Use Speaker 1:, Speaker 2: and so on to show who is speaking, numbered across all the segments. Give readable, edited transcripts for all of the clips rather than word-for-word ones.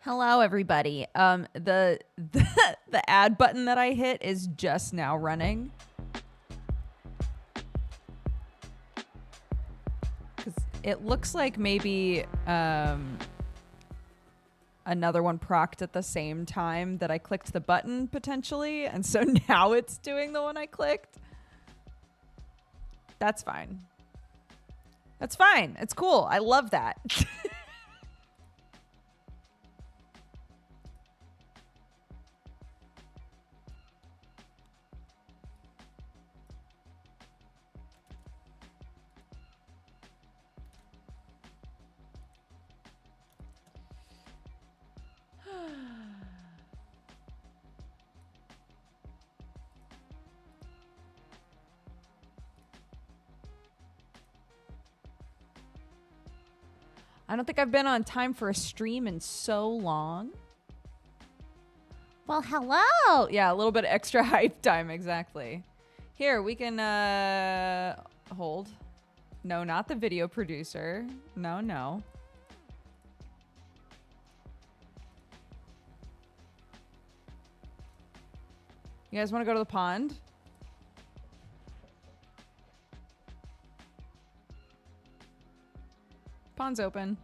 Speaker 1: Hello, everybody. The ad button that I hit is just now running. Because it looks like maybe another one procced at the same time that I clicked the button, potentially. And so now it's doing the one I clicked. That's fine. That's fine. It's cool. I love that. I don't think I've been on time for a stream in so long. Well, hello. Yeah, a little bit extra hype time, exactly. Here, we can hold. No, not the video producer. No. You guys want to go to the pond? Pond's open.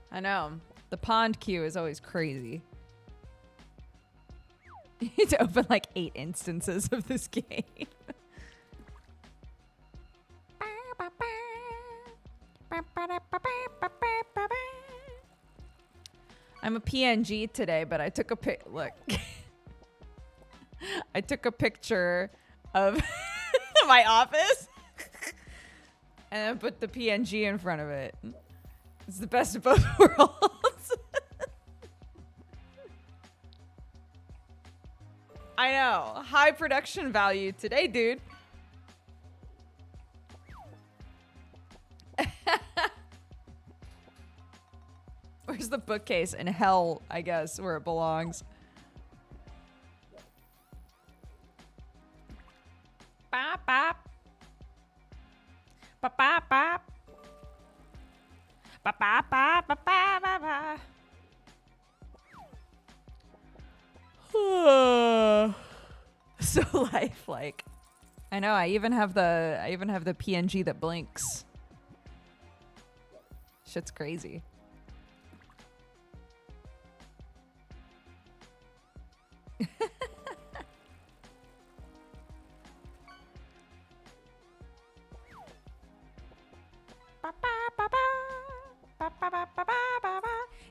Speaker 1: I know. The pond queue is always crazy. You need to open like 8 instances of this game. I'm a PNG today, but I took a look. I took a picture of my office and then put the PNG in front of it. It's the best of both worlds. I know. High production value today, dude. Where's the bookcase? In hell, I guess, where it belongs. Bop, bop. Bop, bop, bop. Ba, ba, ba, ba, ba, ba, ba. So lifelike. I know. I even have the PNG that blinks. Shit's crazy.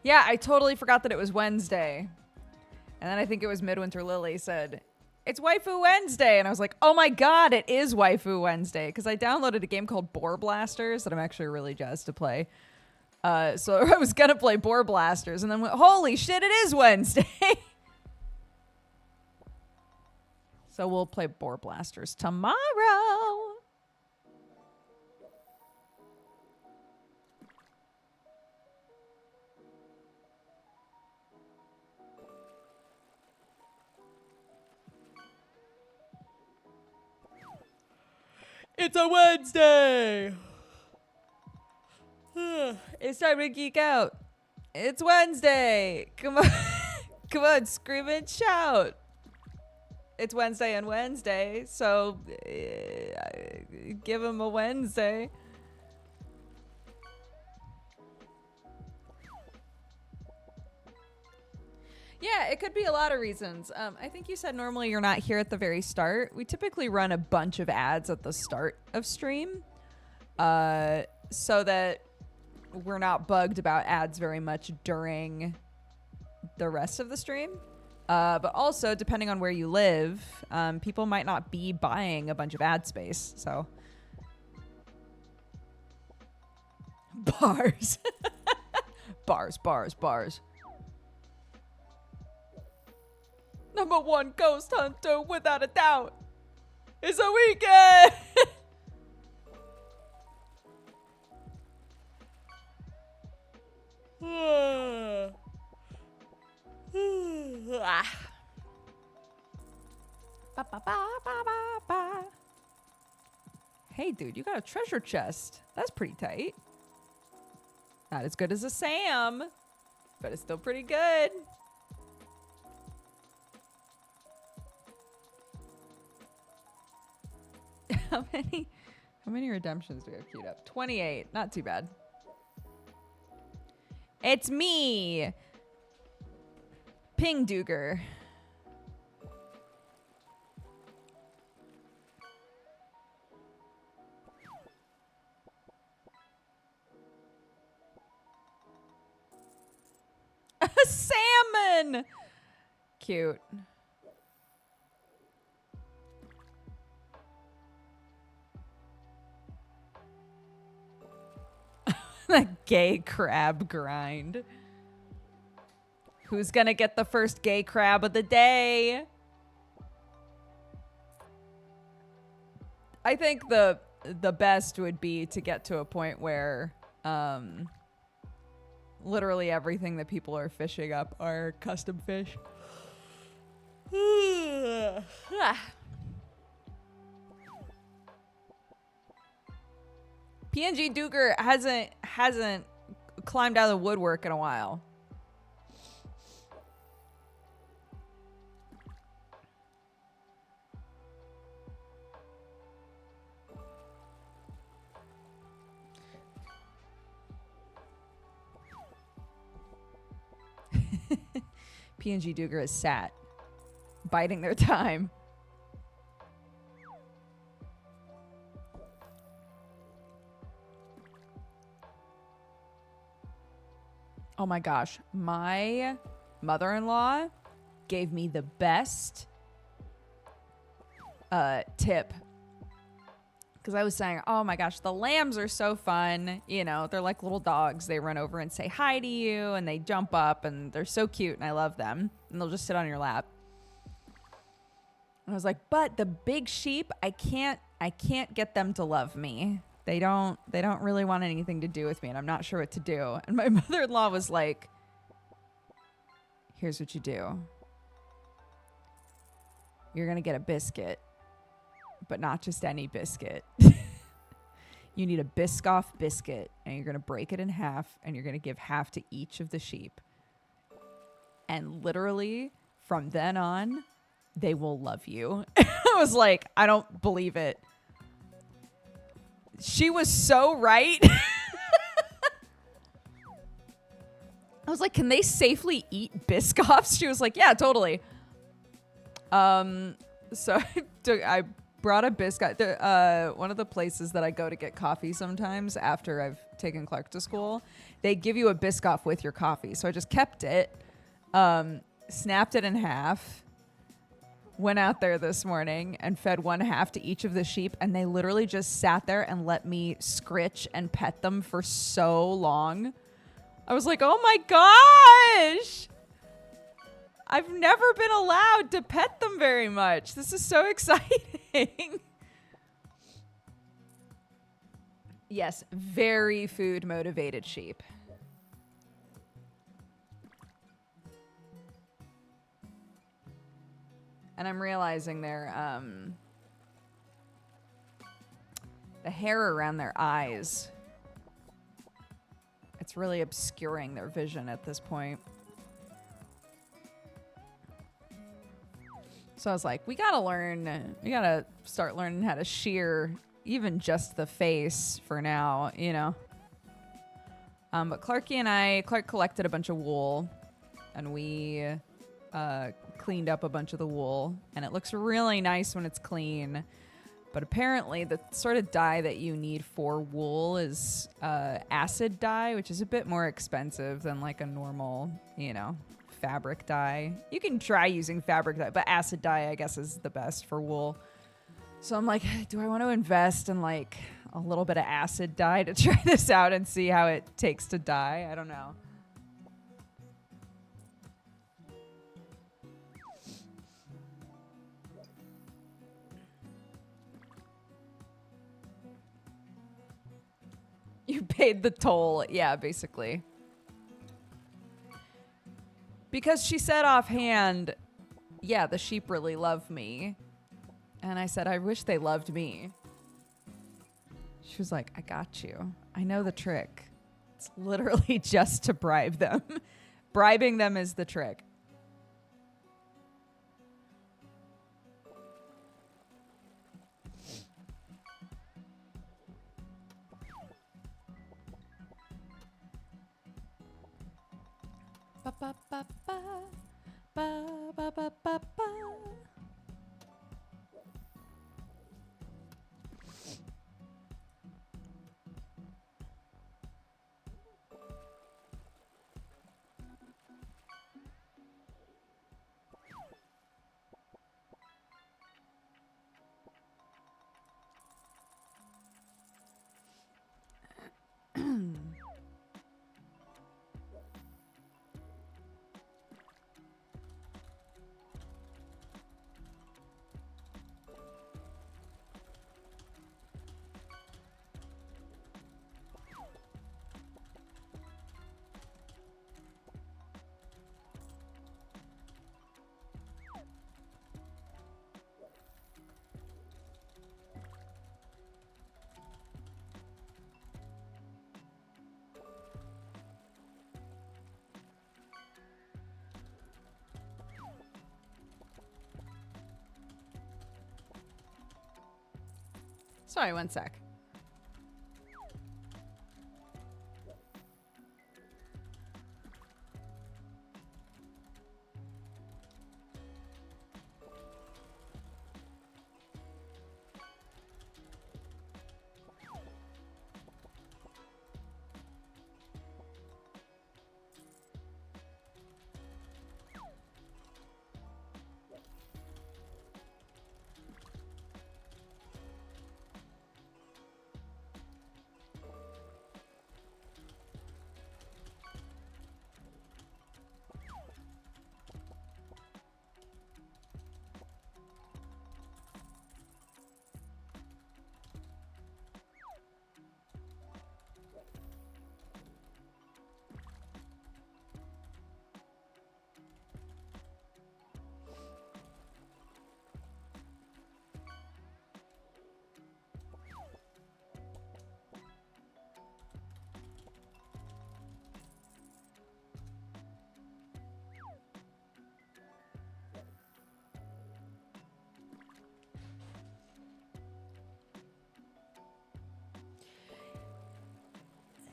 Speaker 1: Yeah, I totally forgot that it was Wednesday. And then I think it was Midwinter Lily said, it's Waifu Wednesday. And I was like, oh my God, it is Waifu Wednesday. Because I downloaded a game called Boar Blasters that I'm actually really jazzed to play. So I was going to play Boar Blasters and then went, holy shit, it is Wednesday. So we'll play Boar Blasters tomorrow. It's a Wednesday. It's time to geek out. It's Wednesday. Come on. Come on, scream and shout. It's Wednesday and Wednesday, so give him a Wednesday. Yeah, it could be a lot of reasons. I think you said normally you're not here at the very start. We typically run a bunch of ads at the start of stream so that we're not bugged about ads very much during the rest of the stream. But also, depending on where you live, people might not be buying a bunch of ad space. So, bars. Bars. Number one ghost hunter, without a doubt, is a weekend. Hey, dude, you got a treasure chest. That's pretty tight. Not as good as a Sam, but it's still pretty good. How many redemptions do we have queued up? 28. Not too bad. It's me, Ping Duger. A salmon! Cute. The gay crab grind. Who's gonna get the first gay crab of the day? I think the best would be to get to a point where literally everything that people are fishing up are custom fish. PNG Duger hasn't climbed out of the woodwork in a while. PNG Duger is sat, biding their time. Oh my gosh, my mother-in-law gave me the best tip. Because I was saying, oh my gosh, the lambs are so fun. You know, they're like little dogs. They run over and say hi to you, and they jump up, and they're so cute, and I love them. And they'll just sit on your lap. And I was like, but the big sheep, I can't get them to love me. They don't really want anything to do with me, and I'm not sure what to do. And my mother-in-law was like, here's what you do. You're going to get a biscuit, but not just any biscuit. You need a Biscoff biscuit, and you're going to break it in half, and you're going to give half to each of the sheep. And literally, from then on, they will love you. I was like, I don't believe it. She was so right. I was like, can they safely eat Biscoffs? She was like, yeah, totally. So I brought a biscuit. One of the places that I go to get coffee sometimes after I've taken Clark to school, they give you a Biscoff with your coffee. So I just kept it, snapped it in half, went out there this morning and fed one half to each of the sheep, and they literally just sat there and let me scritch and pet them for so long. I was like, oh my gosh! I've never been allowed to pet them very much. This is so exciting. Yes, very food motivated sheep. And I'm realizing the hair around their eyes, it's really obscuring their vision at this point. So I was like, we gotta start learning how to shear even just the face for now, you know. But Clark collected a bunch of wool, and we cleaned up a bunch of the wool, and it looks really nice when it's clean. But apparently the sort of dye that you need for wool is acid dye, which is a bit more expensive than like a normal, you know, fabric dye. You can try using fabric dye, but acid dye, I guess, is the best for wool. So I'm like, do I want to invest in like a little bit of acid dye to try this out and see how it takes to dye? I don't know. You paid the toll. Yeah, basically. Because she said offhand, yeah, the sheep really love me. And I said, I wish they loved me. She was like, I got you. I know the trick. It's literally just to bribe them. Bribing them is the trick. Ba ba ba ba ba ba ba ba ba. Sorry, one sec.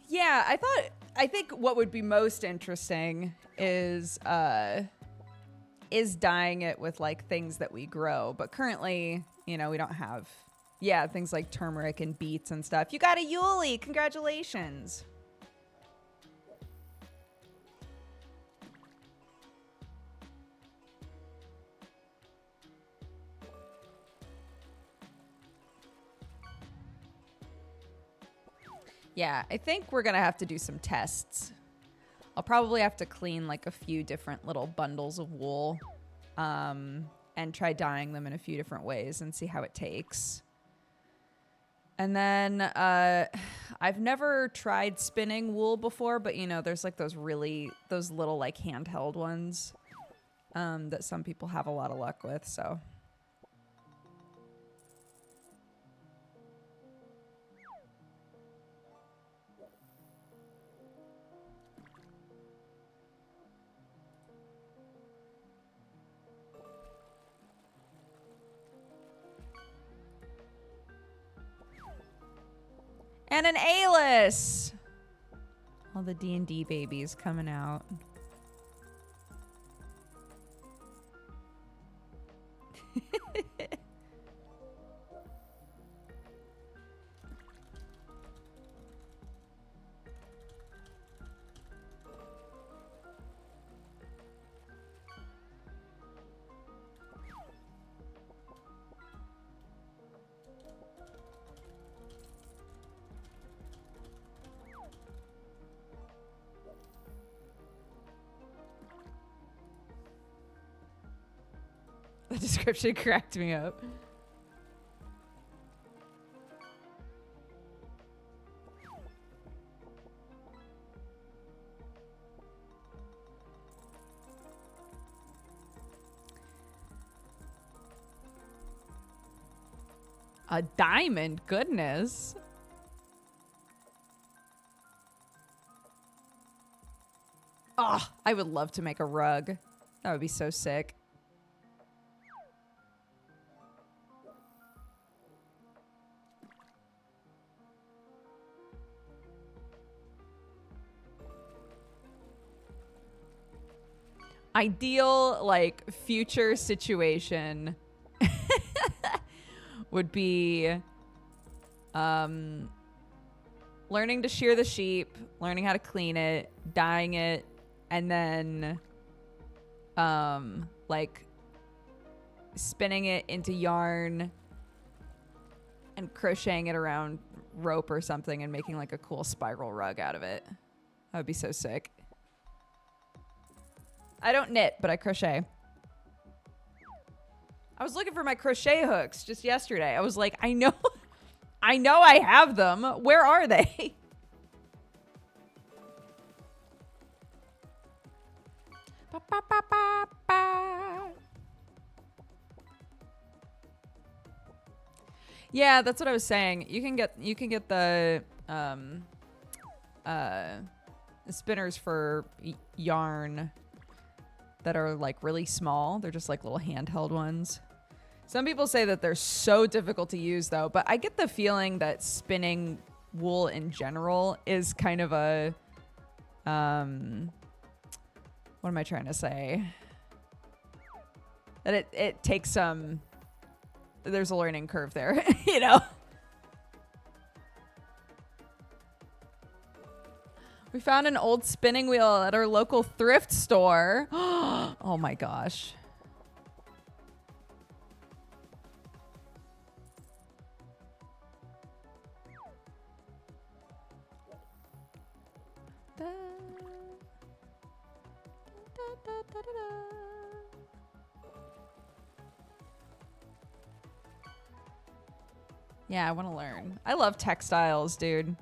Speaker 1: Yeah, I think what would be most interesting is dyeing it with like things that we grow, but currently, you know, we don't have things like turmeric and beets and stuff. You got a Yuli, congratulations. Yeah, I think we're going to have to do some tests. I'll probably have to clean like a few different little bundles of wool and try dyeing them in a few different ways and see how it takes. And then I've never tried spinning wool before, but you know, there's like those little like handheld ones that some people have a lot of luck with, so... And an A-list! All the D&D babies coming out. The description cracked me up. A diamond, goodness. Oh, I would love to make a rug. That would be so sick. Ideal, like, future situation would be learning to shear the sheep, learning how to clean it, dyeing it, and then like spinning it into yarn and crocheting it around rope or something and making like a cool spiral rug out of it. That would be so sick. I don't knit, but I crochet. I was looking for my crochet hooks just yesterday. I was like, I know I have them. Where are they? Ba, ba, ba, ba, ba. Yeah, that's what I was saying. You can get the spinners for yarn that are like really small. They're just like little handheld ones. Some people say that they're so difficult to use though, but I get the feeling that spinning wool in general is kind of a what am I trying to say? That it takes some, there's a learning curve there, you know? We found an old spinning wheel at our local thrift store. Oh my gosh. Yeah, I want to learn. I love textiles, dude.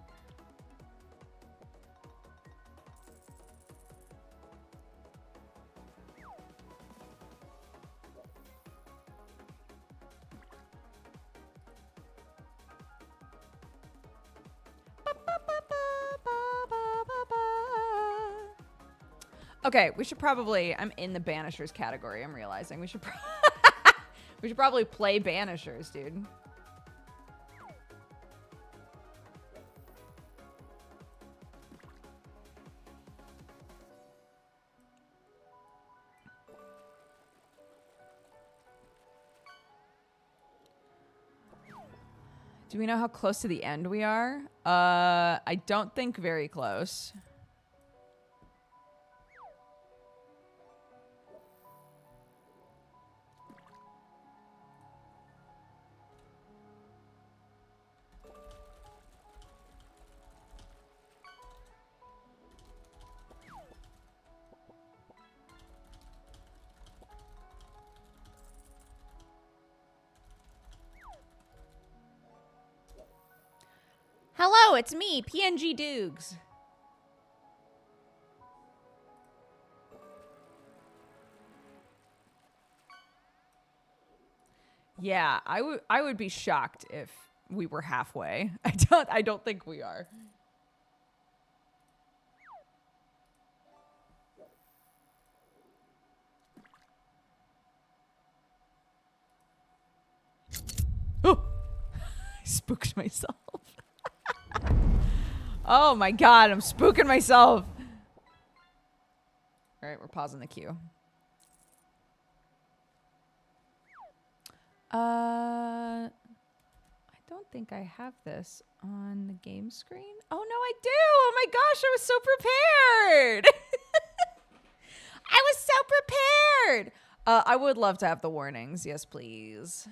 Speaker 1: Okay, we should probably, I'm in the Banishers category, I'm realizing. We should we should probably play Banishers, dude. Do we know how close to the end we are? I don't think very close. Hello, it's me, PNG Dukes. Yeah, I would be shocked if we were halfway. I don't think we are. Oh, I spooked myself. Oh my god, I'm spooking myself. All right, we're pausing the queue. I don't think I have this on the game screen. Oh no, I do. Oh my gosh, I was so prepared. I was so prepared. I would love to have the warnings. Yes, please.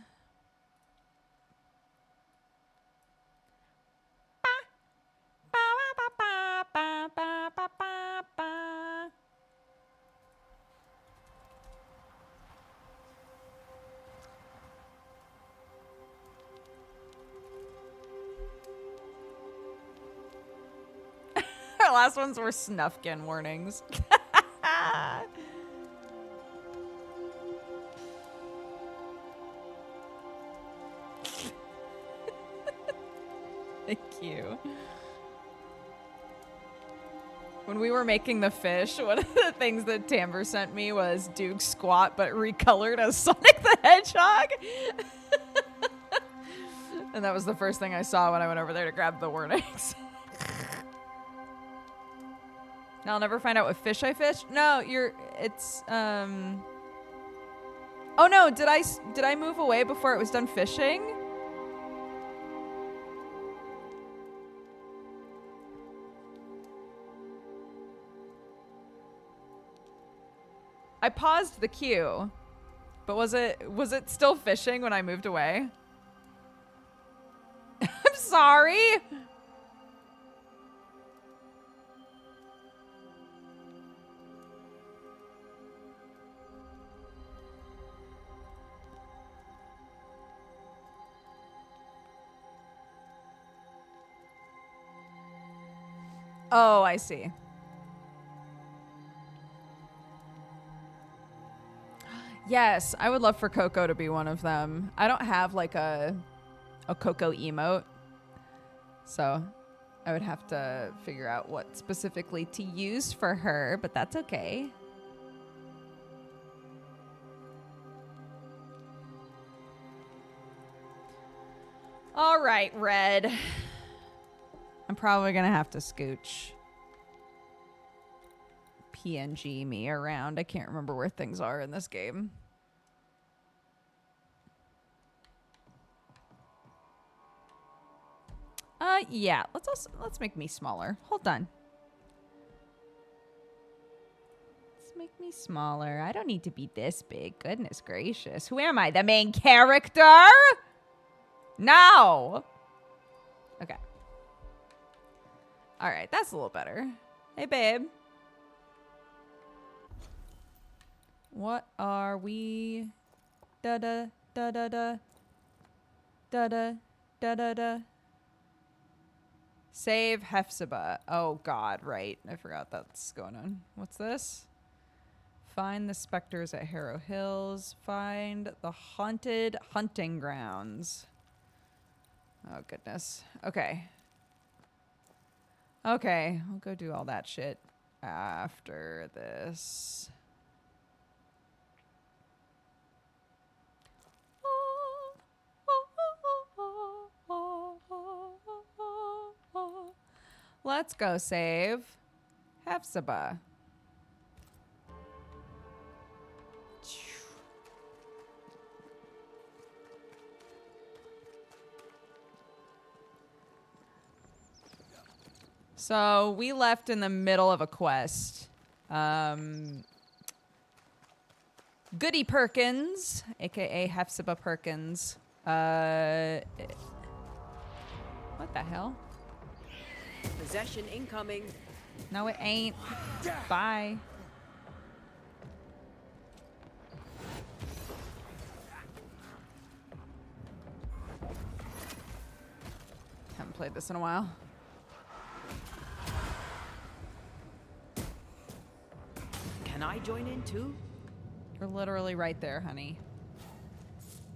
Speaker 1: Last ones were Snufkin warnings. Thank you. When we were making the fish, one of the things that Tamber sent me was Duke Squat, but recolored as Sonic the Hedgehog. And that was the first thing I saw when I went over there to grab the warnings. I'll never find out what fish I fished. No, it's oh no, did I move away before it was done fishing? I paused the queue, but was it still fishing when I moved away? I'm sorry. Oh, I see. Yes, I would love for Coco to be one of them. I don't have like a Coco emote, so I would have to figure out what specifically to use for her, but that's okay. All right, Red. I'm probably gonna have to scooch PNG me around. I can't remember where things are in this game. Yeah, let's make me smaller. Hold on. Let's make me smaller. I don't need to be this big. Goodness gracious. Who am I? The main character? No. Okay. All right, that's a little better. Hey, babe. What are we? Da da da da da da da da da da. Save Hephzibah. Oh God, right. I forgot that's going on. What's this? Find the specters at Harrow Hills. Find the haunted hunting grounds. Oh goodness. Okay. Okay, I'll go do all that shit after this. Let's go save Hephzibah. So we left in the middle of a quest. Goody Perkins, aka Hephzibah Perkins. What the hell?
Speaker 2: Possession incoming.
Speaker 1: No, it ain't. Bye. Haven't played this in a while.
Speaker 2: Can I join in too?
Speaker 1: You're literally right there, honey.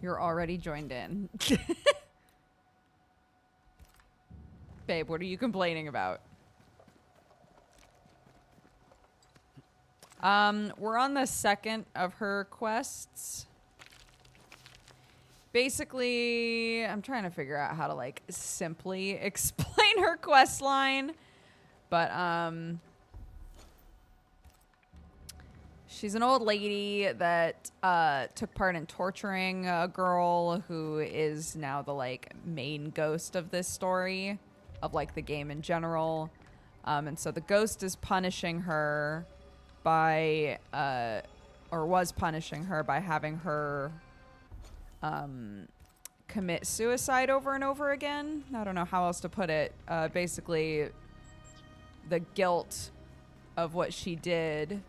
Speaker 1: You're already joined in. Babe, what are you complaining about? We're on the second of her quests. Basically, I'm trying to figure out how to like simply explain her quest line, but she's an old lady that took part in torturing a girl who is now the like main ghost of this story, of like the game in general. And so the ghost is punishing her by, or was punishing her by having her commit suicide over and over again. I don't know how else to put it. Basically, the guilt of what she did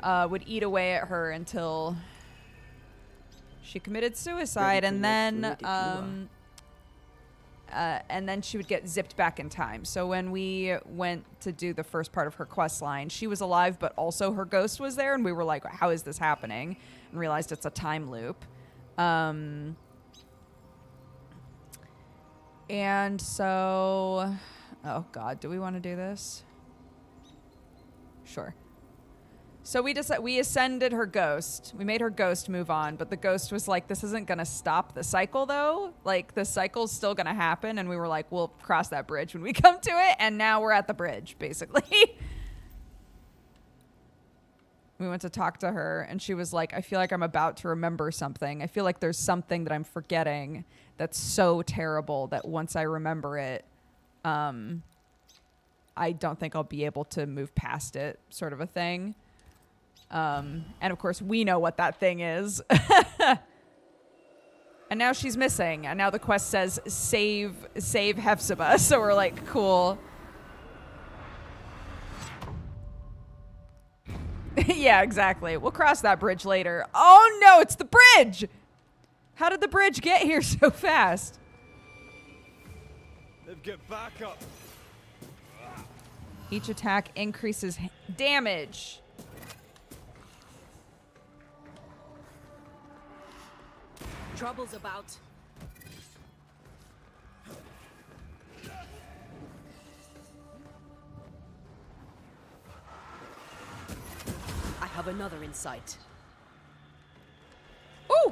Speaker 1: would eat away at her until she committed suicide, and then and then she would get zipped back in time. So when we went to do the first part of her quest line, she was alive, but also her ghost was there, and we were like, how is this happening? And realized it's a time loop. And so, oh God, do we want to do this? Sure. So we ascended her ghost. We made her ghost move on, but the ghost was like, this isn't going to stop the cycle though. Like the cycle's still going to happen. And we were like, we'll cross that bridge when we come to it. And now we're at the bridge, basically. We went to talk to her and she was like, I feel like I'm about to remember something. I feel like there's something that I'm forgetting that's so terrible that once I remember it, I don't think I'll be able to move past it, sort of a thing. And of course we know what that thing is. And now she's missing. And now the quest says save Hephzibah. So we're like, cool. Yeah, exactly. We'll cross that bridge later. Oh no, it's the bridge! How did the bridge get here so fast?
Speaker 3: They've get back up.
Speaker 1: Each attack increases damage.
Speaker 2: Trouble's about. I have another in sight.
Speaker 1: Ooh!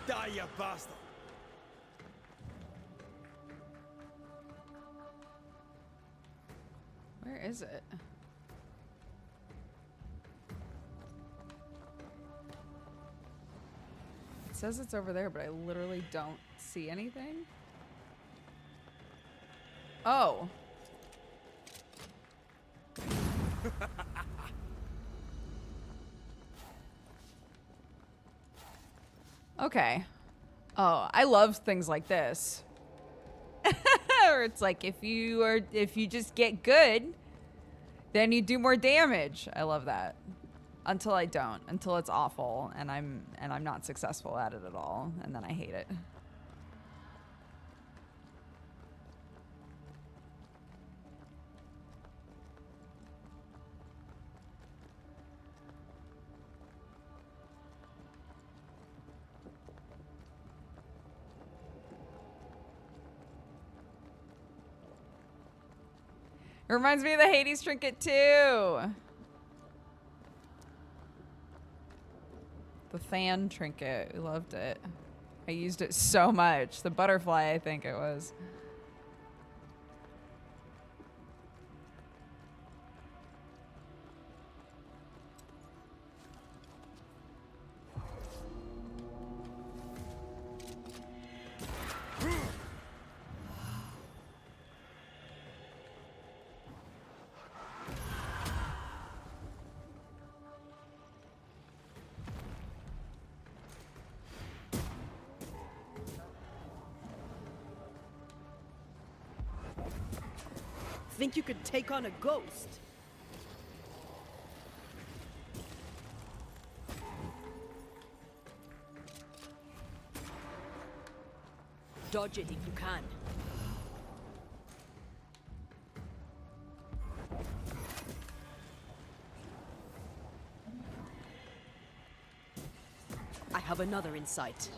Speaker 3: Die, you bastard!
Speaker 1: Where is it? It says it's over there, but I literally don't see anything. Oh. Okay. Oh, I love things like this. Or it's like if you just get good, then you do more damage. I love that. Until I don't. Until it's awful and I'm not successful at it at all, and then I hate it. It reminds me of the Hades trinket too. The fan trinket. We loved it. I used it so much. The butterfly, I think it was.
Speaker 2: Think you could take on a ghost? Dodge it if you can. I have another in sight.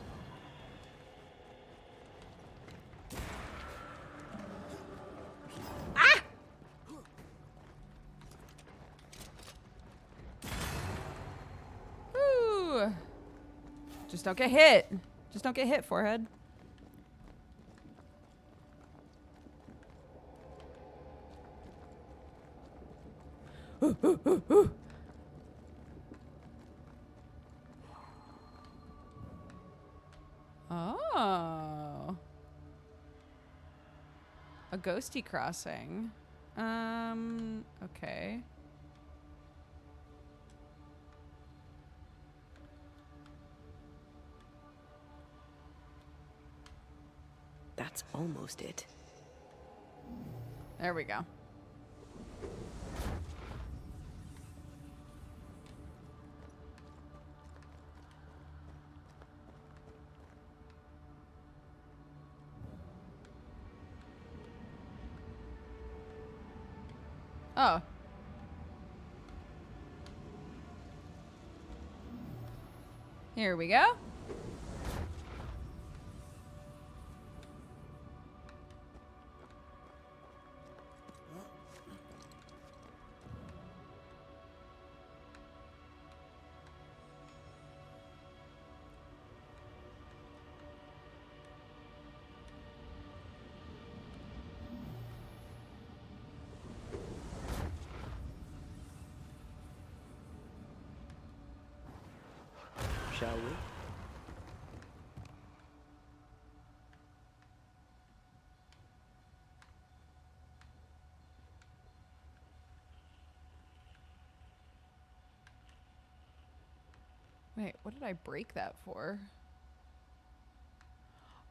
Speaker 1: Ooh. Just don't get hit. Just don't get hit, forehead. Oh. A ghosty crossing. Okay.
Speaker 2: That's almost it.
Speaker 1: There we go. Oh. Here we go.
Speaker 4: Shall we?
Speaker 1: Wait, what did I break that for?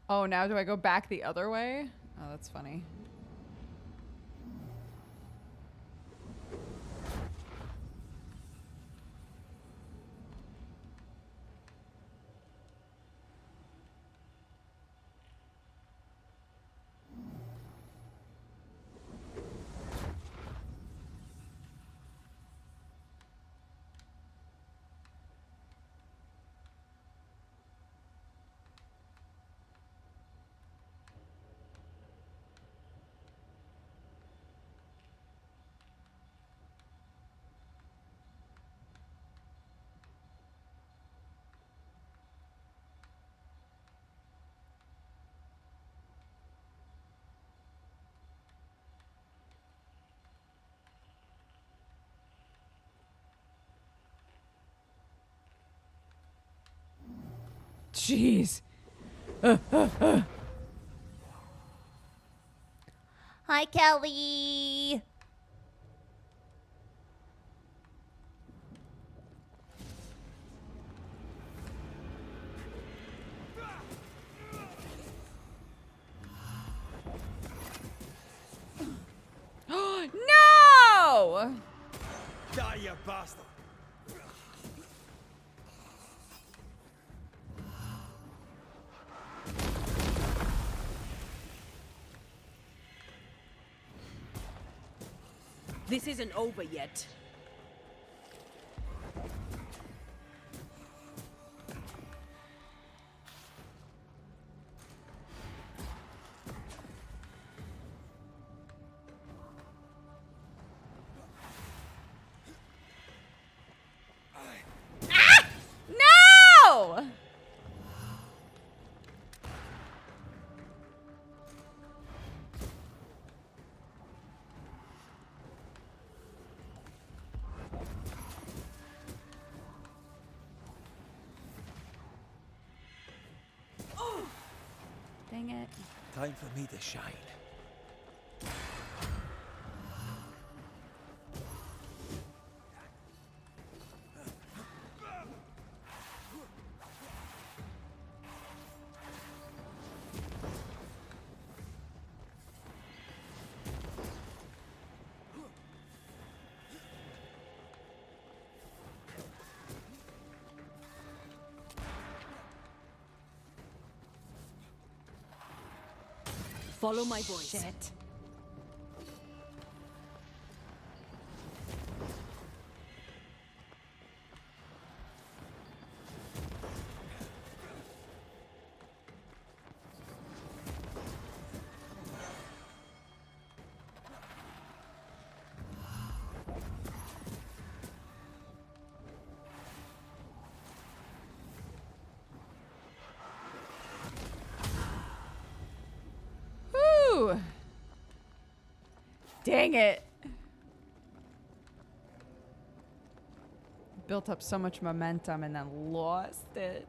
Speaker 1: Oh, now do I go back the other way? Oh, that's funny. Jeez.
Speaker 5: Hi, Kelly.
Speaker 1: No!
Speaker 3: Die, you bastard!
Speaker 2: This isn't over yet.
Speaker 1: No! Dang it.
Speaker 3: Time for me to shine.
Speaker 2: Follow my voice.
Speaker 1: Shit. Whew. Dang it. Built up so much momentum and then lost it.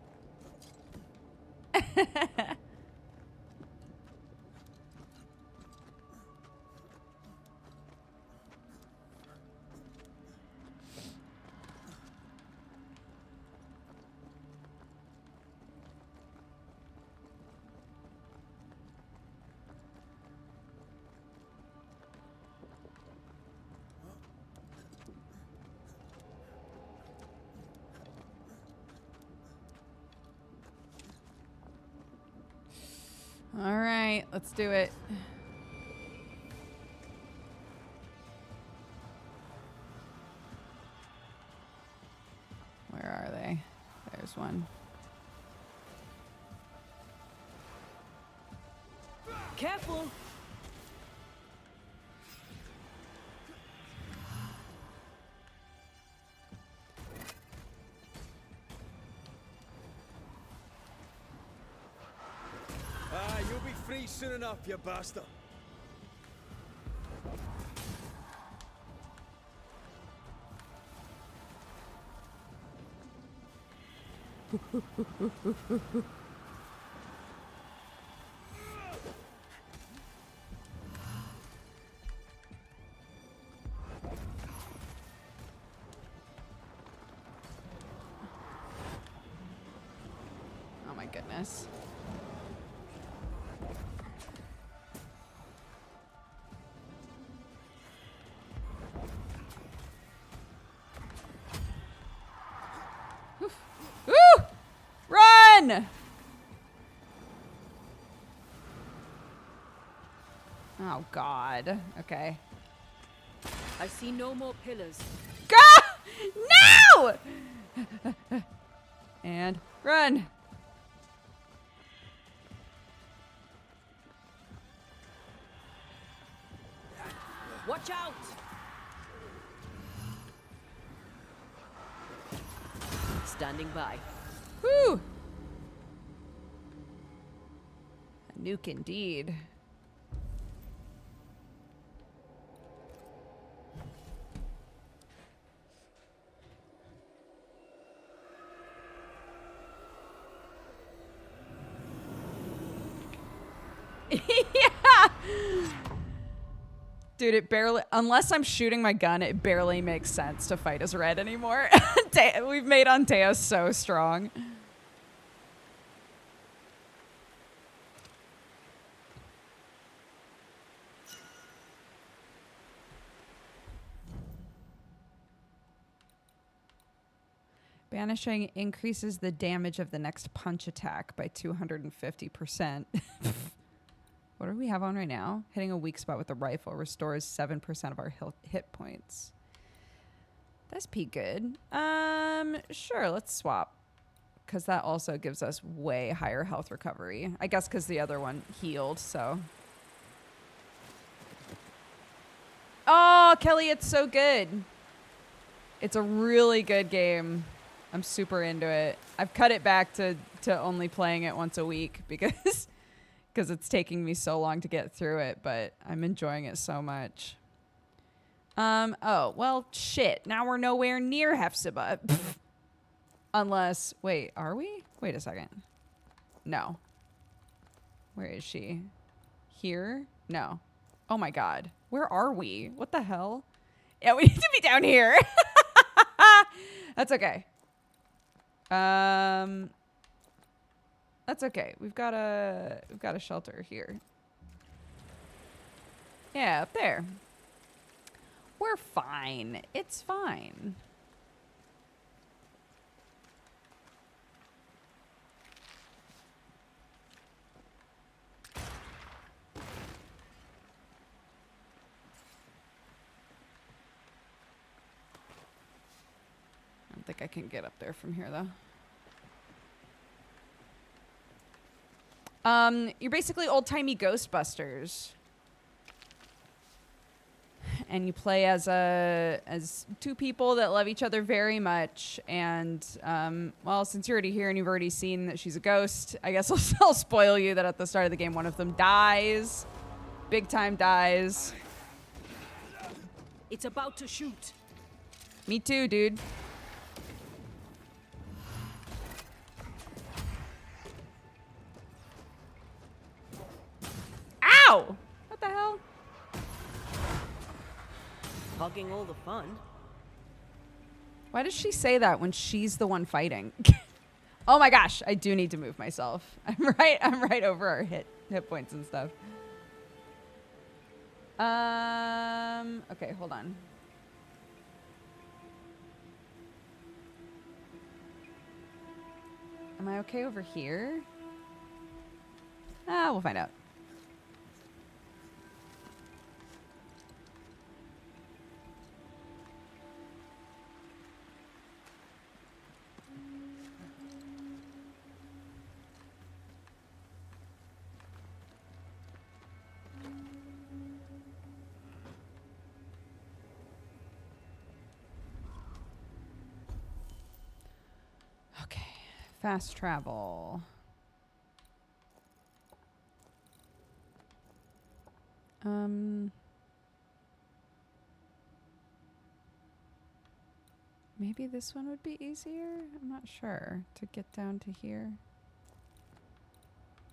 Speaker 1: All right, let's do it. Where are they? There's one.
Speaker 2: Careful!
Speaker 3: You'll be free soon enough, you bastard.
Speaker 1: Oh my goodness. Woo! Run! Oh God. Okay.
Speaker 2: I see no more pillars.
Speaker 1: Go! No! And run.
Speaker 2: Watch out! Standing by.
Speaker 1: Woo! A nuke indeed. Yeah! Dude, it barely, unless I'm shooting my gun, it barely makes sense to fight as red anymore. We've made Antea so strong. Banishing increases the damage of the next punch attack by 250%. What do we have on right now? Hitting a weak spot with the rifle restores 7% of our hit points. That's pretty good. Sure, let's swap. Because that also gives us way higher health recovery. I guess because the other one healed, so. Oh, Kelly, it's so good. It's a really good game. I'm super into it. I've cut it back to only playing it once a week because it's taking me so long to get through it, but I'm enjoying it so much. Oh, well, shit. Now we're nowhere near Hefzibah. Unless, wait, are we? Wait a second. No. Where is she? Here? No. Oh my God. Where are we? What the hell? Yeah, we need to be down here. That's okay. That's okay. We've got a shelter here. Yeah, up there. We're fine. It's fine. I don't think I can get up there from here though. You're basically old-timey Ghostbusters. And you play as two people that love each other very much. And, well, since you're already here and you've already seen that she's a ghost, I guess I'll spoil you that at the start of the game, one of them dies. Big time dies.
Speaker 2: It's about to shoot.
Speaker 1: Me too, dude. Ow! What the hell?
Speaker 2: Hogging all the fun.
Speaker 1: Why does she say that when she's the one fighting? Oh my gosh, I do need to move myself. I'm right over our hit points and stuff. Okay, hold on. Am I okay over here? We'll find out. Okay, fast travel. Maybe this one would be easier? I'm not sure. To get down to here.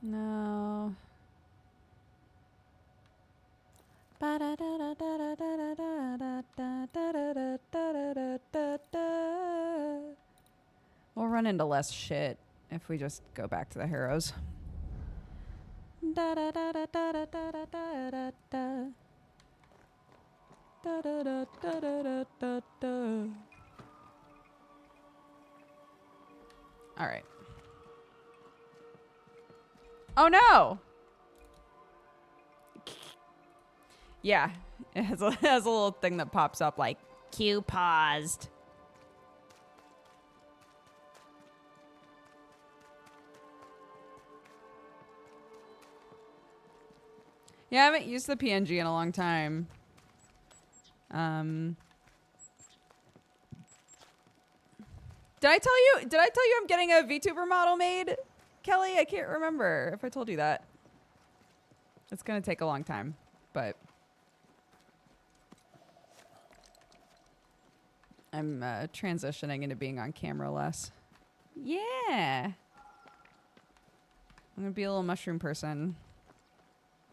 Speaker 1: No. We'll run into less shit if we just go back to the Harrows. All right. Oh no! Yeah, it has a little thing that pops up like, queue paused. Yeah, I haven't used the PNG in a long time. Did I tell you I'm getting a VTuber model made? Kelly, I can't remember if I told you that. It's gonna take a long time, but I'm transitioning into being on camera less. Yeah. I'm gonna be a little mushroom person.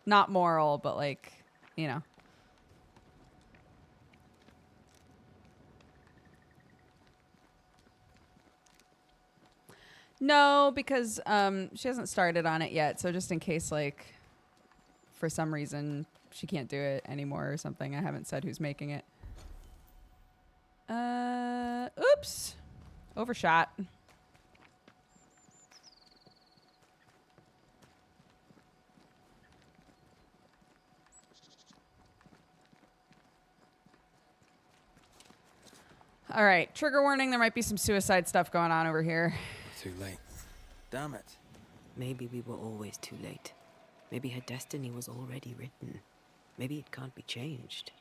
Speaker 1: Not moral, but like, you know. No, because she hasn't started on it yet. So just in case, like, for some reason she can't do it anymore or something, I haven't said who's making it. Oops. Overshot. All right, trigger warning, there might be some suicide stuff going on over here.
Speaker 3: Too late. Damn it.
Speaker 2: Maybe we were always too late. Maybe her destiny was already written. Maybe it can't be changed.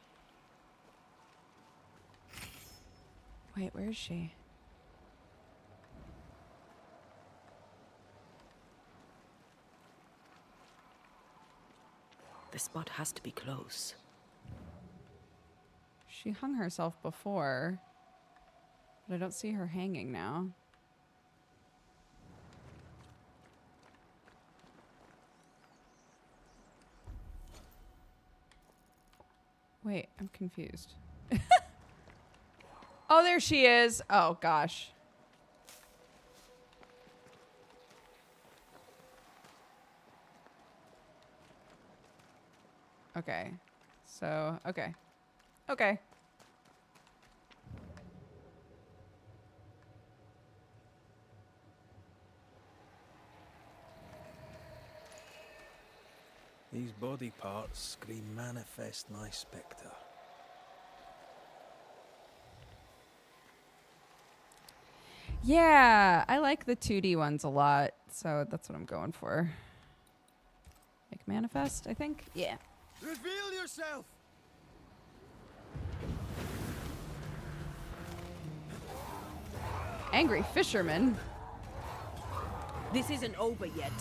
Speaker 1: Wait, where is she?
Speaker 2: The spot has to be close.
Speaker 1: She hung herself before, but I don't see her hanging now. Wait, I'm confused. Oh, there she is. Oh, gosh. Okay. So, okay. Okay.
Speaker 3: These body parts scream manifest my spectre.
Speaker 1: Yeah, I like the 2D ones a lot, so that's what I'm going for. Make manifest, I think? Yeah.
Speaker 3: Reveal yourself!
Speaker 1: Angry fisherman?
Speaker 2: This isn't over yet.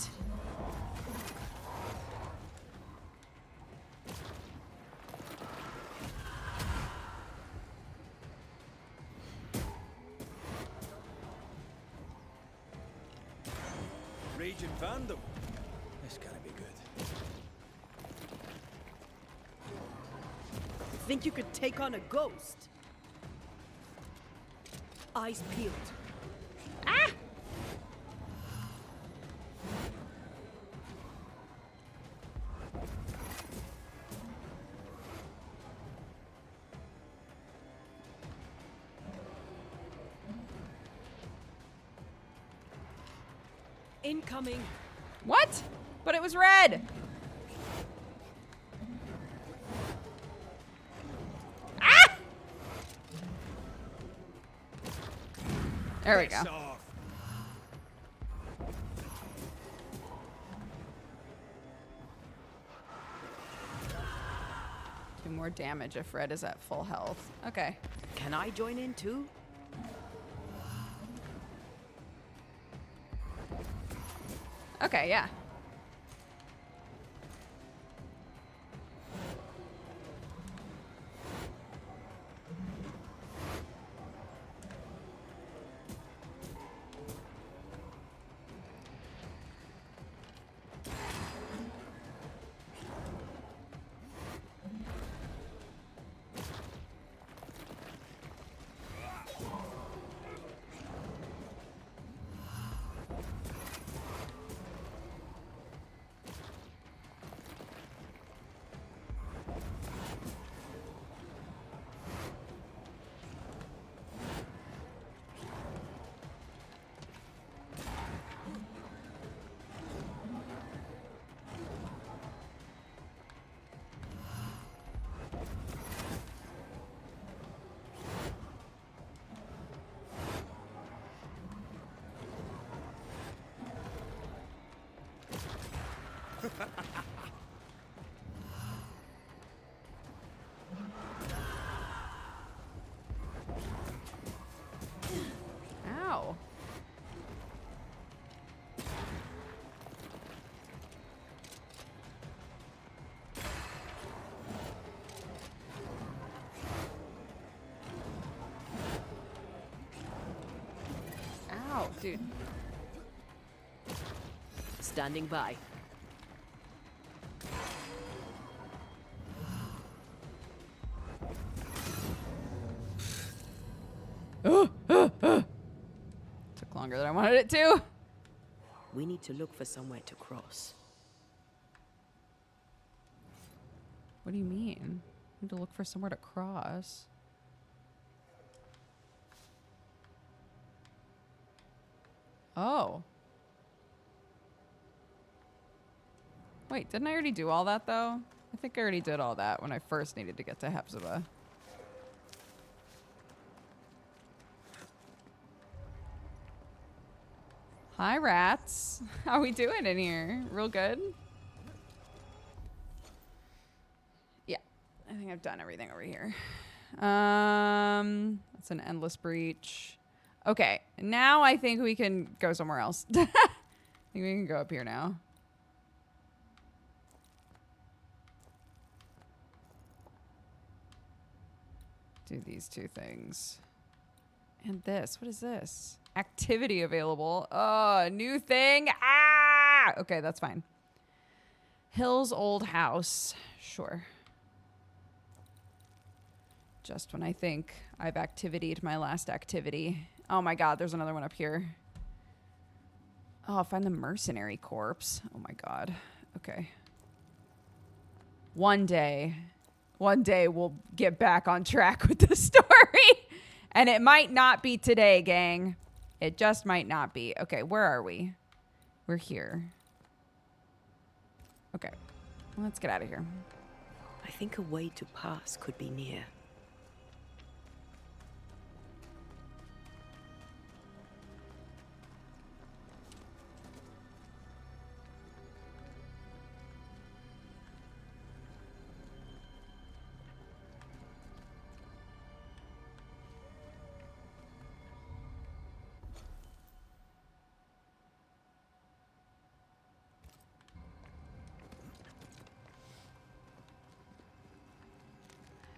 Speaker 3: Raging Vandal. This gotta be good.
Speaker 2: Think you could take on a ghost? Eyes peeled.
Speaker 1: Ah!
Speaker 2: Incoming.
Speaker 1: What? But it was red. Ah! There we go.
Speaker 3: Piss off.
Speaker 1: Do more damage if red is at full health. Okay.
Speaker 2: Can I join in too?
Speaker 1: Okay, yeah. Ow. Ow, dude.
Speaker 2: Standing by.
Speaker 1: Took longer than I wanted it to.
Speaker 2: We need to look for somewhere to cross.
Speaker 1: What do you mean? Need to look for somewhere to cross. Oh. Wait, didn't I already do all that though? I think I already did all that when I first needed to get to Hepzibah. Hi, rats. How we doing in here? Real good? Yeah, I think I've done everything over here. That's an endless breach. Okay, now I think we can go somewhere else. I think we can go up here now. Do these two things. And this, what is this? Activity available. Oh, new thing. Ah! Okay, that's fine. Hill's old house. Sure. Just when I think I've activity'd my last activity. Oh my god, there's another one up here. Oh, find the mercenary corpse. Oh my god. Okay. One day we'll get back on track with the story. And it might not be today, gang. It just might not be. Okay, where are we? We're here. Okay. Let's get out of here.
Speaker 2: I think a way to pass could be near.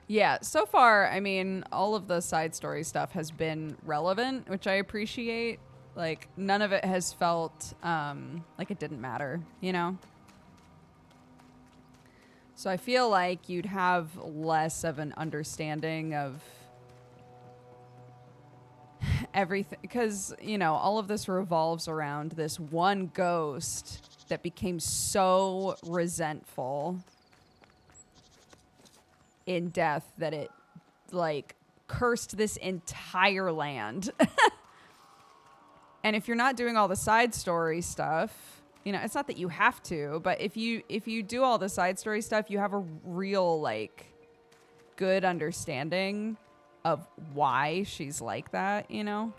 Speaker 1: Yeah, so far, I mean, all of the side story stuff has been relevant, which I appreciate. Like, none of it has felt like it didn't matter, you know? So I feel like you'd have less of an understanding of everything. Because, you know, all of this revolves around this one ghost that became so resentful in death that it, like, cursed this entire land. And if you're not doing all the side story stuff, You know, it's not that you have to, but if you do all the side story stuff, you have a real like good understanding of why she's like that, you know?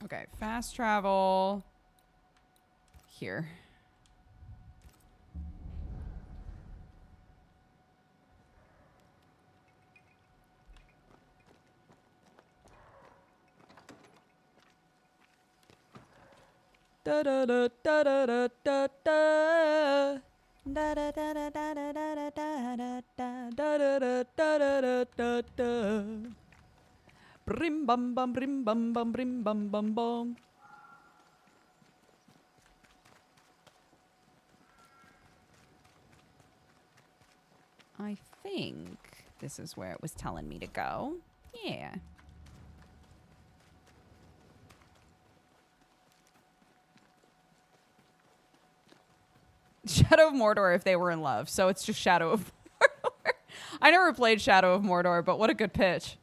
Speaker 1: Okay, fast travel here. Da da da da da da da da. Da da da da da da da da da da da da da da. Brim bum bum brim bum bum brim bum bum bum. I think this is where it was telling me to go. Yeah. Shadow of Mordor if they were in love. So it's just Shadow of Mordor. I never played Shadow of Mordor, but what a good pitch.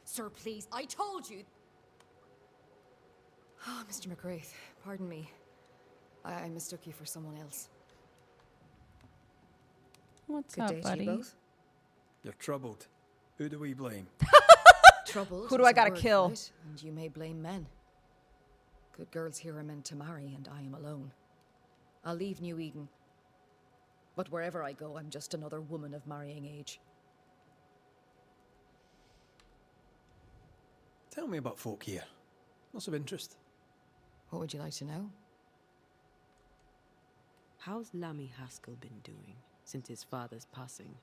Speaker 6: Sir, please, I told you. Oh, Mr. McGrath, pardon me. I mistook you for someone else.
Speaker 1: What's
Speaker 6: Good
Speaker 1: up,
Speaker 6: day
Speaker 1: buddy?
Speaker 6: to you both.
Speaker 3: You're troubled. Who do we blame?
Speaker 6: Trouble.
Speaker 1: Who do I gotta kill?
Speaker 6: And you may blame men. Good girls here are meant to marry, and I am alone. I'll leave New Eden. But wherever I go, I'm just another woman of marrying age.
Speaker 3: Tell me about folk here. Lots of interest.
Speaker 6: What would you like to know?
Speaker 2: How's Lammy Haskell been doing since his father's passing?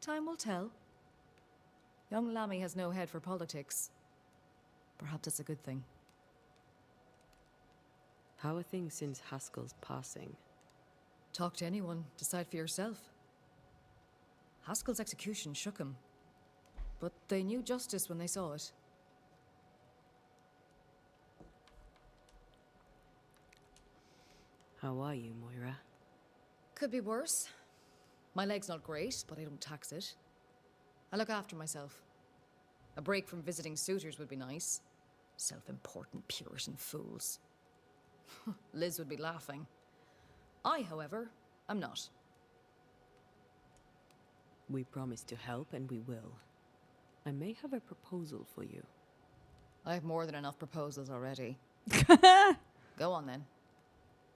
Speaker 6: Time will tell. Young Lammy has no head for politics. Perhaps it's a good thing.
Speaker 2: How are things since Haskell's passing?
Speaker 6: Talk to anyone, decide for yourself. Haskell's execution shook him. But they knew justice when they saw it.
Speaker 2: How are you, Moira?
Speaker 6: Could be worse. My leg's not great, but I don't tax it. I look after myself. A break from visiting suitors would be nice. Self-important Puritan fools. Liz would be laughing. I, however, am not.
Speaker 2: We promise to help, and we will. I may have a proposal for you.
Speaker 6: I have more than enough proposals already. Go on, then.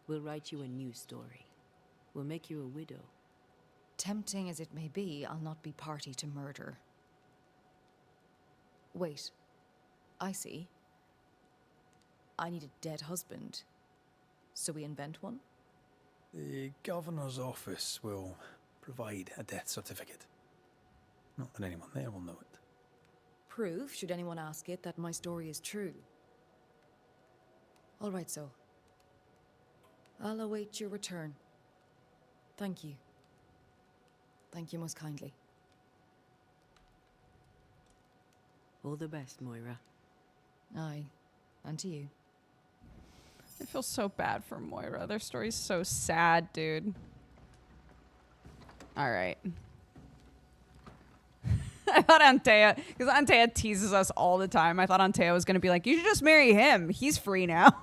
Speaker 2: We'll write you a new story. We'll make you a widow.
Speaker 6: Tempting as it may be, I'll not be party to murder. Wait. I see. I need a dead husband. So we invent one?
Speaker 3: The governor's office will provide a death certificate. Not that anyone there will know it.
Speaker 6: Prove, should anyone ask it, that my story is true. All right, so. I'll await your return. Thank you. Thank you most kindly.
Speaker 2: All the best, Moira.
Speaker 6: Aye, and to you.
Speaker 1: I feel so bad for Moira. Their story's so sad, dude. All right. I thought Antea, because Antea teases us all the time. I thought Antea was going to be like, you should just marry him. He's free now.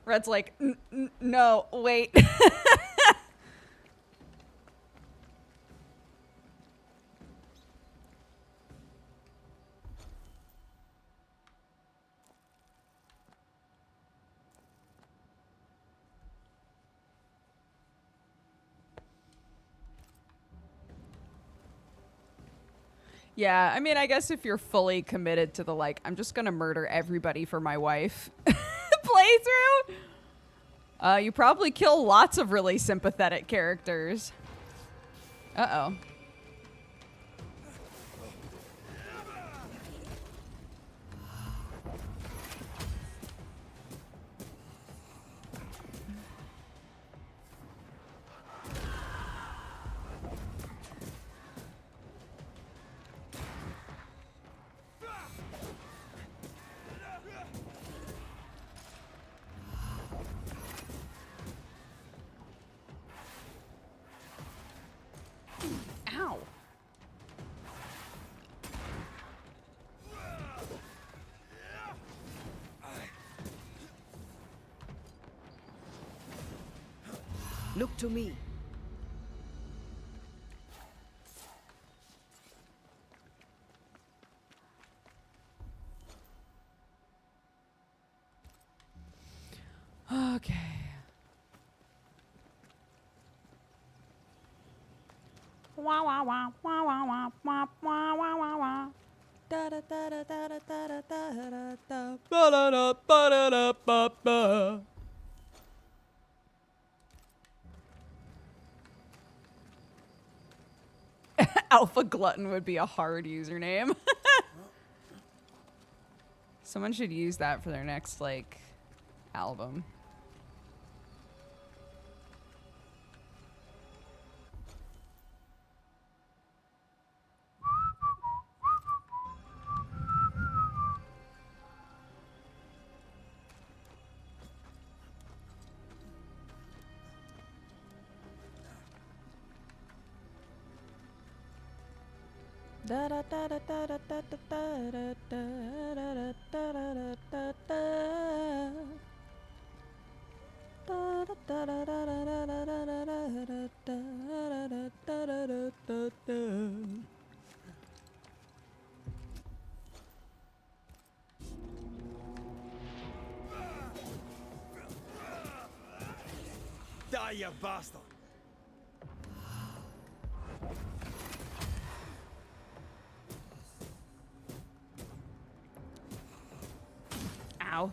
Speaker 1: Red's like, no, wait. Yeah, I mean, I guess if you're fully committed to the, like, I'm just going to murder everybody for my wife playthrough, you probably kill lots of really sympathetic characters. Uh-oh.
Speaker 2: Look to me.
Speaker 1: Okay. Wah wah wah wah wah wah wah wah wah wah wah. Da da da da da da da da da da. Ba da da ba da da ba ba. Alpha Glutton would be a hard username. Someone should use that for their next like album. Da da da da da da da da da da da da da.
Speaker 3: Die, you bastard!
Speaker 1: Ow.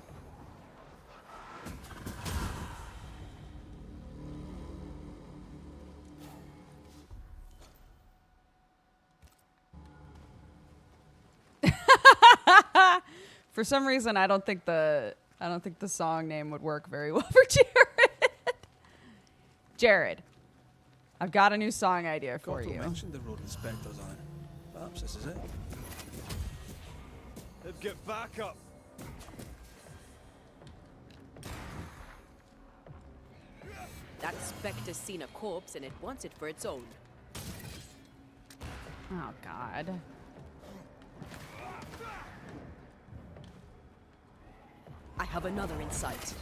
Speaker 1: For some reason, I don't think the song name would work very well for Jared. Jared, I've got a new song idea for
Speaker 3: Corporal
Speaker 1: you.
Speaker 3: mentioned the road inspectors on it. Perhaps this is it. Get back up!
Speaker 2: That specter's seen a corpse and it wants it for its own.
Speaker 1: Oh God.
Speaker 2: I have another in sight.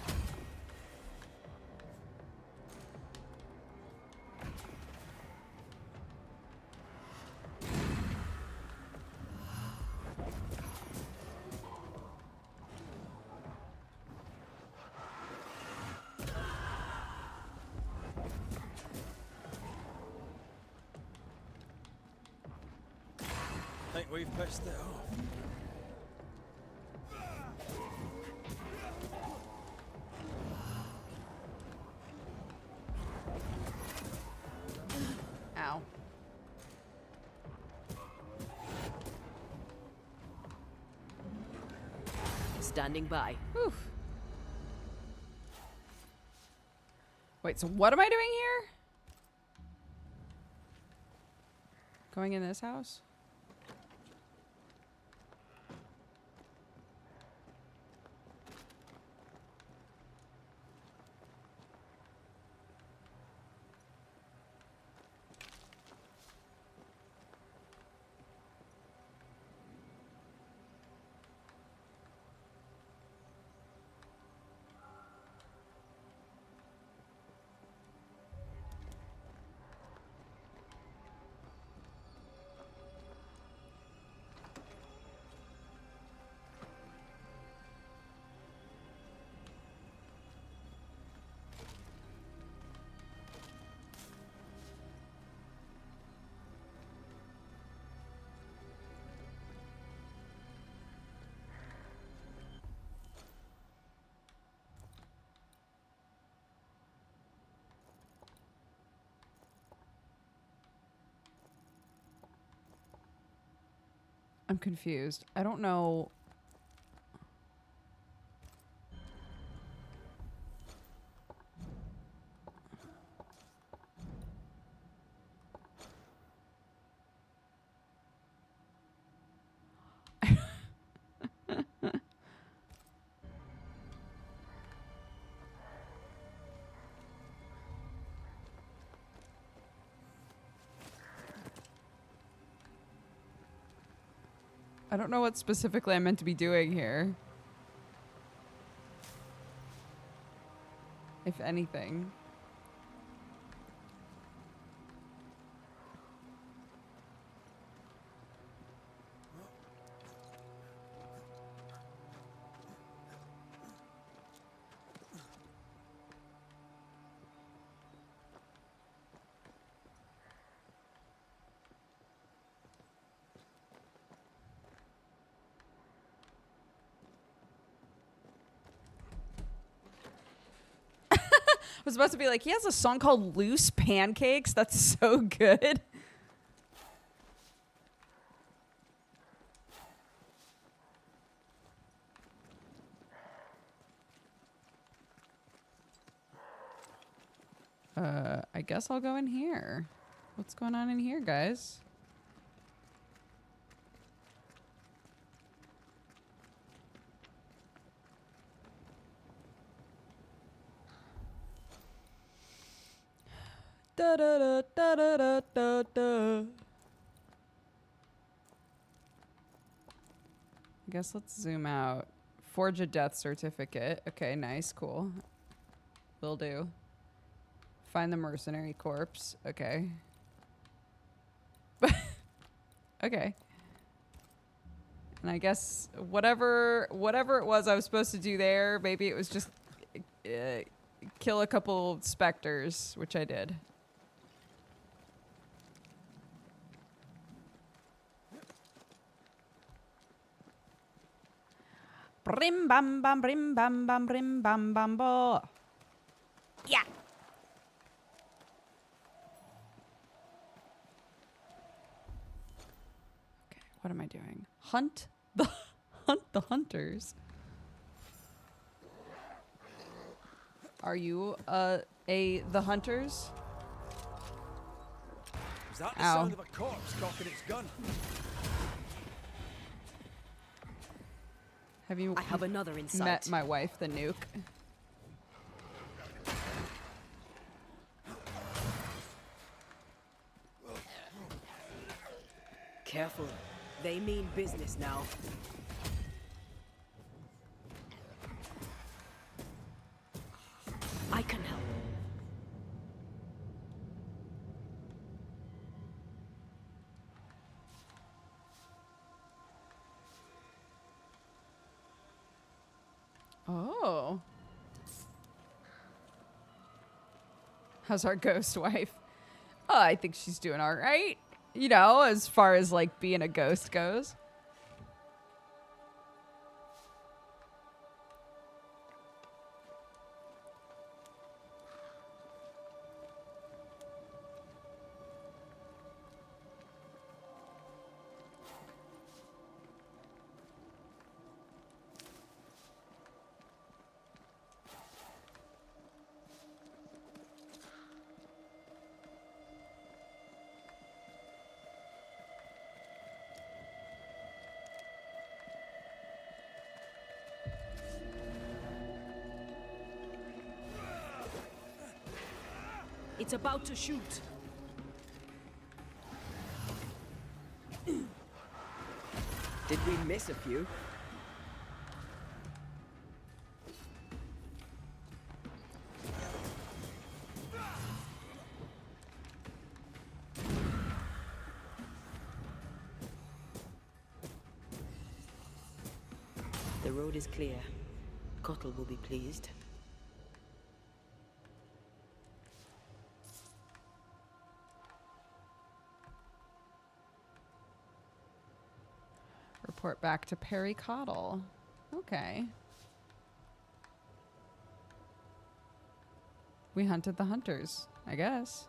Speaker 3: Think we've pissed it off.
Speaker 1: Ow.
Speaker 2: Standing by.
Speaker 1: Whew. Wait, so what am I doing here? Going in this house? I'm confused. I don't know. I don't know what specifically I'm meant to be doing here. If anything. was about to be like, he has a song called Loose Pancakes. That's so good. I guess I'll go in here. What's going on in here, guys? Da da da da da da da da. I guess let's zoom out. Forge a death certificate. Okay, nice, cool. Will do. Find the mercenary corpse. Okay. Okay. And I guess whatever it was I was supposed to do there, maybe it was just kill a couple specters, which I did. Brim bam bam brim bam bam brim bam bam bo. Yeah. Okay, what am I doing? Hunt the hunters. Are you the hunters?
Speaker 7: Is that the
Speaker 1: Ow.
Speaker 7: sound of a corpse cocking its gun?
Speaker 1: Have you
Speaker 2: I have another in sight.
Speaker 1: met my wife, the nuke?
Speaker 2: Careful. They mean business now. I can help.
Speaker 1: Oh. How's our ghost wife? Oh, I think she's doing all right. You know, as far as like being a ghost goes.
Speaker 2: It's about to shoot. Did we miss a few? The road is clear. Cottle will be pleased.
Speaker 1: Report back to Perry Cottle. Okay. We hunted the hunters, I guess.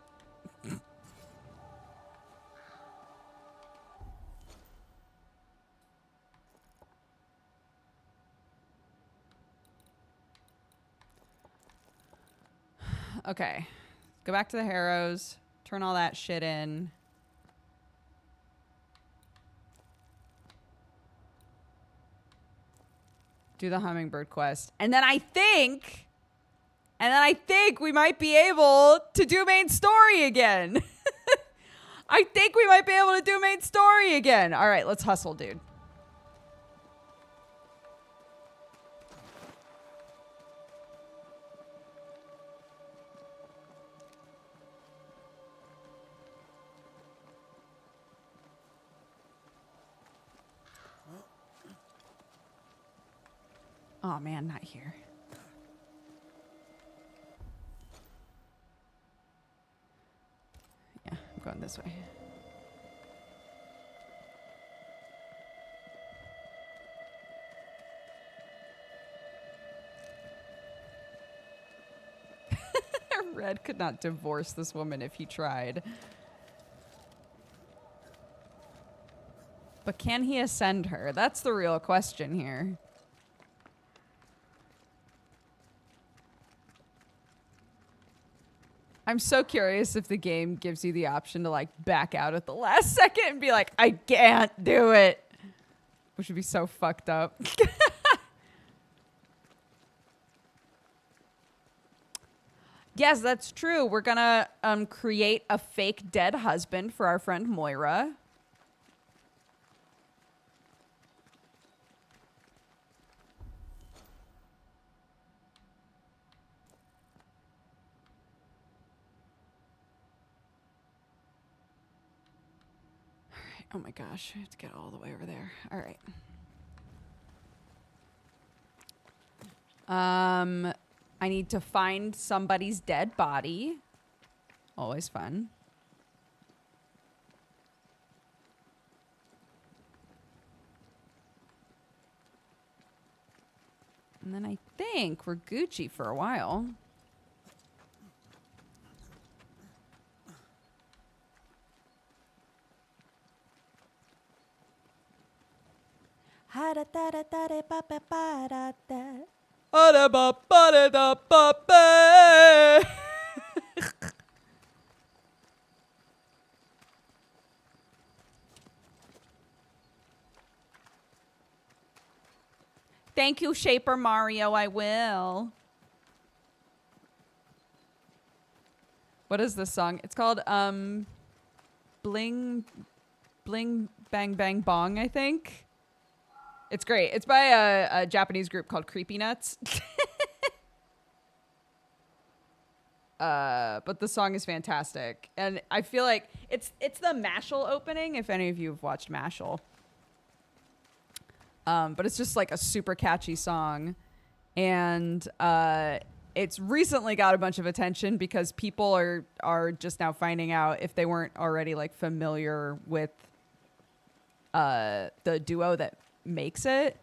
Speaker 1: Okay. Go back to the Harrows. Turn all that shit in. Do the hummingbird quest. And then I think we might be able to do main story again. I think we might be able to do main story again. All right, let's hustle, dude. Oh man, not here. Yeah, I'm going this way. Red could not divorce this woman if he tried. But can he ascend her? That's the real question here. I'm so curious if the game gives you the option to like back out at the last second and be like, I can't do it. Which would be so fucked up. Yes, that's true. We're gonna create a fake dead husband for our friend Moira. Oh my gosh, I have to get all the way over there. All right. I need to find somebody's dead body. Always fun. And then I think we're Gucci for a while. Thank you, Shaper Mario. I will. What is this song? It's called Bling Bling Bang Bang Bong, I think. It's great. It's by a Japanese group called Creepy Nuts. But the song is fantastic. And I feel like it's the Mashal opening, if any of you have watched Mashal. But it's just like a super catchy song. And it's recently got a bunch of attention because people are just now finding out, if they weren't already like familiar with the duo that makes it.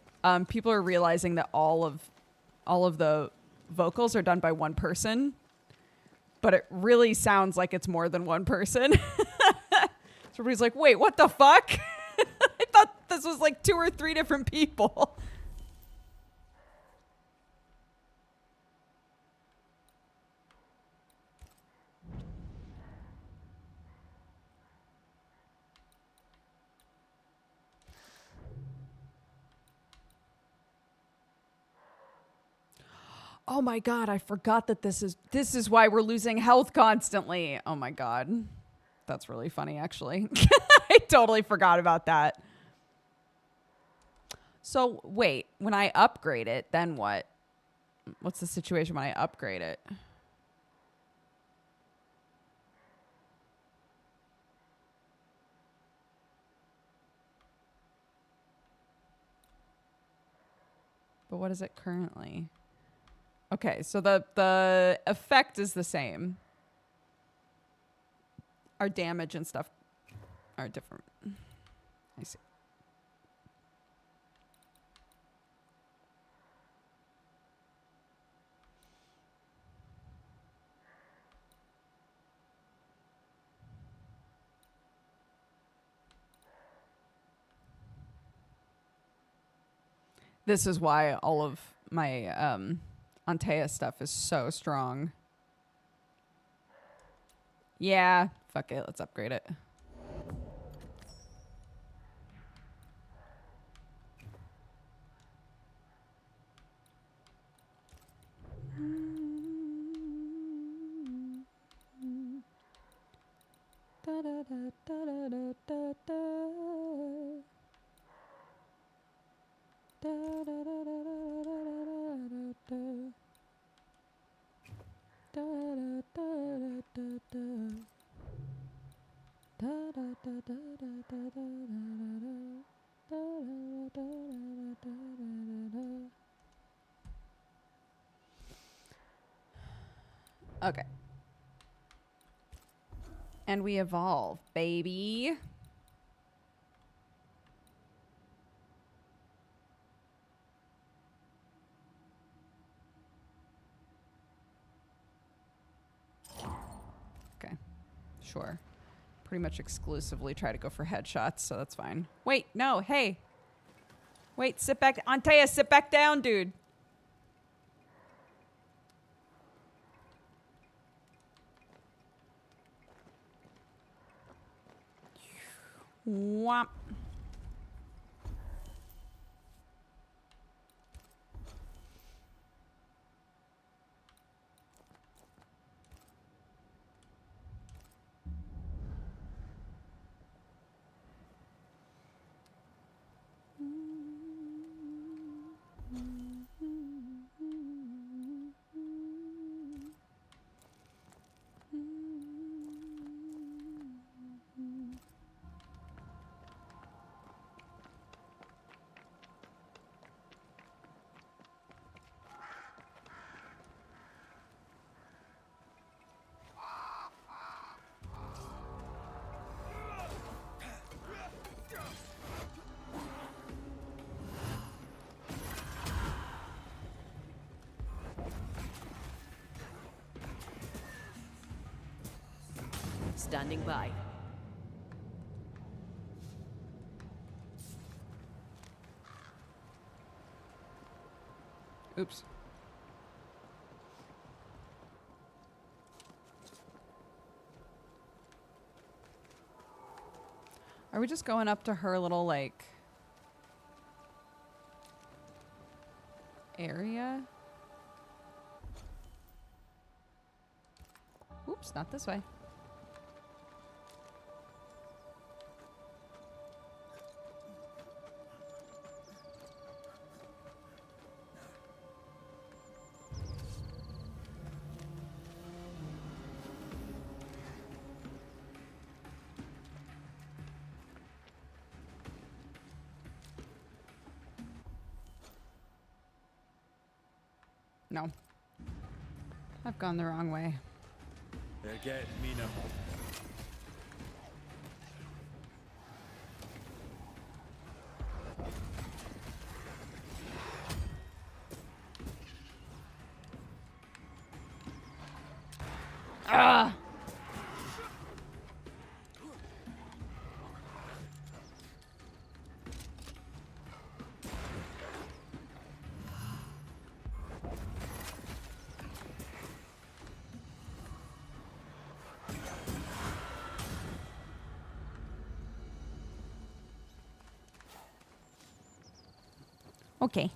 Speaker 1: People are realizing that all of the vocals are done by one person, but it really sounds like it's more than one person. So everybody's like, wait, what the fuck? I thought this was like 2 or 3 different people. Oh my god, I forgot that this is why we're losing health constantly. Oh my god. That's really funny, actually. I totally forgot about that. So, wait, when I upgrade it, then what? What's the situation when I upgrade it? But what is it currently? Okay, so the effect is the same. Our damage and stuff are different. I see. This is why all of my Antea stuff is so strong. Yeah, fuck it, let's upgrade it. Okay. And we evolve, baby. Sure. Pretty much exclusively try to go for headshots, so that's fine. Wait, no, hey. Wait, sit back. Antea, sit back down, dude. Whomp.
Speaker 2: Standing by.
Speaker 1: Oops. Are we just going up to her little, like, area? Oops, not this way. No. I've gone the wrong way.
Speaker 7: They're getting me now.
Speaker 1: Ah! Okay.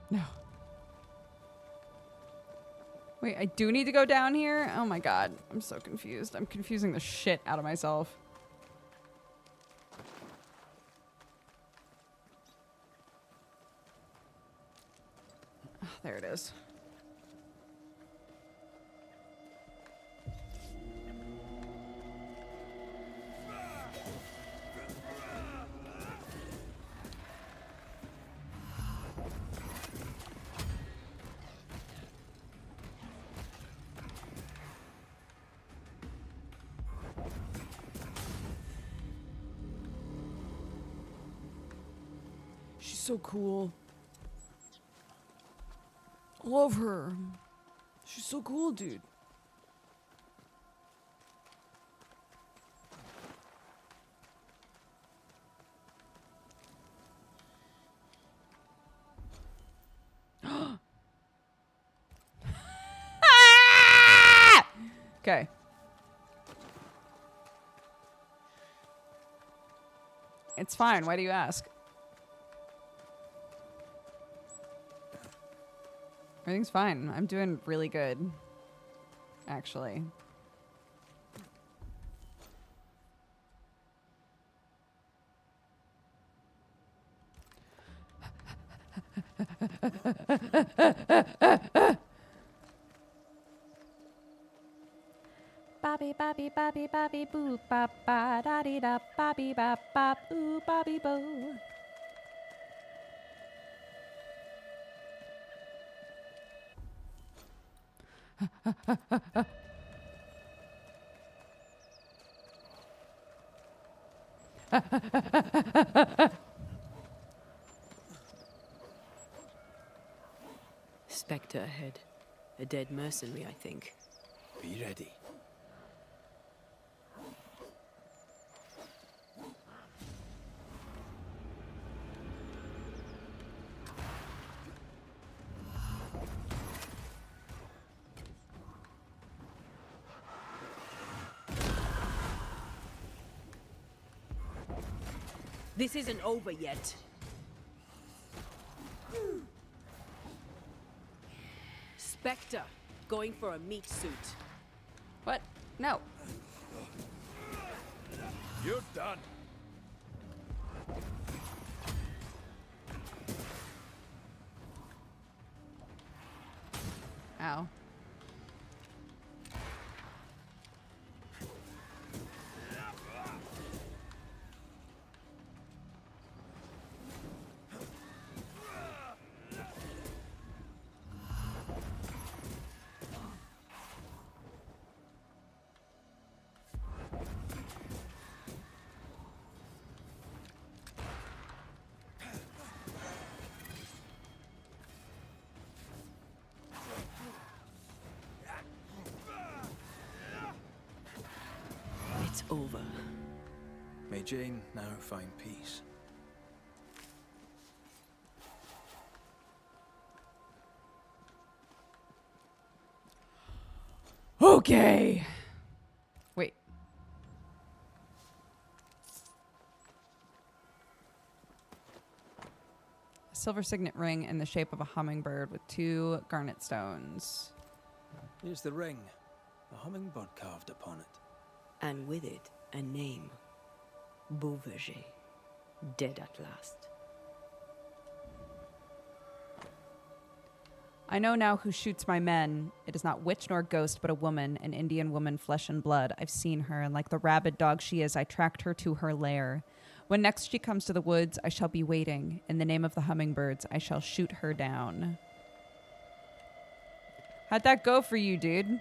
Speaker 1: No. Wait, I do need to go down here? Oh my god. I'm so confused. I'm confusing the shit out of myself. Oh, there it is. She's so cool. Love her. She's so cool, dude. Okay. It's fine. Why do you ask? Everything's fine. I'm doing really good, actually. Ba Bobby, Bobby, Bobby, Bobby, boo, ba, ba, da, dee, da, Bobby, bop, bop, ooh, Bobby, boo.
Speaker 2: Spectre ahead. A dead mercenary, I think.
Speaker 3: Be ready.
Speaker 2: This isn't over yet. Spectre, going for a meat suit.
Speaker 1: What? No.
Speaker 7: You're done.
Speaker 1: Ow.
Speaker 2: It's over.
Speaker 3: May Jane now find peace.
Speaker 1: Okay. Wait. A silver signet ring in the shape of a hummingbird with 2 garnet stones.
Speaker 3: Here's the ring. A hummingbird carved upon it.
Speaker 2: And with it, a name. Beauverger. Dead at last.
Speaker 1: I know now who shoots my men. It is not witch nor ghost, but a woman, an Indian woman, flesh and blood. I've seen her, and like the rabid dog she is, I tracked her to her lair. When next she comes to the woods, I shall be waiting. In the name of the hummingbirds, I shall shoot her down. How'd that go for you, dude?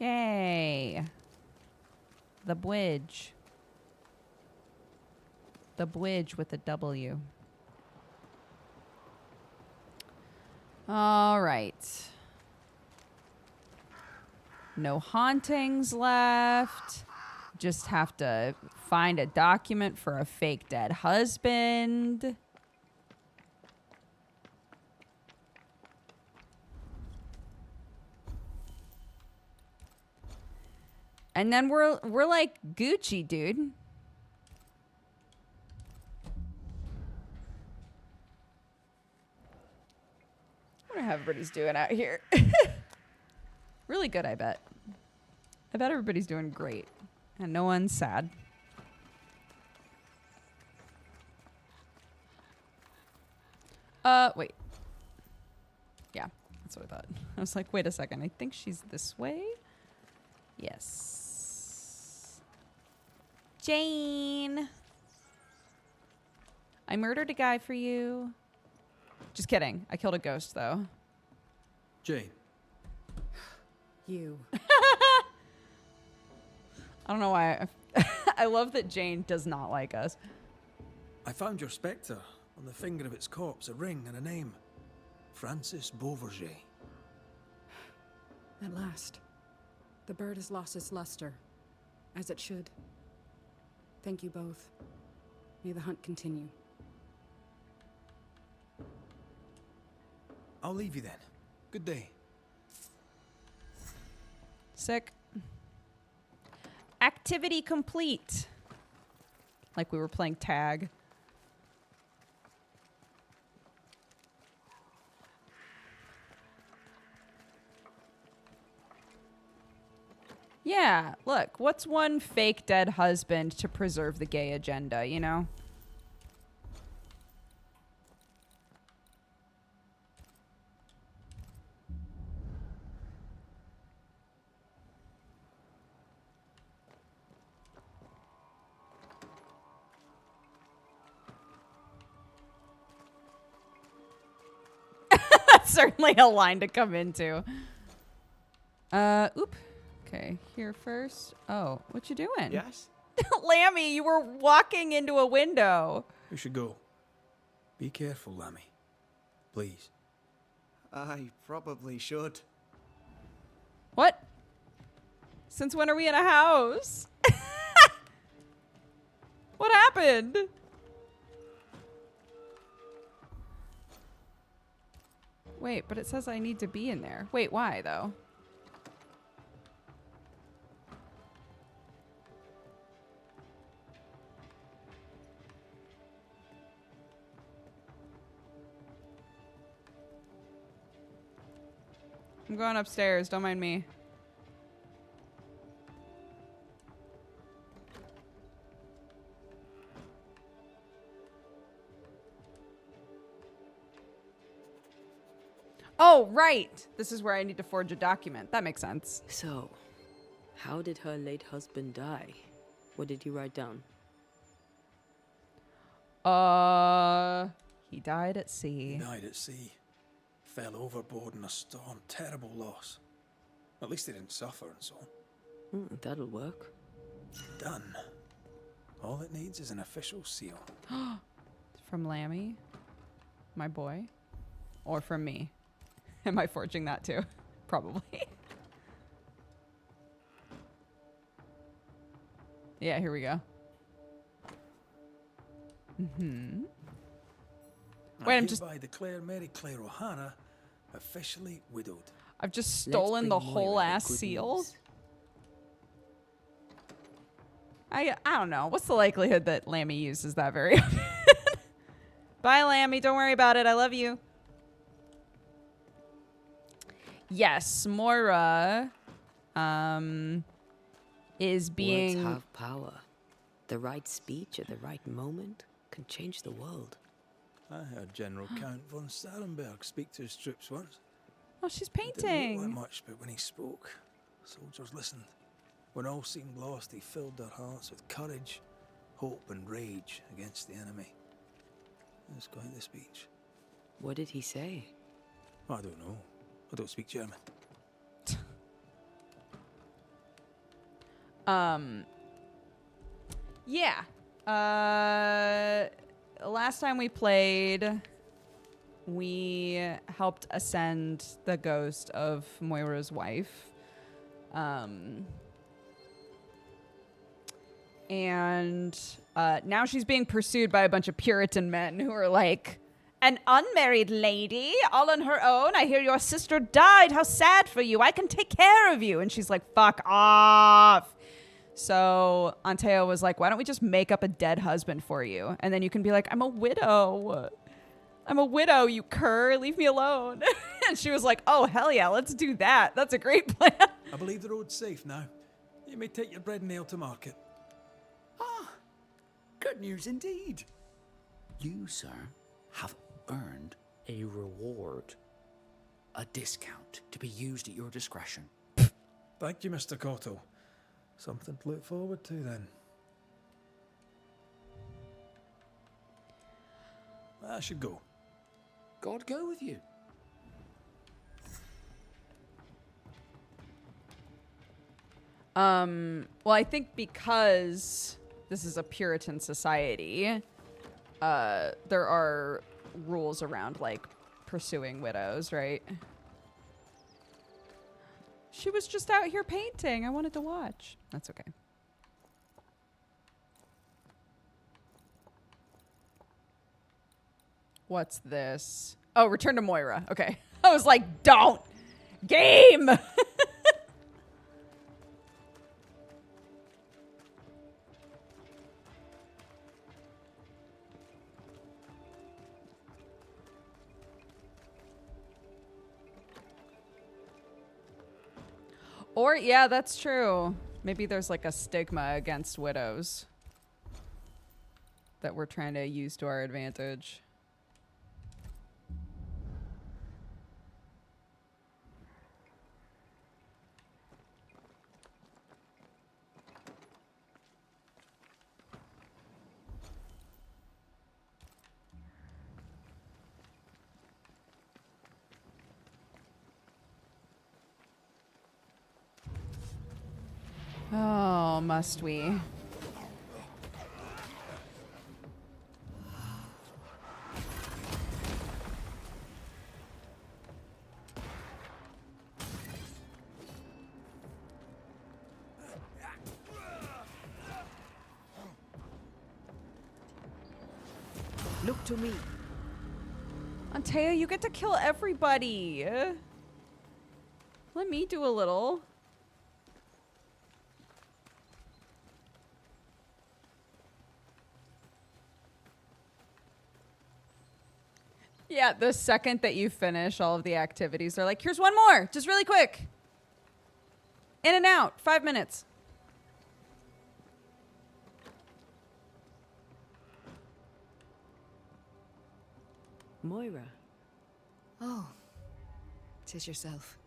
Speaker 1: Yay. The bridge. The bridge with a W. All right. No hauntings left. Just have to find a document for a fake dead husband. And then we're like Gucci, dude. I wonder how everybody's doing out here. Really good, I bet. I bet everybody's doing great. And no one's sad. Wait. Yeah, that's what I thought. I was like, wait a second. I think she's this way. Yes. Jane. I murdered a guy for you. Just kidding. I killed a ghost, though.
Speaker 3: Jane.
Speaker 6: You.
Speaker 1: I don't know why. I love that Jane does not like us.
Speaker 3: I found your spectre. On the finger of its corpse, a ring and a name. Francis Beauverger.
Speaker 6: At last.
Speaker 8: The bird has lost its luster, as it should. Thank you both. May the hunt continue.
Speaker 3: I'll leave you then. Good day.
Speaker 1: Sick. Activity complete. Like we were playing tag. Yeah, look, what's one fake dead husband to preserve the gay agenda, you know? That's certainly a line to come into. Oop. Okay, here first. Oh, what you doing?
Speaker 4: Yes?
Speaker 1: Lammy, you were walking into a window.
Speaker 3: We should go. Be careful, Lammy. Please.
Speaker 4: I probably should.
Speaker 1: What? Since when are we in a house? What happened? Wait, but it says I need to be in there. Wait, why though? I'm going upstairs. Don't mind me. Oh, right. This is where I need to forge a document. That makes sense.
Speaker 2: So, how did her late husband die? What did he write down?
Speaker 1: He died at
Speaker 3: He
Speaker 1: sea.
Speaker 3: died at sea. Fell overboard in a storm. Terrible loss. At least he didn't suffer and so on.
Speaker 2: That'll work.
Speaker 3: Done. All it needs is an official seal.
Speaker 1: From Lammy, my boy, or from me. Am I forging that too? Probably. Yeah, here we go. Mm-hmm. Wait, I'm just...
Speaker 3: I declare Mary Claire O'Hara officially widowed.
Speaker 1: I've just
Speaker 2: Let's
Speaker 1: stolen the
Speaker 2: bring
Speaker 1: whole
Speaker 2: Moira the
Speaker 1: ass
Speaker 2: good
Speaker 1: seal.
Speaker 2: news.
Speaker 1: I don't know. What's the likelihood that Lammy uses that very often? Bye, Lammy. Don't worry about it. I love you. Yes, Moira is being...
Speaker 2: Words have power. The right speech at the right moment can change the world.
Speaker 3: I heard General Count von Starenberg speak to his troops once.
Speaker 1: Oh, she's
Speaker 3: Didn't look
Speaker 1: painting.
Speaker 3: like much, but when he spoke, soldiers listened. When all seemed lost, he filled their hearts with courage, hope, and rage against the enemy. It was quite the speech.
Speaker 2: What did he say?
Speaker 3: I don't know. I don't speak German.
Speaker 1: Yeah. Last time we played, we helped ascend the ghost of Moira's wife. And now she's being pursued by a bunch of Puritan men who are like, an unmarried lady all on her own. I hear your sister died. How sad for you. I can take care of you. And she's like, fuck off. So Anteo was like, why don't we just make up a dead husband for you? And then you can be like, I'm a widow. I'm a widow, you cur. Leave me alone. And she was like, oh, hell yeah, let's do that. That's a great plan.
Speaker 3: I believe the road's safe now. You may take your bread and ale to market.
Speaker 9: Ah, good news indeed. You, sir, have earned a reward. A discount to be used at your discretion.
Speaker 3: Thank you, Mr. Cotto. Something to look forward to then. I should go.
Speaker 9: God go with you.
Speaker 1: Well, I think because this is a Puritan society, there are rules around like pursuing widows, right? She was just out here painting. I wanted to watch. That's okay. What's this? Oh, Return to Moira. Okay. I was like, don't. Game! Or, yeah, that's true. Maybe there's like a stigma against widows that we're trying to use to our advantage. Oh, must we?
Speaker 2: Look to me.
Speaker 1: Antea, you get to kill everybody. Let me do a little. Yeah, the second that you finish all of the activities, they're like, here's one more, just really quick. In and out, 5 minutes.
Speaker 2: Moira.
Speaker 6: Oh, 'tis yourself.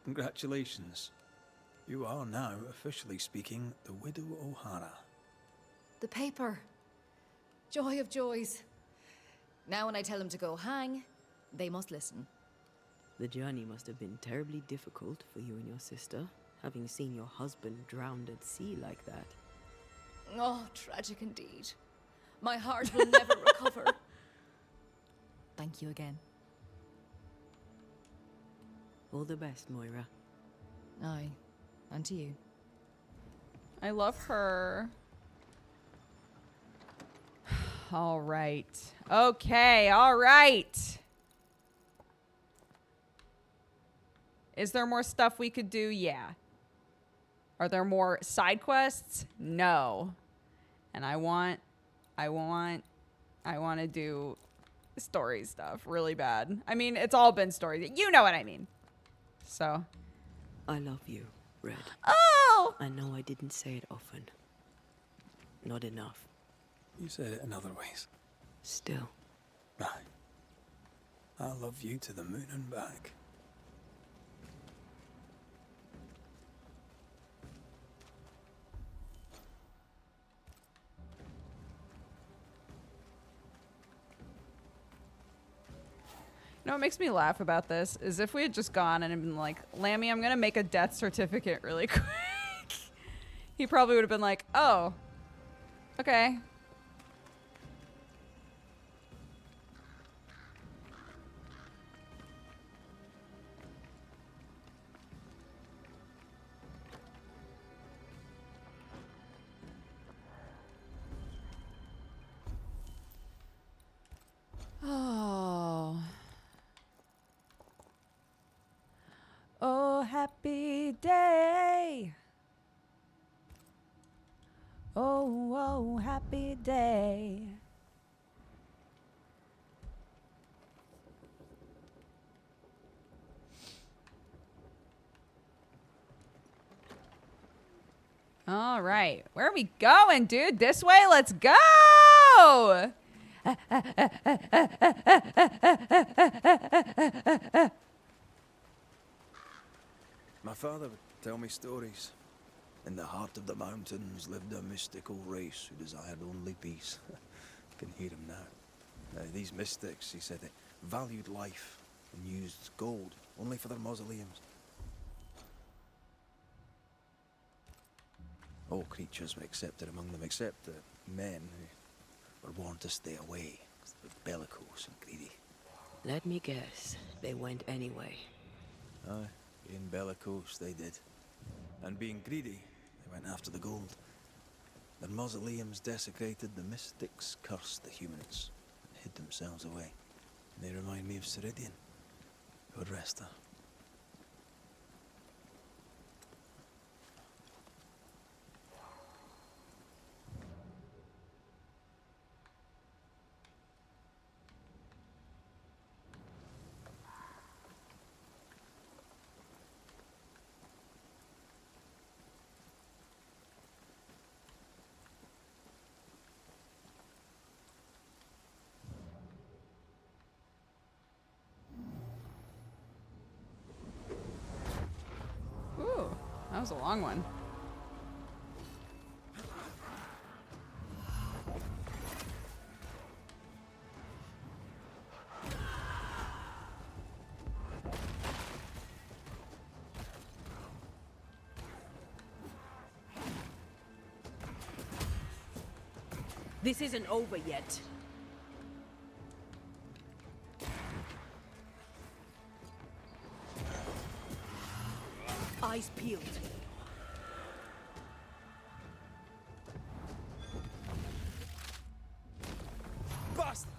Speaker 3: Congratulations. You are now, officially speaking, the Widow O'Hara.
Speaker 6: The paper. Joy of joys. Now when I tell them to go hang, they must listen.
Speaker 2: The journey must have been terribly difficult for you and your sister, having seen your husband drowned at sea like that.
Speaker 6: Oh, tragic indeed. My heart will never recover. Thank you again.
Speaker 2: All the best, Moira.
Speaker 6: Aye, and to you.
Speaker 1: I love her. All right. Okay, all right. Is there more stuff we could do? Yeah. Are there more side quests? No. And I want to do story stuff really bad. I mean, it's all been story. You know what I mean. So.
Speaker 2: I love you, Red.
Speaker 1: Oh!
Speaker 2: I know I didn't say it often. Not enough.
Speaker 3: You said it in other ways.
Speaker 2: Still.
Speaker 3: Right. I love you to the moon and back.
Speaker 1: You know what makes me laugh about this is if we had just gone and been like, Lammy, I'm going to make a death certificate really quick. He probably would have been like, oh, okay. Oh. Oh, happy day. Oh, oh, happy day. All right. Where are we going, dude? This way? Let's go.
Speaker 3: My father would tell me stories. In the heart of the mountains lived a mystical race who desired only peace. I can hear him now. These mystics, he said, they valued life and used gold only for their mausoleums. All creatures were accepted among them, except the men who were warned to stay away, because they were bellicose and greedy.
Speaker 2: Let me guess. They went anyway.
Speaker 3: Aye, being bellicose, they did. And being greedy, they went after the gold. Their mausoleums desecrated, the mystics cursed the humans, and hid themselves away. They remind me of Ceridian. God rest her.
Speaker 1: Ooh, that was a long one.
Speaker 2: This isn't over yet. Eyes peeled.
Speaker 3: Bastard!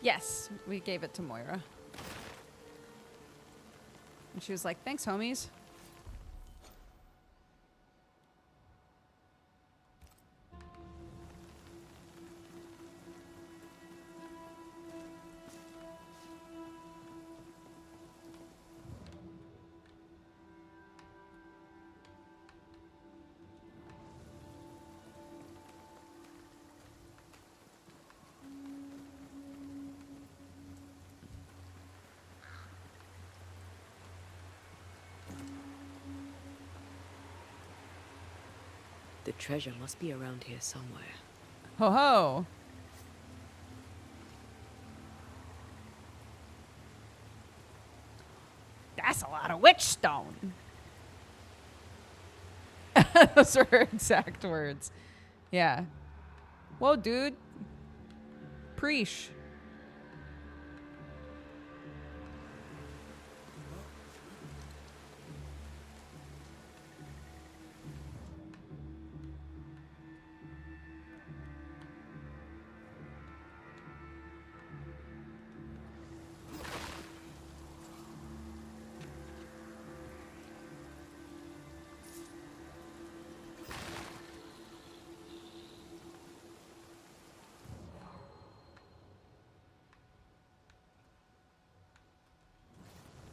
Speaker 1: Yes, we gave it to Moira. And she was like, thanks, homies.
Speaker 2: The treasure must be around here somewhere.
Speaker 1: Ho ho. That's a lot of witch stone. Those are her exact words. Yeah. Whoa, dude. Preesh.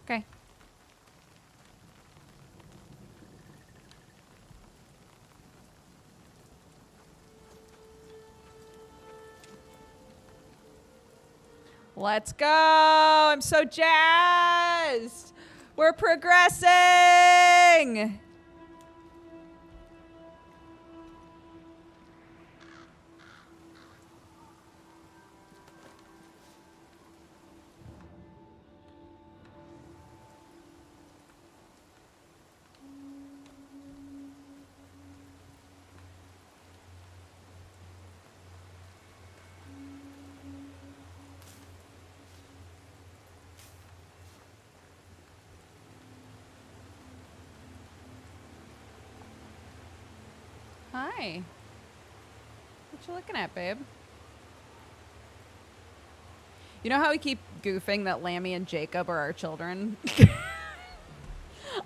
Speaker 1: Okay. Let's go. I'm so jazzed. We're progressing. Hi. What you looking at, babe? You know how we keep goofing that Lammy and Jacob are our children?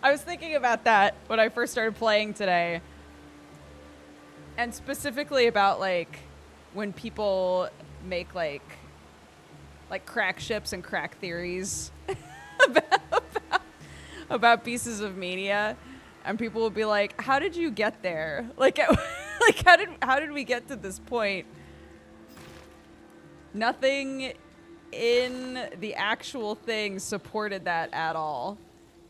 Speaker 1: I was thinking about that when I first started playing today. And specifically about, like, when people make, like crack ships and crack theories about pieces of media. And people will be like, how did you get there? Like, like how did we get to this point? Nothing in the actual thing supported that at all.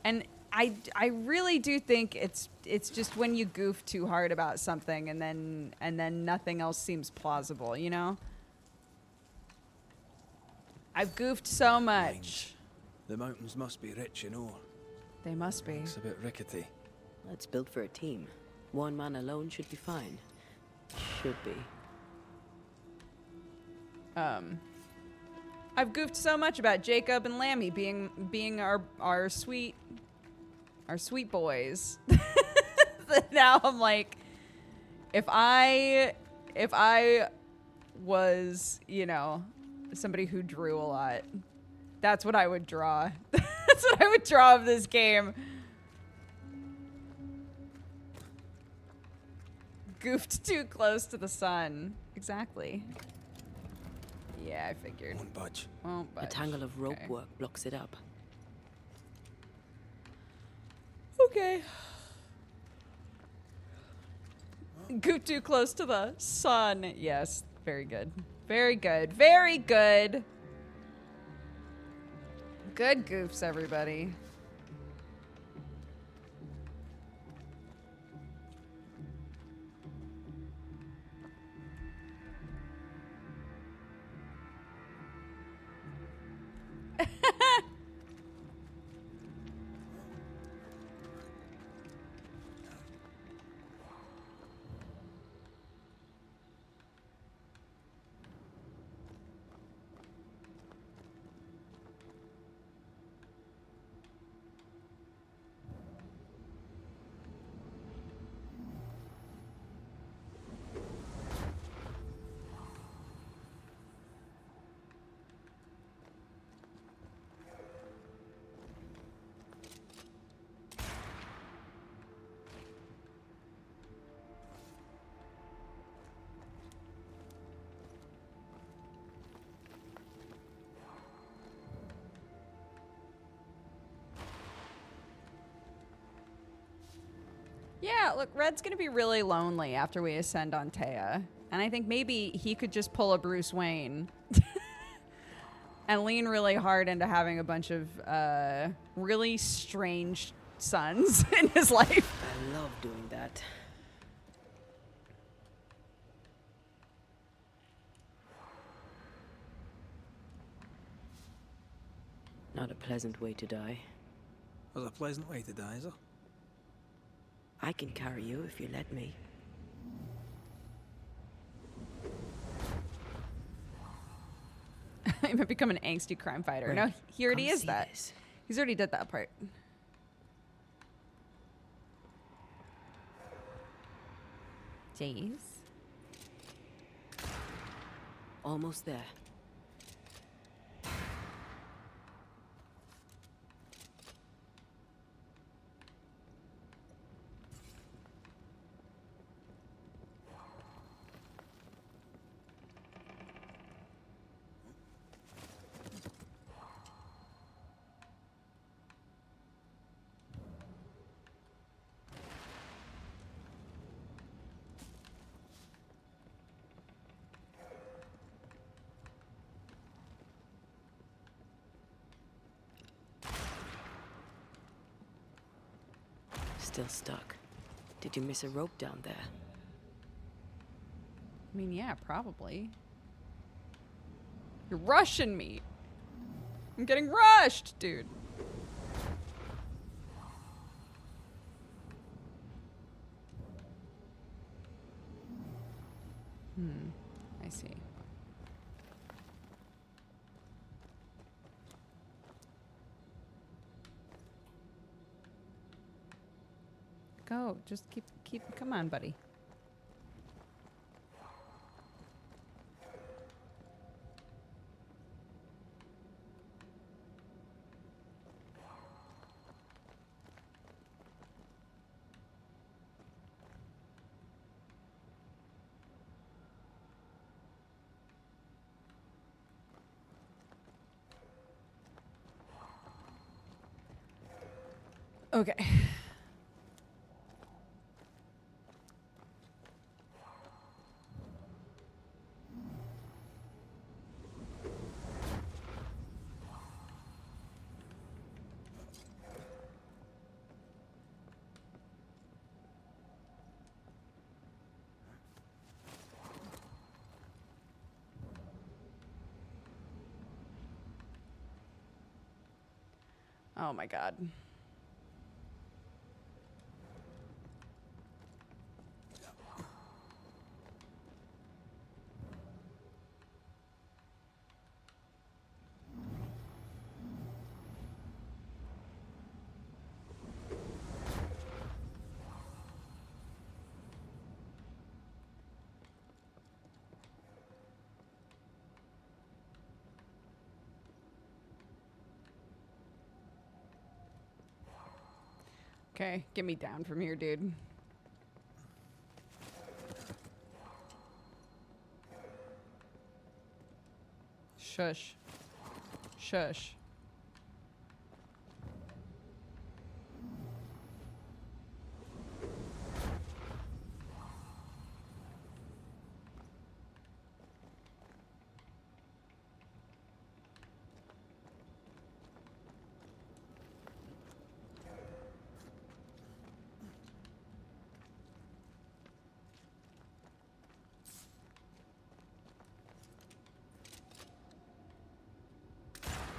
Speaker 1: And I really do think it's just when you goof too hard about something and then nothing else seems plausible, you know? I've goofed so much.
Speaker 3: The mountains must be rich in ore.
Speaker 1: They must be.
Speaker 3: It's a bit rickety.
Speaker 2: Let's build for a team. One man alone should be fine. Should be.
Speaker 1: I've goofed so much about Jacob and Lammy being our sweet boys. That now I'm like, if I was, you know, somebody who drew a lot, that's what I would draw. That's what I would draw of this game. Goofed too close to the sun. Exactly. Yeah, I figured.
Speaker 3: Won't budge.
Speaker 1: Won't budge.
Speaker 2: A tangle of rope
Speaker 1: Okay.
Speaker 2: work blocks it up.
Speaker 1: Okay. Goofed too close to the sun. Yes. Very good. Very good. Very good. Good goofs, everybody. Yeah, look, Red's gonna be really lonely after we ascend on Taya. And I think maybe he could just pull a Bruce Wayne and lean really hard into having a bunch of really strange sons in his life.
Speaker 2: I love doing that. Not a pleasant way to die.
Speaker 3: Was a pleasant way to die, is it?
Speaker 2: I can carry you if you let me.
Speaker 1: He might become an angsty crime fighter.
Speaker 2: Red,
Speaker 1: No, he already
Speaker 2: come
Speaker 1: is
Speaker 2: see
Speaker 1: that.
Speaker 2: this.
Speaker 1: He's already did that part. Jeez.
Speaker 2: Almost there. Still stuck. Did you miss a rope down there?
Speaker 1: I mean, yeah, probably. You're rushing me. I'm getting rushed, dude. I see. Go. Just keep, come on, buddy. Okay. Oh my God.
Speaker 8: Okay, get me down from here, dude. Shush. Shush.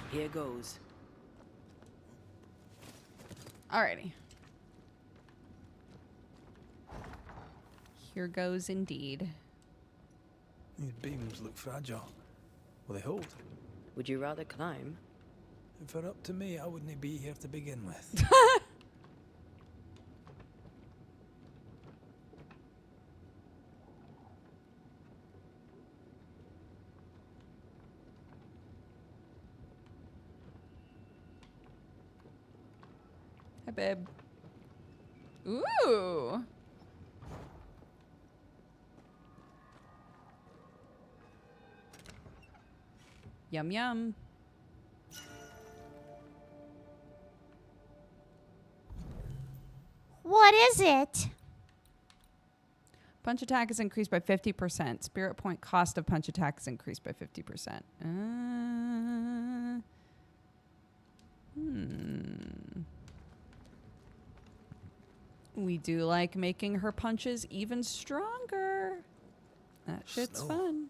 Speaker 2: Here goes.
Speaker 8: Alrighty. Here goes indeed.
Speaker 3: These beams look fragile. Will they hold?
Speaker 2: Would you rather climb?
Speaker 3: If it were up to me, I wouldn't be here to begin with.
Speaker 1: Hi, babe. Ooh. Yum, yum.
Speaker 5: What is it?
Speaker 1: Punch attack is increased by 50%. Spirit point cost of punch attack is increased by 50%. We do like making her punches even stronger. That shit's
Speaker 3: Snow.
Speaker 1: fun.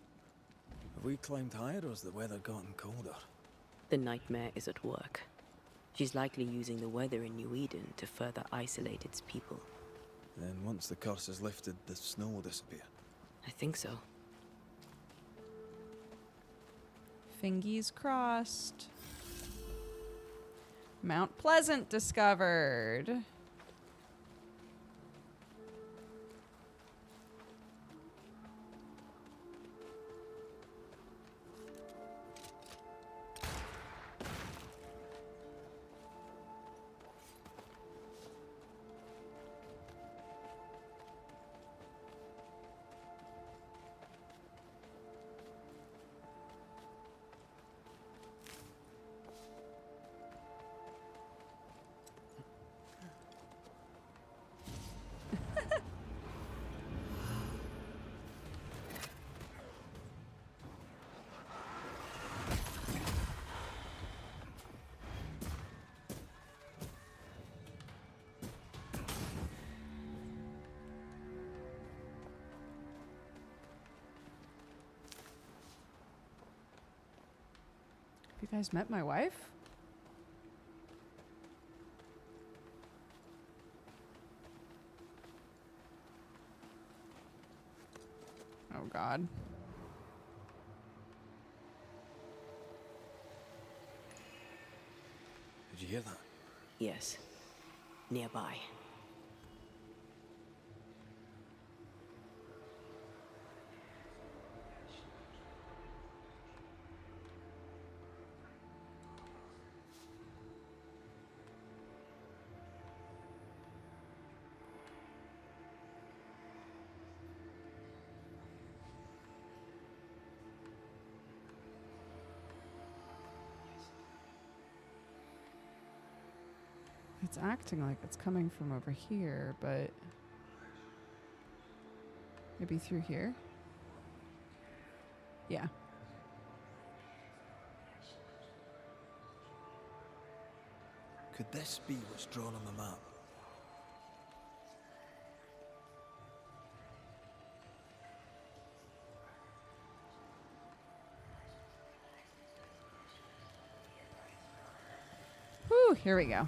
Speaker 3: Have we climbed higher or has the weather gotten colder?
Speaker 2: The nightmare is at work. She's likely using the weather in New Eden to further isolate its people.
Speaker 3: Then once the curse is lifted, the snow will disappear.
Speaker 2: I think so.
Speaker 1: Fingies crossed. Mount Pleasant discovered. Have you guys met my wife? Oh, God.
Speaker 3: Did you hear that?
Speaker 2: Yes. Nearby.
Speaker 1: It's acting like it's coming from over here, but maybe through here? Yeah.
Speaker 3: Could this be what's drawn on the map?
Speaker 1: Whew, here we go.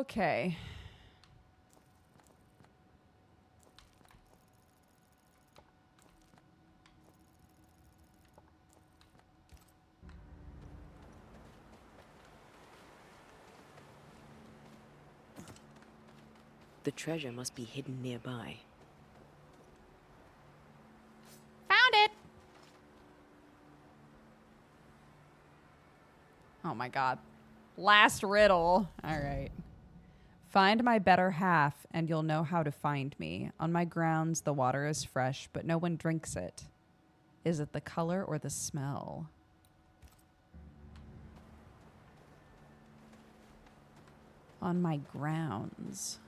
Speaker 1: Okay.
Speaker 2: The treasure must be hidden nearby.
Speaker 1: Found it. Oh my god. Last riddle. All right. Find my better half, and you'll know how to find me. On my grounds, the water is fresh, but no one drinks it. Is it the color or the smell? On my grounds.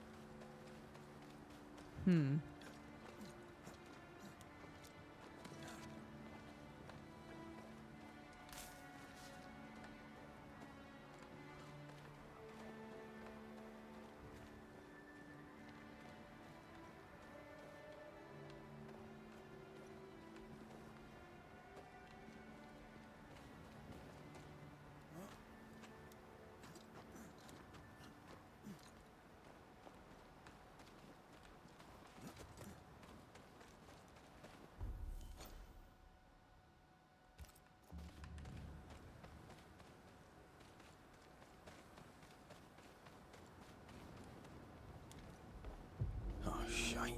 Speaker 3: Oh, shite.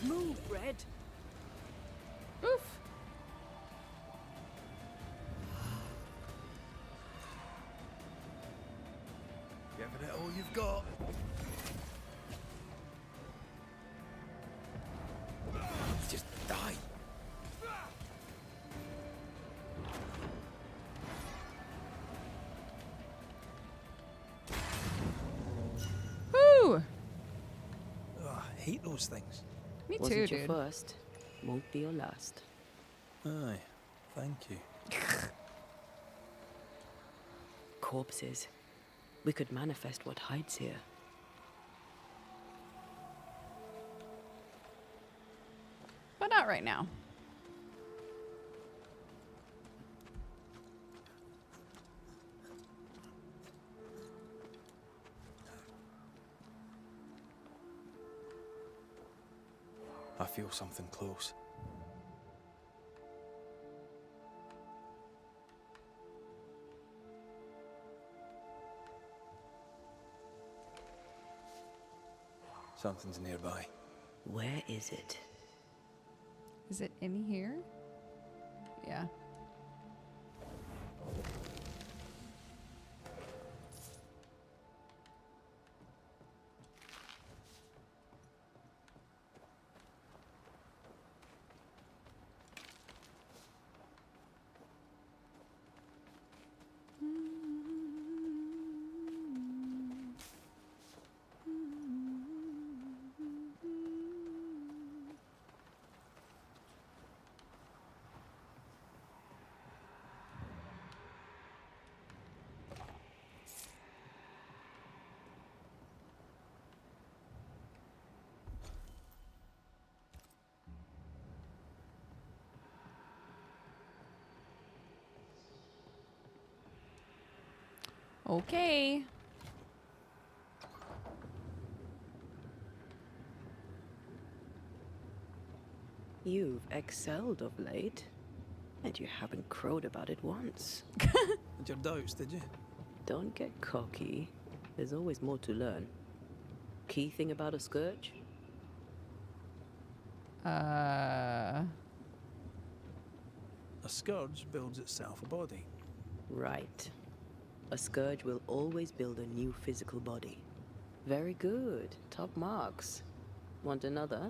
Speaker 2: Move, Red!
Speaker 1: Oof.
Speaker 3: Giving it all you've got. Just die.
Speaker 1: Woo!
Speaker 3: Oh, I hate those things.
Speaker 1: Me too,
Speaker 2: Wasn't your
Speaker 1: dude.
Speaker 2: first, won't be your last.
Speaker 3: Aye, thank you.
Speaker 2: Corpses. We could manifest what hides here.
Speaker 1: But not right now.
Speaker 3: I feel something close. Something's nearby.
Speaker 2: Where is it?
Speaker 1: Is it in here? Yeah. Okay.
Speaker 2: You've excelled of late, and you haven't crowed about it once.
Speaker 3: Had your doubts, did you?
Speaker 2: Don't get cocky. There's always more to learn. Key thing about a scourge?
Speaker 3: A scourge builds itself a body.
Speaker 2: Right. A scourge will always build a new physical body. Very good. Top marks. Want another?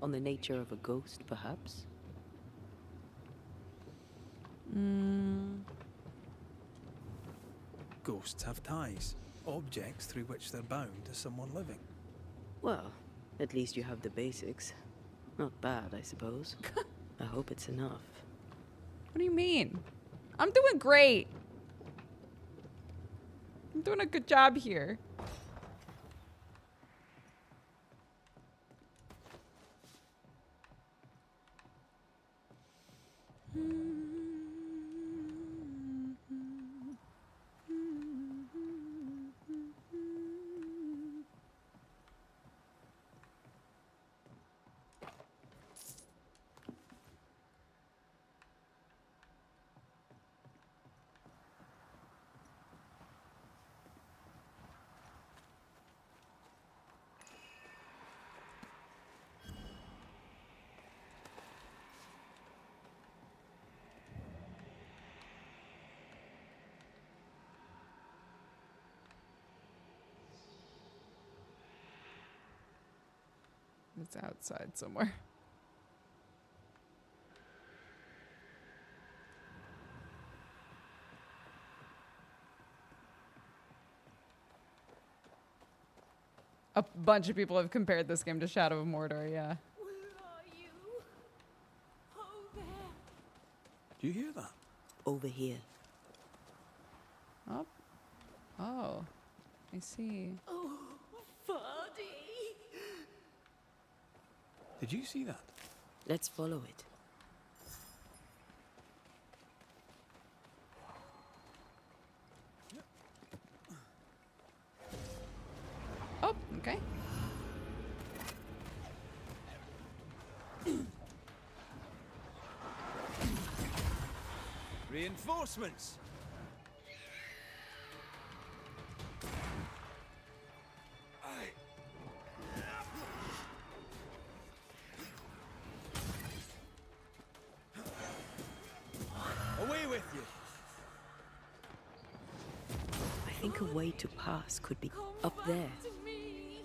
Speaker 2: On the nature of a ghost, perhaps?
Speaker 3: Ghosts have ties, objects through which they're bound to someone living.
Speaker 2: Well, at least you have the basics. Not bad, I suppose. I hope it's enough.
Speaker 1: What do you mean? I'm doing great. I'm doing a good job here. It's outside somewhere. A bunch of people have compared this game to Shadow of Mordor, yeah.
Speaker 5: Where are you? Oh, there.
Speaker 3: Do you hear that?
Speaker 2: Over here.
Speaker 1: Oh. Oh. I see.
Speaker 5: Oh, Vardy.
Speaker 3: Did you see that?
Speaker 2: Let's follow it.
Speaker 1: Oh, okay.
Speaker 7: Reinforcements! Away with you!
Speaker 2: I think a way to pass could be up there.
Speaker 5: To me.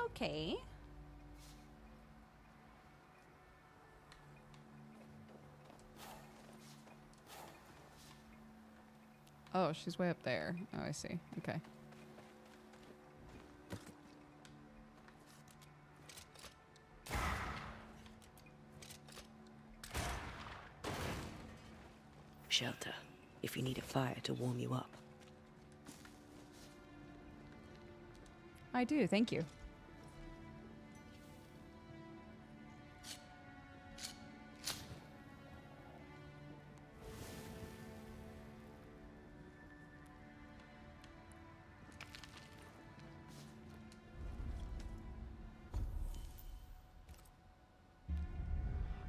Speaker 1: Okay. Oh, she's way up there. Oh, I see. Okay.
Speaker 2: Shelter, if you need a fire to warm you up.
Speaker 1: I do, thank you.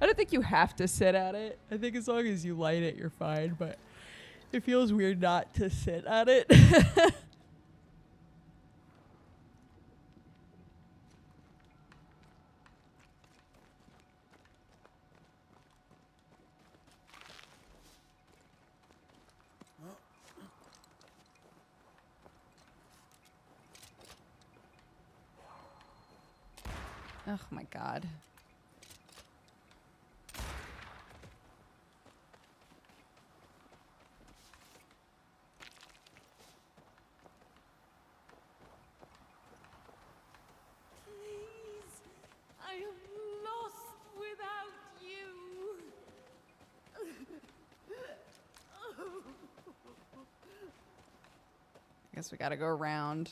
Speaker 1: I don't think you have to sit at it. I think as long as you light it, you're fine, but it feels weird not to sit at it. Oh my god.
Speaker 5: Please. I am lost without you.
Speaker 1: I guess we gotta go around.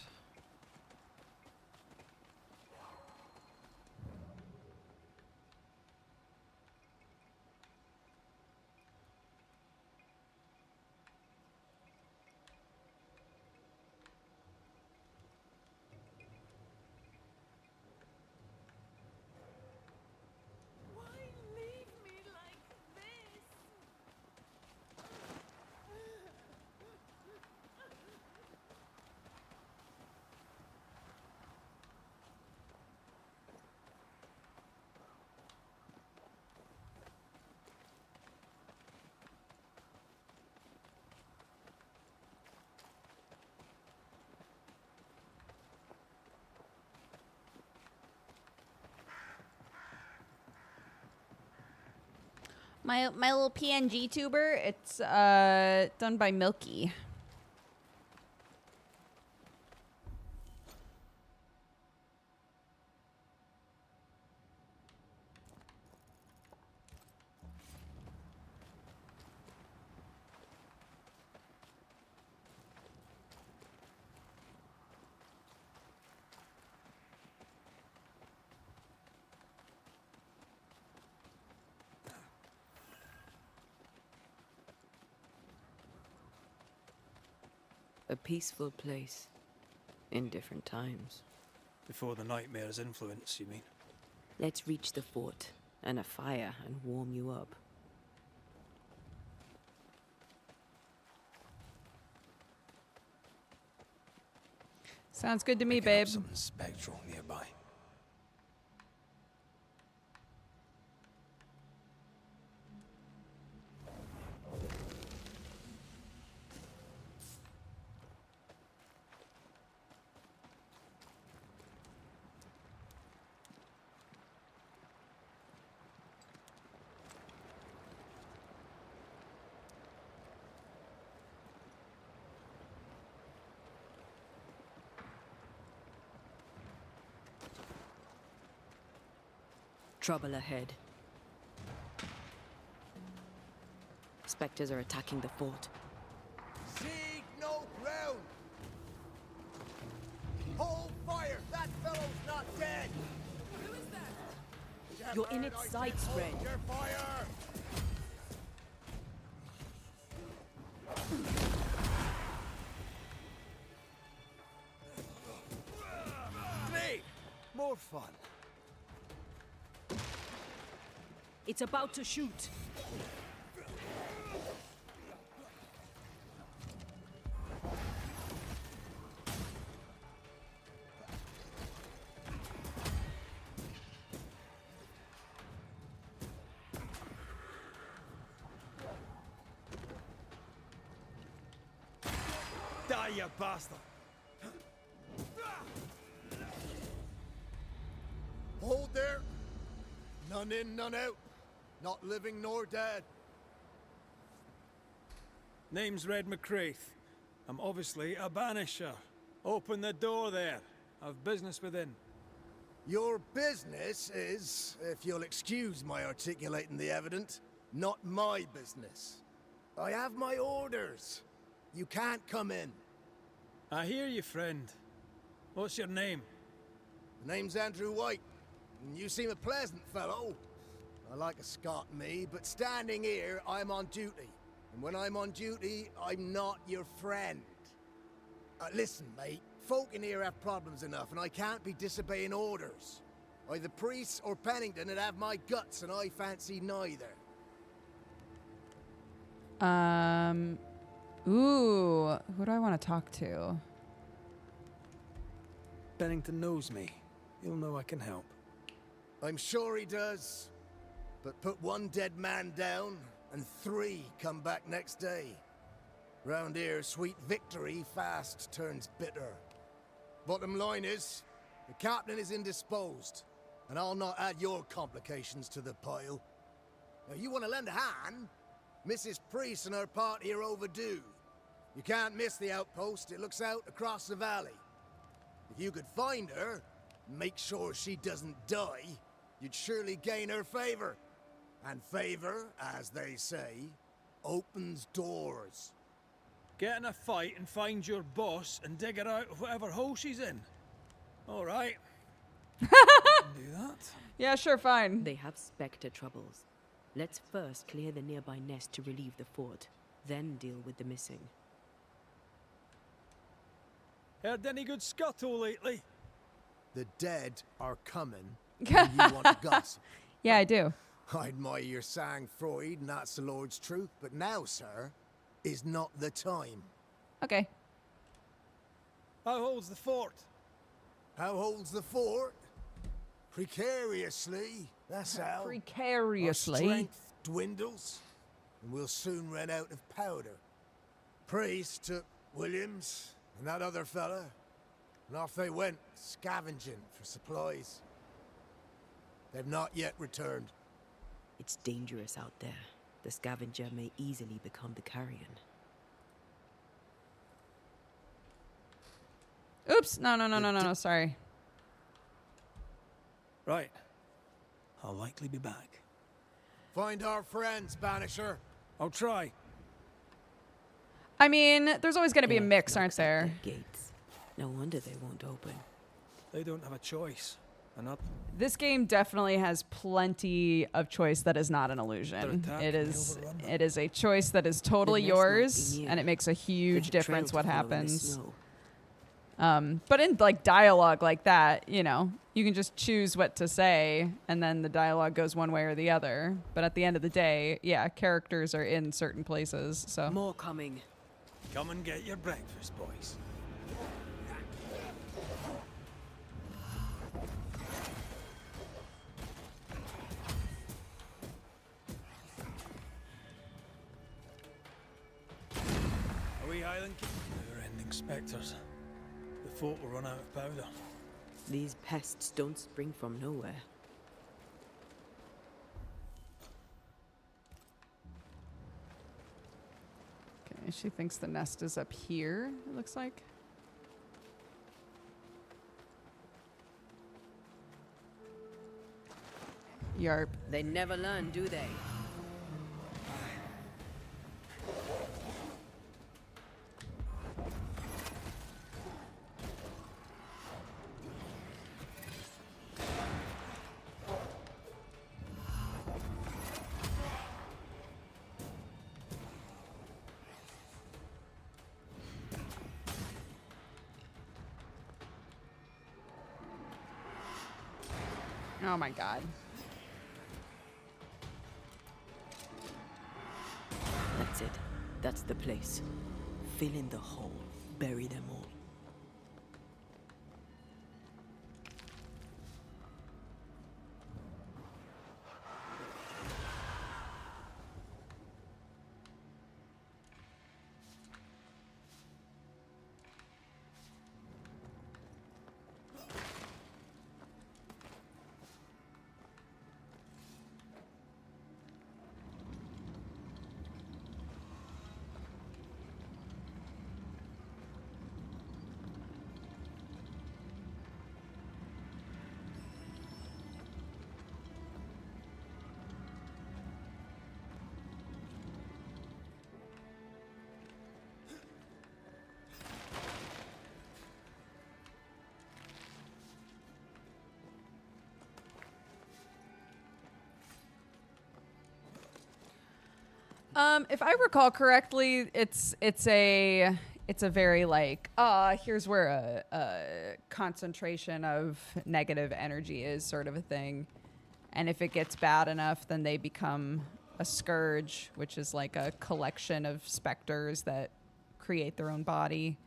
Speaker 5: Why leave me like this?
Speaker 1: My little PNG tuber, it's done by Milky.
Speaker 2: A peaceful place. In different times.
Speaker 3: Before the nightmare's influence, you mean?
Speaker 2: Let's reach the fort and a fire and warm you up.
Speaker 1: Sounds good to me,
Speaker 3: Picking up
Speaker 1: babe.
Speaker 3: something spectral nearby.
Speaker 2: Trouble ahead. Spectres are attacking the fort.
Speaker 7: Seek no ground! Hold fire! That fellow's not dead!
Speaker 5: Who is that?
Speaker 2: You're in
Speaker 7: Shepherd,
Speaker 2: its
Speaker 7: I
Speaker 2: sights,
Speaker 7: said
Speaker 2: Fred.
Speaker 7: hold your fire! Great! More fun.
Speaker 2: It's about to shoot.
Speaker 7: Die, you bastard! Hold there! None in, none out. Not living nor dead.
Speaker 3: Name's Red McCraith. I'm obviously a banisher. Open the door there. I've business within.
Speaker 7: Your business is, if you'll excuse my articulating the evident, not my business. I have my orders. You can't come in.
Speaker 3: I hear you, friend. What's your name?
Speaker 7: The name's Andrew White, and you seem a pleasant fellow. I like a Scot, me, but standing here, I'm on duty. And when I'm on duty, I'm not your friend. Listen, mate, folk in here have problems enough, and I can't be disobeying orders. Either priests or Pennington would have my guts, and I fancy neither.
Speaker 1: Ooh, who do I want to talk to?
Speaker 3: Bennington knows me. He'll know I can help.
Speaker 7: I'm sure he does. But put one dead man down, and 3 come back next day. Round here, sweet victory fast turns bitter. Bottom line is, the captain is indisposed, and I'll not add your complications to the pile. Now, you want to lend a hand? Mrs. Priest and her party are overdue. You can't miss the outpost. It looks out across the valley. If you could find her, and make sure she doesn't die, you'd surely gain her favor. And favor, as they say, opens doors.
Speaker 3: Get in a fight and find your boss and dig her out of whatever hole she's in. All right. Can do that.
Speaker 1: Yeah, sure, fine.
Speaker 2: They have Spectre troubles. Let's first clear the nearby nest to relieve the fort, then deal with the missing.
Speaker 3: Heard any good scuttle lately?
Speaker 7: The dead are coming, and you want to gossip.
Speaker 1: Yeah, I do.
Speaker 7: I admire your sang-froid, and that's the Lord's truth, but now, sir, is not the time.
Speaker 1: Okay.
Speaker 3: How holds the fort?
Speaker 7: How holds the fort? Precariously, that's how. Our
Speaker 1: Precariously.
Speaker 7: strength dwindles, and we'll soon run out of powder. Priest took Williams and that other fella, and off they went, scavenging for supplies. They've not yet returned.
Speaker 2: It's dangerous out there. The scavenger may easily become the carrion.
Speaker 1: Oops. No, sorry.
Speaker 3: Right. I'll likely be back.
Speaker 7: Find our friends, Banisher.
Speaker 3: I'll try.
Speaker 1: I mean, there's always going to be a
Speaker 2: Death
Speaker 1: mix, aren't
Speaker 2: knocks at
Speaker 1: there?
Speaker 2: their gates. No wonder they won't open.
Speaker 3: They don't have a choice. And up.
Speaker 1: This game definitely has plenty of choice that is not an illusion.
Speaker 3: Their attack
Speaker 1: It
Speaker 3: may
Speaker 1: is
Speaker 3: overrun them.
Speaker 1: it is a choice that is totally
Speaker 2: nest might be
Speaker 1: yours,
Speaker 2: near.
Speaker 1: and it makes a huge
Speaker 2: There's a trail
Speaker 1: difference
Speaker 2: to
Speaker 1: what
Speaker 2: follow in the
Speaker 1: happens.
Speaker 2: snow.
Speaker 1: But in like dialogue like that, you know, you can just choose what to say, and then the dialogue goes one way or the other. But at the end of the day, yeah, characters are in certain places. So
Speaker 2: More coming.
Speaker 3: Come and get your breakfast, boys. Are we Highland? We're ending spectres. The fort will run out of powder.
Speaker 2: These pests don't spring from nowhere.
Speaker 1: okay, she thinks the nest is up here, it looks like. Yarp.
Speaker 2: They never learn, do they?
Speaker 1: Oh my god.
Speaker 2: That's it. That's the place. Fill in the hole. Bury them all.
Speaker 1: If I recall correctly, it's a very like here's where a concentration of negative energy is sort of a thing, and if it gets bad enough, then they become a scourge, which is like a collection of specters that create their own body.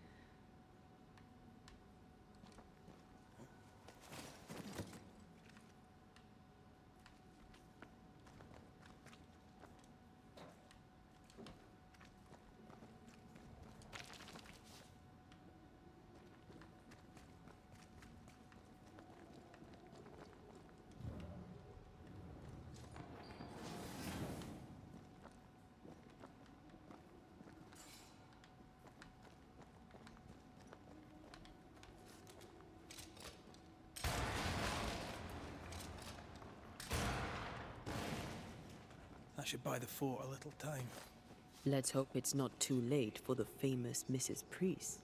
Speaker 3: That should buy the fort a little time.
Speaker 2: Let's hope it's not too late for the famous Mrs. Priest.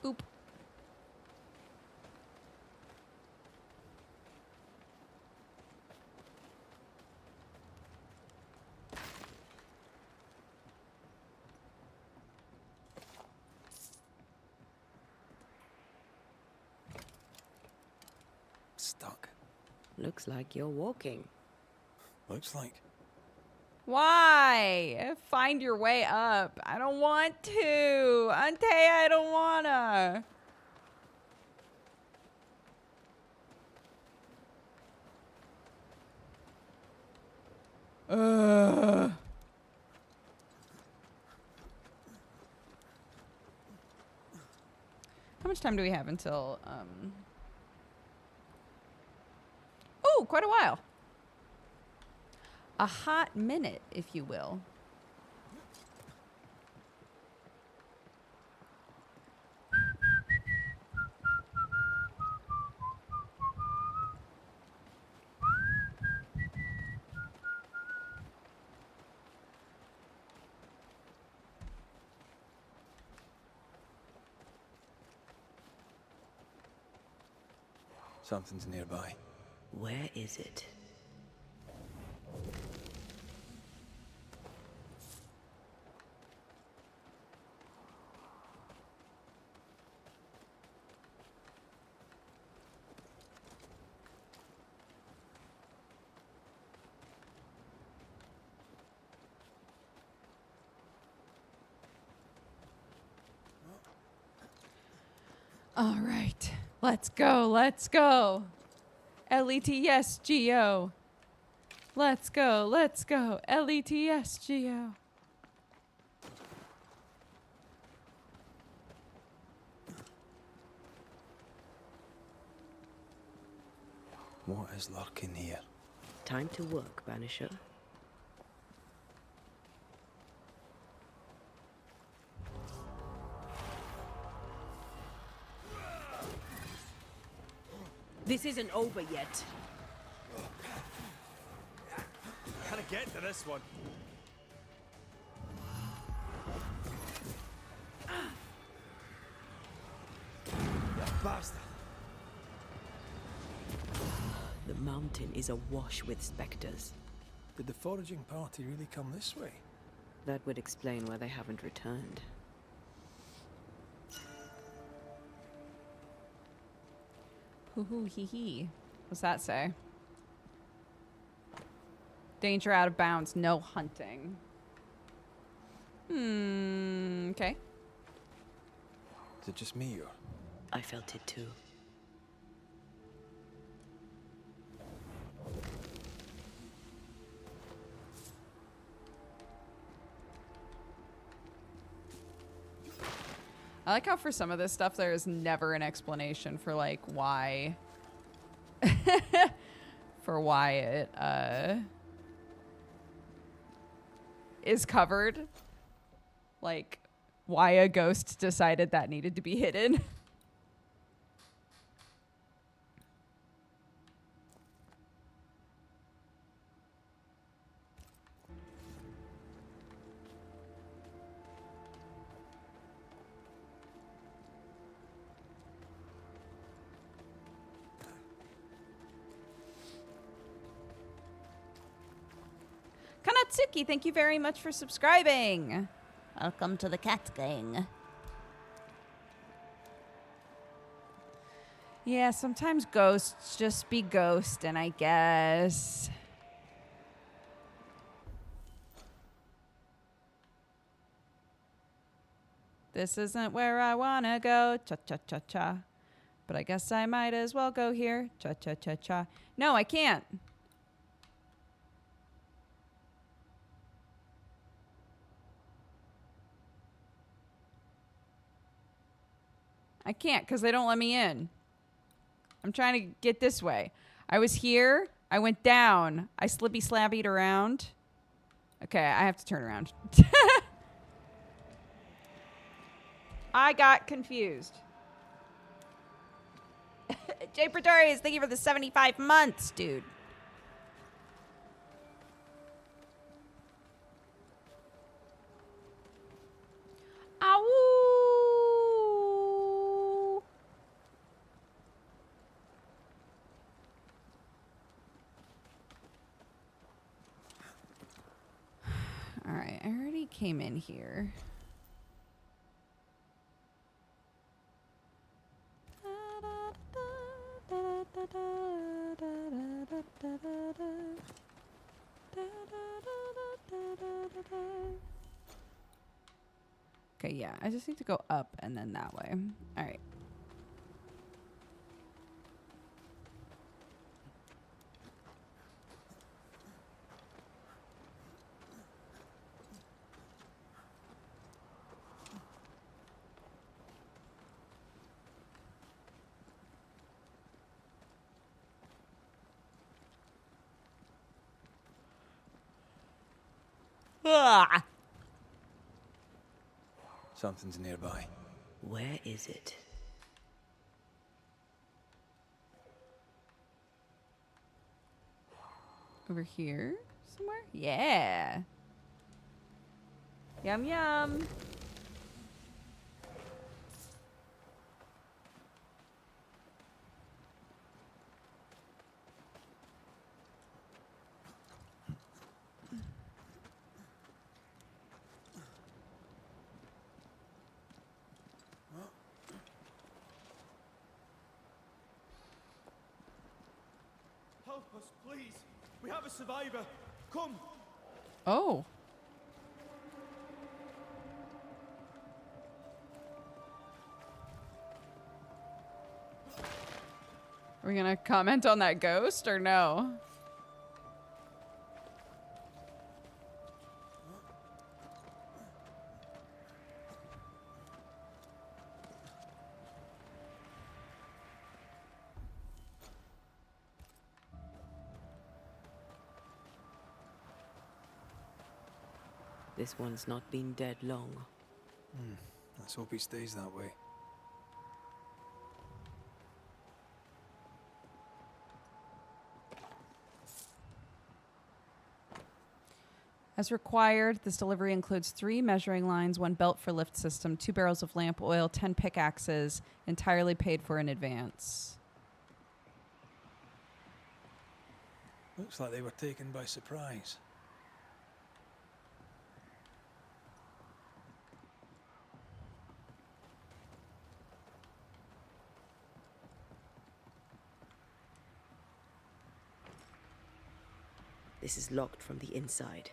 Speaker 1: Oop.
Speaker 3: Stuck.
Speaker 2: Looks like you're walking.
Speaker 3: Looks like.
Speaker 1: Why? Find your way up. I don't want to. Ante, I don't wanna. How much time do we have until Oh, quite a while. A hot minute, if you will.
Speaker 3: Something's nearby.
Speaker 2: Where is it?
Speaker 1: All right. Let's go. Let's go. LETSGO. Let's go. Let's go. LETSGO.
Speaker 3: What is lurking here?
Speaker 2: Time to work, Banisher. This isn't over yet.
Speaker 10: Can I get to this one? You bastard!
Speaker 2: The mountain is awash with specters.
Speaker 3: Did the foraging party really come this way?
Speaker 2: That would explain why they haven't returned.
Speaker 1: Hoo hoo hee hee. What's that say? Danger out of bounds. No hunting. Okay.
Speaker 3: Is it just me or?
Speaker 2: I felt it too.
Speaker 1: I like how for some of this stuff there is never an explanation for like why for why it is covered. Like why a ghost decided that needed to be hidden. Kanatsuki, thank you very much for subscribing. Welcome to the cat gang. Yeah, sometimes ghosts just be ghosting, I guess. This isn't where I wanna go. Cha-cha-cha-cha. But I guess I might as well go here. Cha-cha-cha-cha. No, I can't. I can't because they don't let me in. I'm trying to get this way. I was here. I went down. I slippy-slabbied around. Okay, I have to turn around. I got confused. Jay Pretorius, thank you for the 75 months, dude. Ow! All right, I already came in here. Okay, yeah, I just need to go up and then that way. All right. Ah!
Speaker 3: Something's nearby.
Speaker 2: Where is it?
Speaker 1: Over here somewhere? Yeah. Yum yum.
Speaker 10: Help us, please. We have a survivor. Come.
Speaker 1: Oh. Are we gonna comment on that ghost or no?
Speaker 2: This one's not been dead long.
Speaker 3: Let's hope he stays that way.
Speaker 1: As required, this delivery includes 3 measuring lines, 1 belt for lift system, 2 barrels of lamp oil, 10 pickaxes, entirely paid for in advance.
Speaker 3: Looks like they were taken by surprise.
Speaker 2: This is locked from the inside.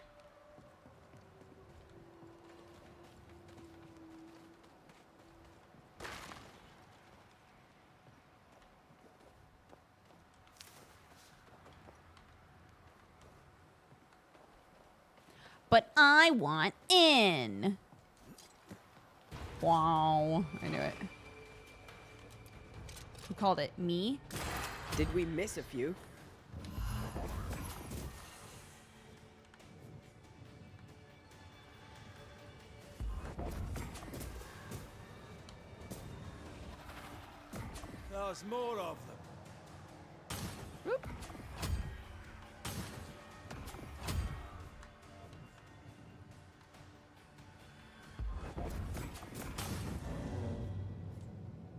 Speaker 1: But I want in. Wow. I knew it. Who called it? Me?
Speaker 2: Did we miss a few?
Speaker 10: There's more of them.
Speaker 1: Whoop.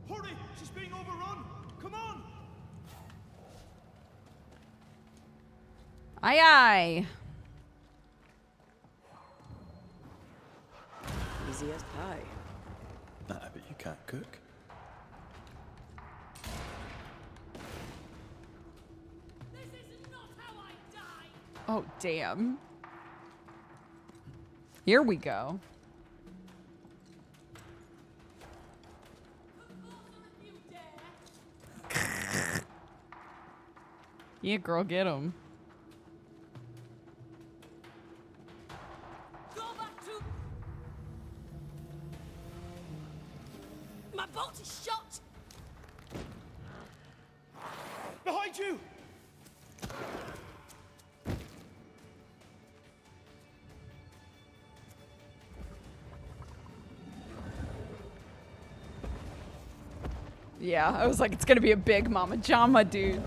Speaker 10: Hurry! She's being overrun! Come on!
Speaker 1: Aye aye.
Speaker 2: Easy as pie.
Speaker 3: Nah, but you can't cook.
Speaker 5: This is not how I die.
Speaker 1: Oh, damn. Here we go.
Speaker 5: You dare.
Speaker 1: Yeah, girl, get him.
Speaker 5: Go back to. My boat is shot.
Speaker 10: Behind you!
Speaker 1: Yeah, I was like, it's gonna be a big Mama Jama, dude.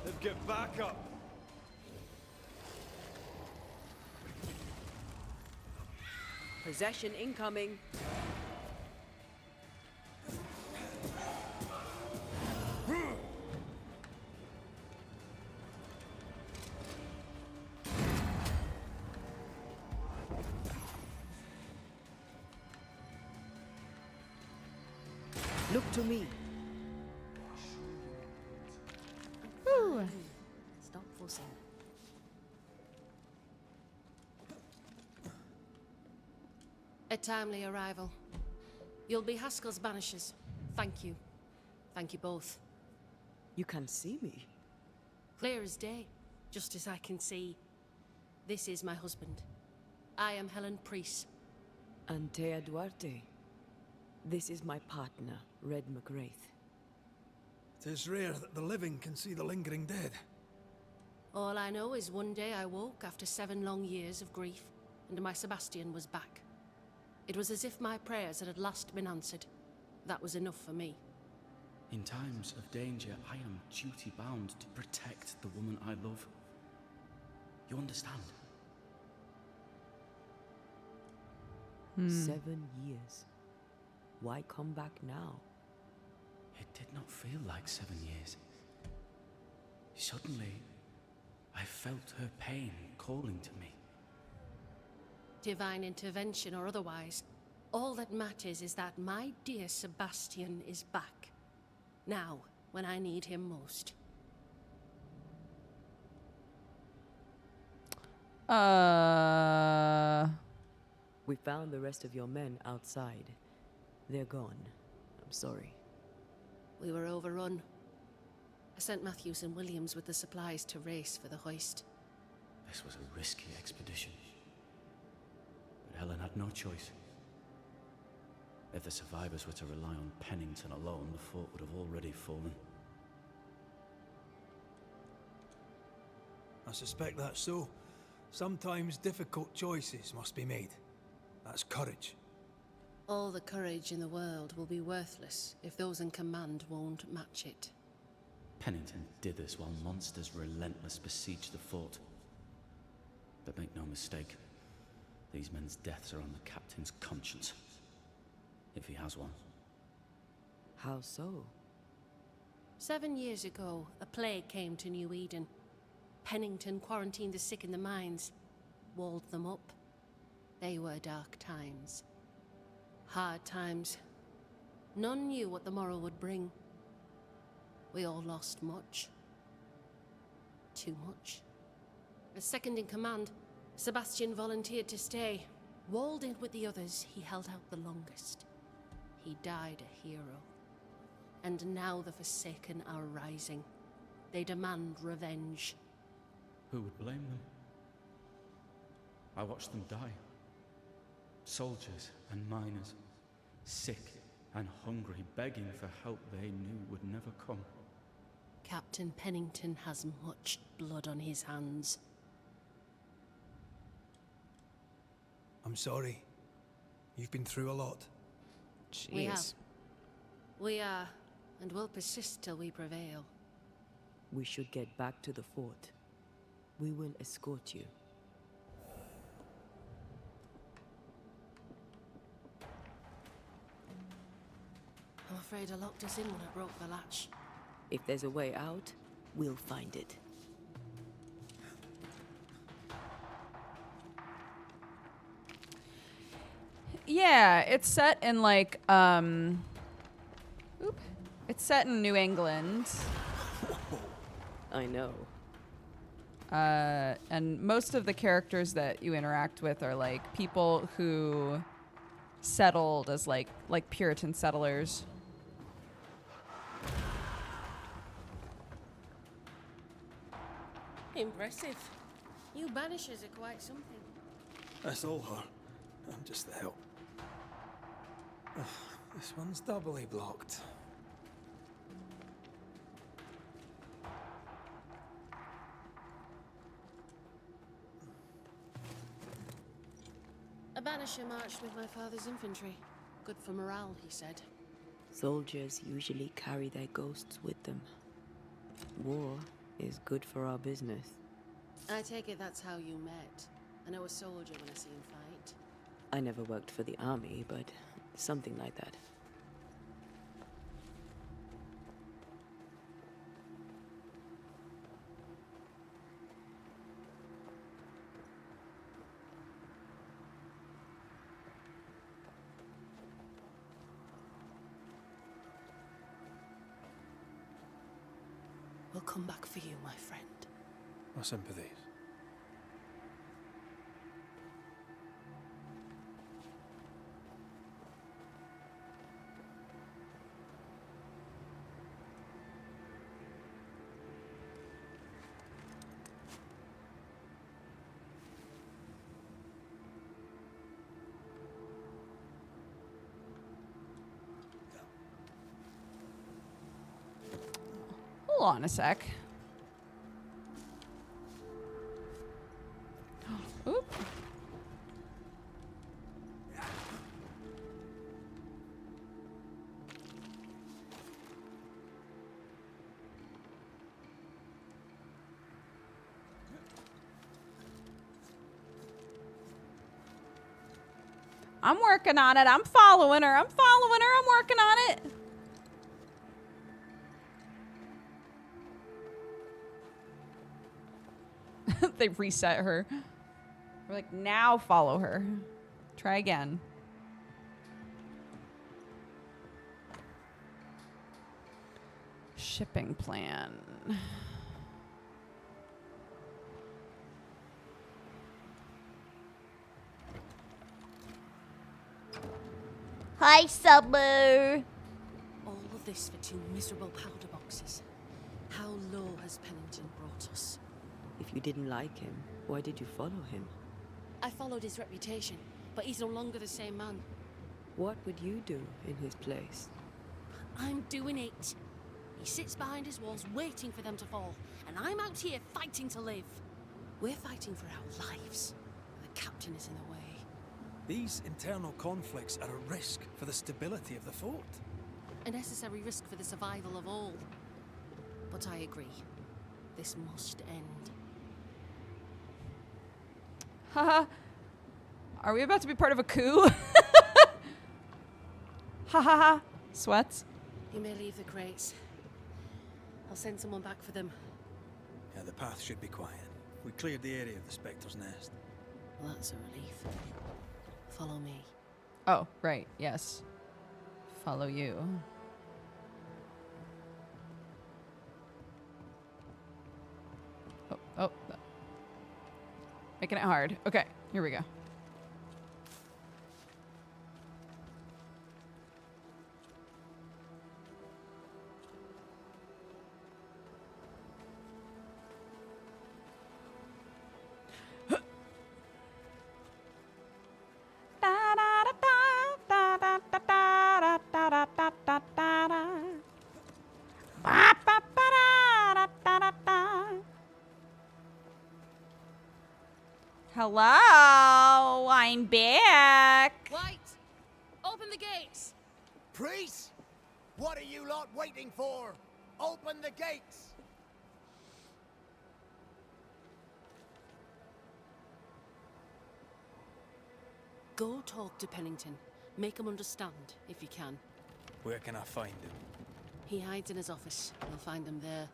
Speaker 10: Then get back up.
Speaker 2: Possession incoming. Look to me.
Speaker 1: Woo.
Speaker 2: Stop fussing.
Speaker 5: A timely arrival. You'll be Haskell's Banishers. Thank you. Thank you both.
Speaker 2: You can see me.
Speaker 5: Clear as day, just as I can see. This is my husband. I am Helen Priest.
Speaker 2: Antea Duarte. This is my partner, Red McGrath.
Speaker 3: 'Tis rare that the living can see the lingering dead.
Speaker 5: All I know is one day I woke after 7 long years of grief, and my Sebastian was back. It was as if my prayers had at last been answered. That was enough for me.
Speaker 9: In times of danger, I am duty-bound to protect the woman I love. You understand?
Speaker 2: 7 years. Why come back now?
Speaker 9: It did not feel like 7 years. Suddenly, I felt her pain calling to me.
Speaker 5: Divine intervention or otherwise, all that matters is that my dear Sebastian is back. Now, when I need him most.
Speaker 2: We found the rest of your men outside. They're gone. I'm sorry.
Speaker 5: We were overrun. I sent Matthews and Williams with the supplies to race for the hoist.
Speaker 9: This was a risky expedition. But Helen had no choice. If the survivors were to rely on Pennington alone, the fort would have already fallen.
Speaker 3: I suspect that's so. Sometimes difficult choices must be made. That's courage.
Speaker 5: All the courage in the world will be worthless if those in command won't match it.
Speaker 9: Pennington did this while monsters relentless besieged the fort. But make no mistake, these men's deaths are on the captain's conscience. If he has one.
Speaker 2: How so?
Speaker 5: 7 years ago, a plague came to New Eden. Pennington quarantined the sick in the mines, walled them up. They were dark times. Hard times. None knew what the morrow would bring. We all lost much. Too much. As second in command, Sebastian volunteered to stay. Walled in with the others, he held out the longest. He died a hero. And now the Forsaken are rising. They demand revenge.
Speaker 9: Who would blame them? I watched them die. Soldiers and miners, sick and hungry, begging for help they knew would never come.
Speaker 5: Captain Pennington has much blood on his hands.
Speaker 3: I'm sorry. You've been through a lot.
Speaker 1: Jeez.
Speaker 5: We have. We are, and will persist till we prevail.
Speaker 2: We should get back to the fort. We will escort you.
Speaker 5: I'm afraid I locked us in when I broke the latch.
Speaker 2: If there's a way out, we'll find it.
Speaker 1: Yeah, it's set in like it's set in New England.
Speaker 2: I know.
Speaker 1: And most of the characters that you interact with are like people who settled as like Puritan settlers.
Speaker 5: Impressive. You Banishers are quite something.
Speaker 3: That's all her. I'm just the help. Ugh, this one's doubly blocked.
Speaker 5: A Banisher marched with my father's infantry. Good for morale, he said.
Speaker 2: Soldiers usually carry their ghosts with them. War is good for our business.
Speaker 5: I take it that's how you met. I know a soldier when I see him fight.
Speaker 2: I never worked for the army, but something like that.
Speaker 5: We'll come back for you, my friend.
Speaker 3: My sympathies.
Speaker 1: Hold on a sec. Oop. I'm working on it. I'm following her. I'm following her. I'm working on it. They reset her. We're like, now follow her. Try again. Shipping plan. Hi, Summer.
Speaker 5: All of this for 2 miserable powder boxes. How low has Pennington brought us?
Speaker 2: If you didn't like him, why did you follow him?
Speaker 5: I followed his reputation, but he's no longer the same man.
Speaker 2: What would you do in his place?
Speaker 5: I'm doing it. He sits behind his walls waiting for them to fall, and I'm out here fighting to live. We're fighting for our lives. The captain is in the way.
Speaker 3: These internal conflicts are a risk for the stability of the fort.
Speaker 5: A necessary risk for the survival of all. But I agree. This must end.
Speaker 1: Haha. Are we about to be part of a coup? Ha ha ha. Sweats.
Speaker 5: You may leave the crates. I'll send someone back for them.
Speaker 3: Yeah, the path should be quiet. We cleared the area of the Spectre's nest.
Speaker 5: Well, that's a relief. Follow me.
Speaker 1: Oh, right. Yes. Follow you. Oh. Making it hard. Okay, here we go. Hello, I'm back.
Speaker 5: White! Open the gates!
Speaker 7: Priest? What are you lot waiting for? Open the gates!
Speaker 5: Go talk to Pennington. Make him understand, if you can.
Speaker 3: Where can I find him?
Speaker 5: He hides in his office. You'll find him there.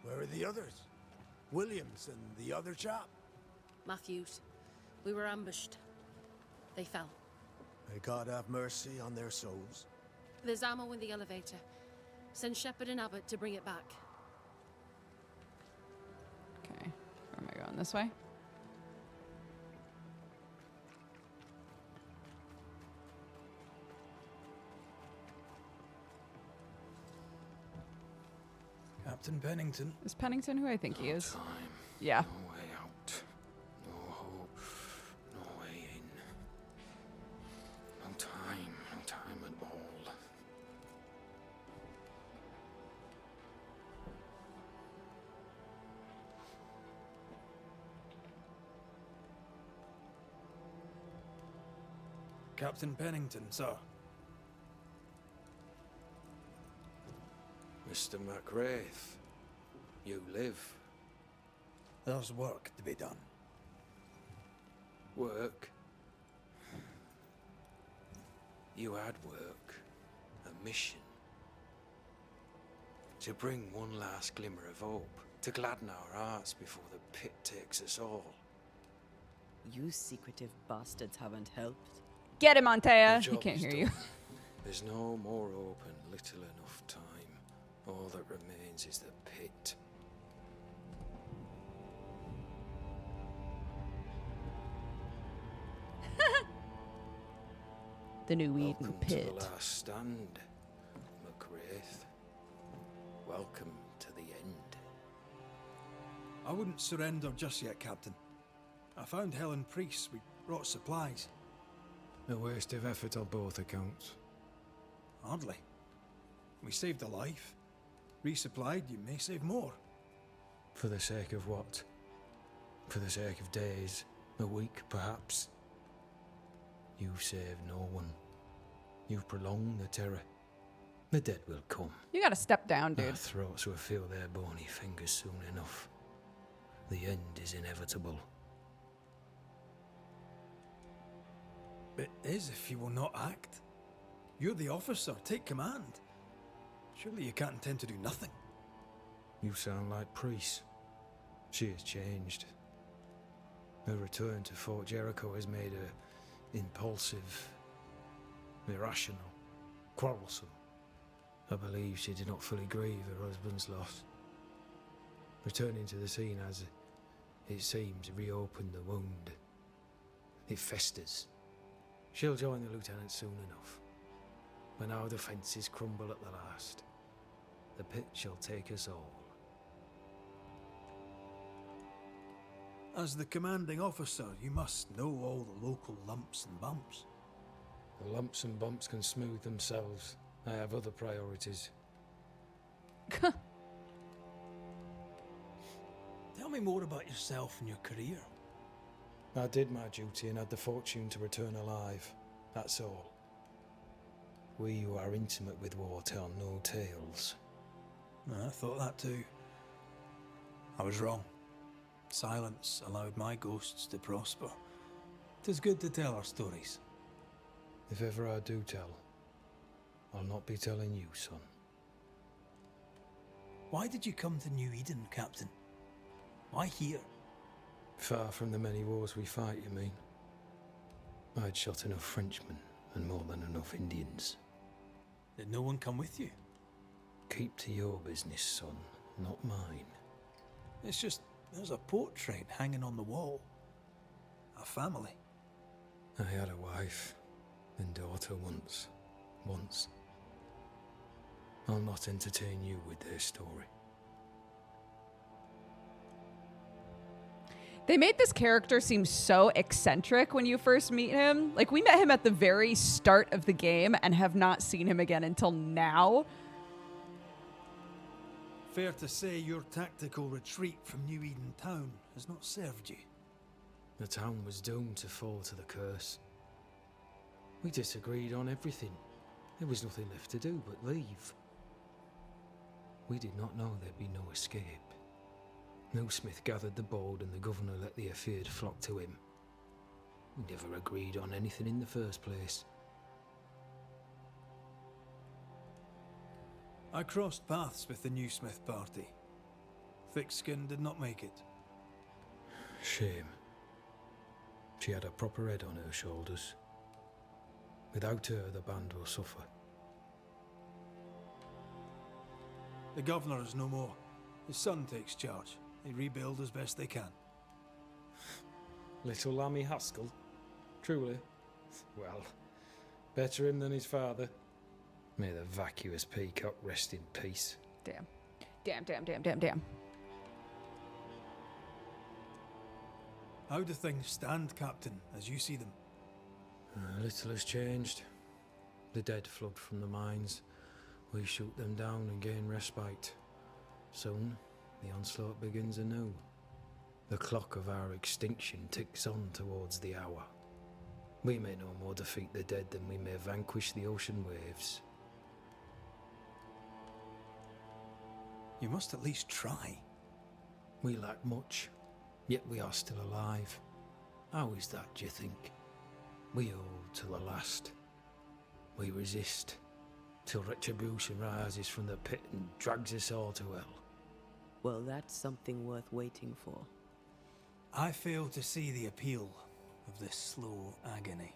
Speaker 7: Where are the others? Williams and the other chap?
Speaker 5: Matthews. We were ambushed. They fell.
Speaker 7: May God have mercy on their souls.
Speaker 5: There's ammo in the elevator. Send Shepard and Abbott to bring it back.
Speaker 1: Okay, where am I going? This way?
Speaker 3: Captain Pennington.
Speaker 1: Is Pennington who I think he is?
Speaker 9: Time.
Speaker 1: Yeah.
Speaker 9: No way out. No hope. No way in. No time at all.
Speaker 3: Captain Pennington, sir.
Speaker 9: Mr. McWraith, you live.
Speaker 3: There's work to be done.
Speaker 9: Work? You had work. A mission. To bring one last glimmer of hope. To gladden our hearts before the pit takes us all.
Speaker 2: You secretive bastards haven't helped.
Speaker 1: Get him, Antea.
Speaker 9: The
Speaker 1: He
Speaker 9: job
Speaker 1: can't
Speaker 9: is
Speaker 1: hear
Speaker 9: done.
Speaker 1: you.
Speaker 9: There's no more hope and little enough time. All that remains is the pit.
Speaker 2: The New Eden
Speaker 9: Welcome
Speaker 2: pit.
Speaker 9: to the last stand, McWraith. Welcome to the end.
Speaker 3: I wouldn't surrender just yet, Captain. I found Helen Priest. We brought supplies.
Speaker 11: A waste of effort on both accounts.
Speaker 3: Hardly. We saved a life. Resupplied, you may save more.
Speaker 11: For the sake of what? For the sake of days, a week perhaps? You've saved no one. You've prolonged the terror. The dead will come.
Speaker 1: You gotta step down,
Speaker 11: Our
Speaker 1: dude.
Speaker 11: throats will feel their bony fingers soon enough. The end is inevitable.
Speaker 3: It is if you will not act. You're the officer. Take command. Surely you can't intend to do nothing.
Speaker 11: You sound like Priest. She has changed. Her return to Fort Jericho has made her impulsive, irrational, quarrelsome. I believe she did not fully grieve her husband's loss. Returning to the scene has, it seems, reopened the wound. It festers. She'll join the lieutenant soon enough. When our defences crumble at the last, the pit shall take us all.
Speaker 3: As the commanding officer, you must know all the local lumps and bumps.
Speaker 11: The lumps and bumps can smooth themselves. I have other priorities.
Speaker 3: Tell me more about yourself and your career.
Speaker 11: I did my duty and had the fortune to return alive. That's all. We who are intimate with war tell no tales.
Speaker 3: I thought that too. I was wrong. Silence allowed my ghosts to prosper. 'Tis good to tell our stories.
Speaker 11: If ever I do tell, I'll not be telling you, son.
Speaker 3: Why did you come to New Eden, Captain? Why here?
Speaker 11: Far from the many wars we fight, you mean? I'd shot enough Frenchmen and more than enough Indians.
Speaker 3: Did no one come with you?
Speaker 11: Keep to your business, son, not mine.
Speaker 3: It's just, there's a portrait hanging on the wall. A family.
Speaker 11: I had a wife and daughter once. I'll not entertain you with their story.
Speaker 1: They made this character seem so eccentric when you first meet him. Like, we met him at the very start of the game and have not seen him again until now.
Speaker 3: Fair to say your tactical retreat from New Eden town has not served you.
Speaker 11: The town was doomed to fall to the curse. We disagreed on everything. There was nothing left to do but leave. We did not know there'd be no escape. No Smith gathered the board and the governor let the affair flock to him. We never agreed on anything in the first place.
Speaker 3: I crossed paths with the new Smith party. Thick-Skin did not make it.
Speaker 11: Shame. She had a proper head on her shoulders. Without her, the band will suffer.
Speaker 3: The governor is no more. His son takes charge. They rebuild as best they can.
Speaker 11: Little Lammy Haskell? Truly? Well, better him than his father. May the vacuous peacock rest in peace.
Speaker 1: Damn. Damn.
Speaker 3: How do things stand, Captain, as you see them?
Speaker 11: Little has changed. The dead flood from the mines. We shoot them down and gain respite. Soon, the onslaught begins anew. The clock of our extinction ticks on towards the hour. We may no more defeat the dead than we may vanquish the ocean waves.
Speaker 3: You must at least try.
Speaker 11: We lack much, yet we are still alive. How is that, do you think? We hold to the last. We resist, till retribution rises from the pit and drags us all to hell.
Speaker 2: Well, that's something worth waiting for.
Speaker 3: I fail to see the appeal of this slow agony.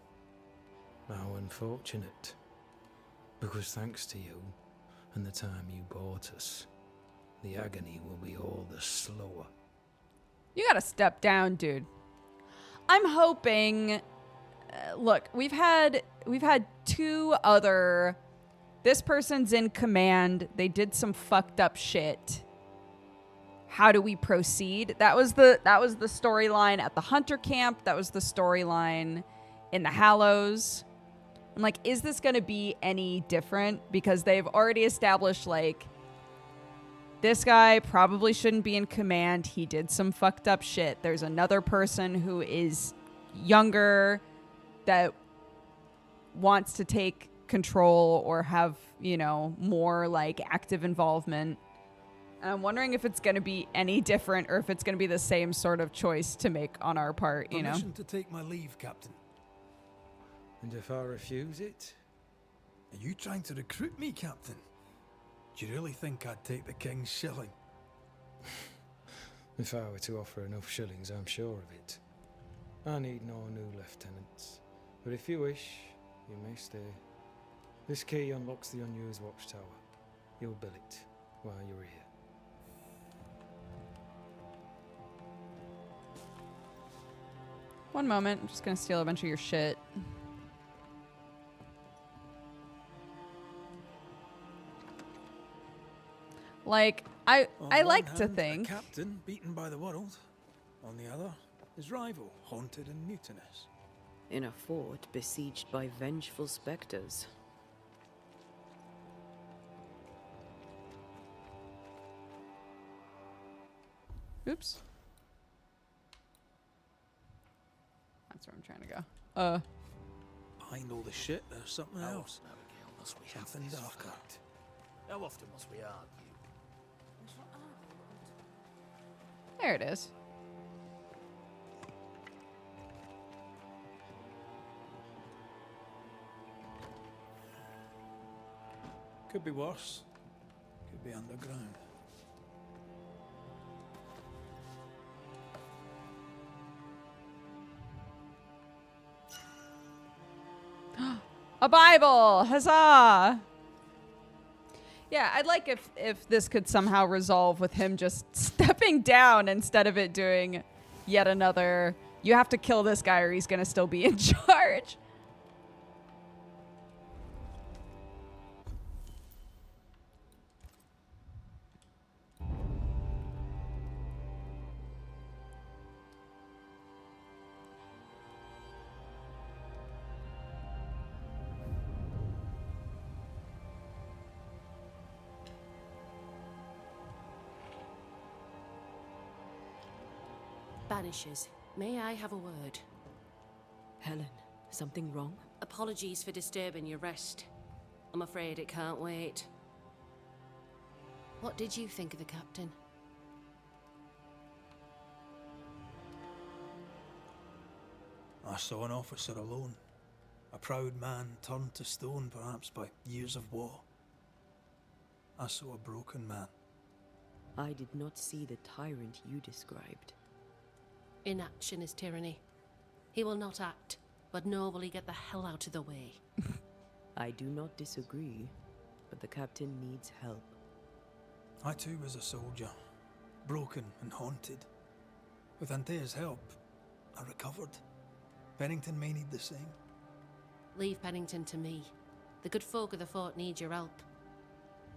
Speaker 11: How unfortunate. Because thanks to you, and the time you bought us, the agony will be all the slower.
Speaker 1: You gotta step down, dude. I'm hoping... look, we've had two other... This person's in command. They did some fucked up shit. How do we proceed? That was the storyline at the Hunter camp. That was the storyline in the Hallows. I'm like, is this going to be any different? Because they've already established, like, this guy probably shouldn't be in command. He did some fucked up shit. There's another person who is younger that wants to take control or have, you know, more, like, active involvement. I'm wondering if it's going to be any different or if it's going to be the same sort of choice to make on our part, you know?
Speaker 3: Permission to take my leave, Captain.
Speaker 11: And if I refuse it?
Speaker 3: Are you trying to recruit me, Captain? Do you really think I'd take the King's shilling?
Speaker 11: If I were to offer enough shillings, I'm sure of it. I need no new lieutenants. But if you wish, you may stay. This key unlocks the unused watchtower. You'll bill it while you're here.
Speaker 1: One moment. I'm just gonna steal a bunch of your shit. Like, I
Speaker 3: On
Speaker 1: like
Speaker 3: one
Speaker 1: to
Speaker 3: hand,
Speaker 1: think.
Speaker 3: a captain beaten by the world. On the other, his rival, haunted and mutinous.
Speaker 2: In a fort besieged by vengeful specters.
Speaker 1: Oops. That's where I'm trying to go.
Speaker 3: Behind all the shit, there's something else.
Speaker 7: Abigail, must we have
Speaker 3: Something
Speaker 7: this
Speaker 3: darker.
Speaker 7: fight? How often must we argue?
Speaker 1: There it is.
Speaker 3: Could be worse. Could be underground.
Speaker 1: A Bible! Huzzah! Yeah, I'd like if this could somehow resolve with him just stepping down instead of it doing yet another, you have to kill this guy or he's gonna still be in charge.
Speaker 5: Banishers, may I have a word?
Speaker 2: Helen, something wrong?
Speaker 5: Apologies for disturbing your rest. I'm afraid it can't wait. What did you think of the captain?
Speaker 3: I saw an officer alone. A proud man turned to stone, perhaps by years of war. I saw a broken man.
Speaker 2: I did not see the tyrant you described.
Speaker 5: Inaction is tyranny. He will not act, but nor will he get the hell out of the way.
Speaker 2: I do not disagree, but the captain needs help.
Speaker 3: I too was a soldier, broken and haunted. With Antea's help, I recovered. Pennington may need the same.
Speaker 5: Leave Pennington to me. The good folk of the fort need your help.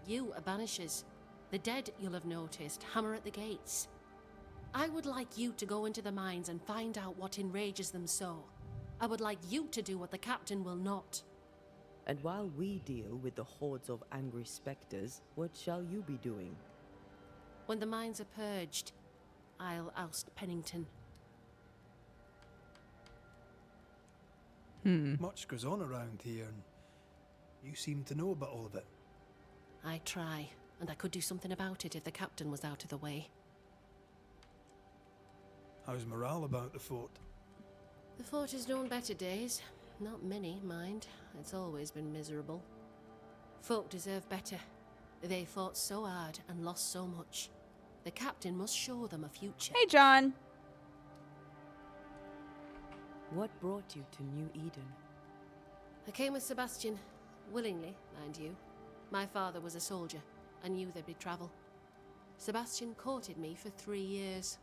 Speaker 5: You are Banishers. The dead, you'll have noticed, hammer at the gates. I would like you to go into the mines and find out what enrages them so. I would like you to do what the captain will not.
Speaker 2: And while we deal with the hordes of angry specters, what shall you be doing?
Speaker 5: When the mines are purged, I'll oust Pennington.
Speaker 3: Much goes on around here, and you seem to know about all of it.
Speaker 5: I try, and I could do something about it if the captain was out of the way.
Speaker 3: How's morale about the fort?
Speaker 5: The fort has known better days. Not many, mind. It's always been miserable. Folk deserve better. They fought so hard and lost so much. The captain must show them a future.
Speaker 1: Hey, John.
Speaker 2: What brought you to New Eden?
Speaker 5: I came with Sebastian. Willingly, mind you. My father was a soldier. I knew there'd be travel. Sebastian courted me for 3 years.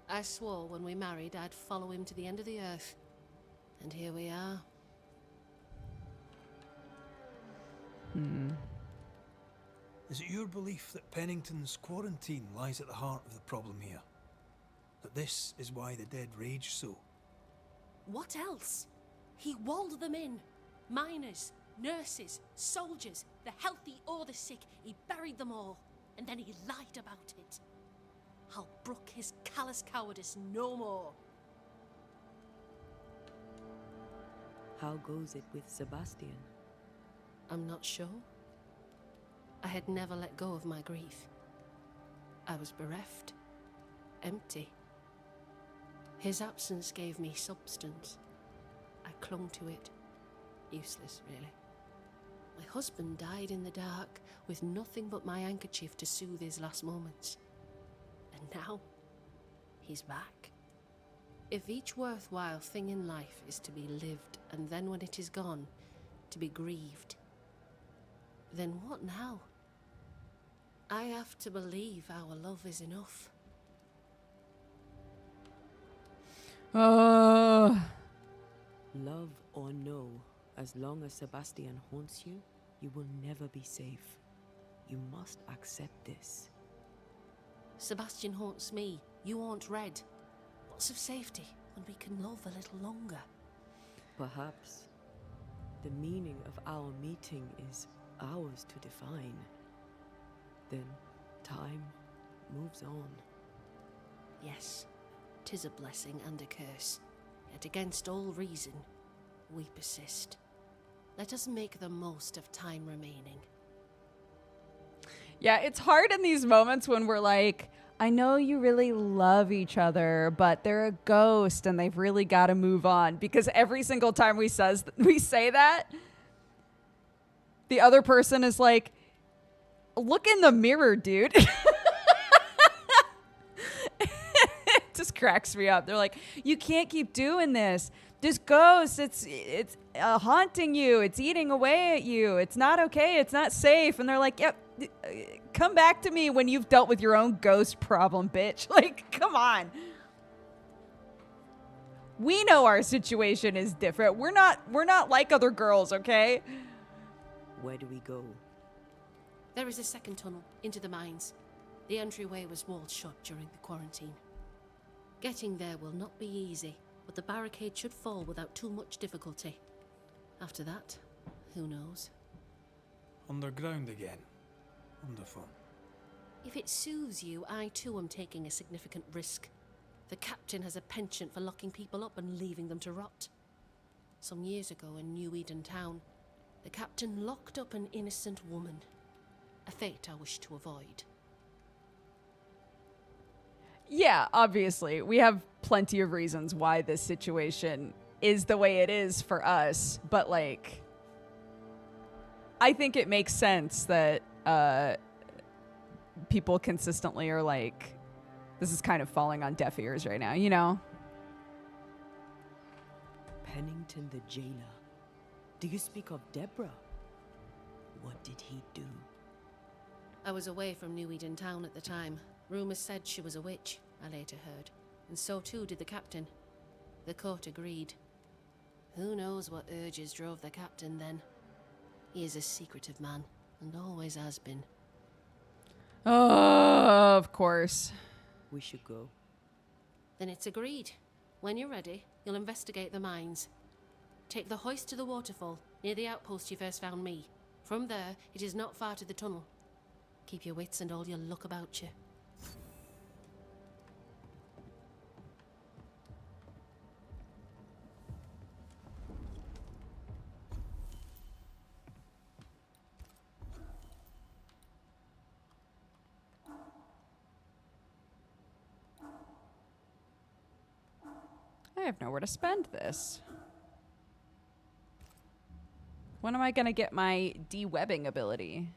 Speaker 5: I swore when we married I'd follow him to the end of the earth. And here we are.
Speaker 3: Is it your belief that Pennington's quarantine lies at the heart of the problem here? That this is why the dead rage so?
Speaker 5: What else? He walled them in. Miners, nurses, soldiers, the healthy or the sick. He buried them all. And then he lied about it. I'll brook his callous cowardice no more.
Speaker 2: How goes it with Sebastian?
Speaker 5: I'm not sure. I had never let go of my grief. I was bereft, empty. His absence gave me substance. I clung to it. Useless, really. My husband died in the dark with nothing but my handkerchief to soothe his last moments. And now, he's back. If each worthwhile thing in life is to be lived, and then when it is gone, to be grieved, then what now? I have to believe our love is enough.
Speaker 1: Oh.
Speaker 2: Love or no, as long as Sebastian haunts you, you will never be safe. You must accept this.
Speaker 5: Sebastian haunts me. You haunt Red. What's of safety when we can love a little longer?
Speaker 2: Perhaps the meaning of our meeting is ours to define. Then time moves on.
Speaker 5: Yes, 'tis a blessing and a curse. Yet against all reason, we persist. Let us make the most of time remaining.
Speaker 1: Yeah, it's hard in these moments when we're like, I know you really love each other, but they're a ghost and they've really got to move on. Because every single time we say that, the other person is like, look in the mirror, dude. It just cracks me up. They're like, you can't keep doing this. This ghost, it's haunting you. It's eating away at you. It's not okay. It's not safe. And they're like, yep, come back to me when you've dealt with your own ghost problem, bitch. Like, come on. We know our situation is different. We're not like other girls, okay?
Speaker 2: Where do we go?
Speaker 5: There is a second tunnel into the mines. The entryway was walled shut during the quarantine. Getting there will not be easy, but the barricade should fall without too much difficulty. After that, who knows?
Speaker 11: Underground again. Wonderful.
Speaker 5: If it soothes you, I too am taking a significant risk. The captain has a penchant for locking people up and leaving them to rot. Some years ago in New Eden Town, the captain locked up an innocent woman. A fate I wish to avoid.
Speaker 1: Yeah, obviously. We have plenty of reasons why this situation is the way it is for us. But, like, I think it makes sense that people consistently are like, this is kind of falling on deaf ears right now, you know?
Speaker 2: Pennington the jailer. Do you speak of Deborah? What did he do?
Speaker 5: I was away from New Eden Town at the time. Rumors said she was a witch, I later heard. And so too did the captain. The court agreed. Who knows what urges drove the captain then? He is a secretive man, and always has been.
Speaker 1: Oh, of course.
Speaker 2: We should go.
Speaker 5: Then it's agreed. When you're ready, you'll investigate the mines. Take the hoist to the waterfall, near the outpost you first found me. From there, it is not far to the tunnel. Keep your wits and all your luck about you.
Speaker 1: I have nowhere to spend this. When am I going to get my de-webbing ability?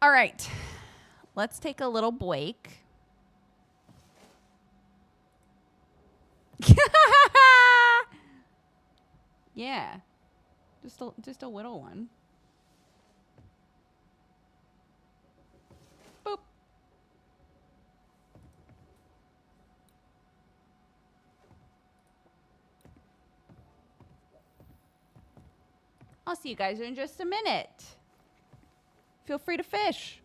Speaker 1: All right. Let's take a little break. Yeah. Just a little one. Boop. I'll see you guys in just a minute. Feel free to fish.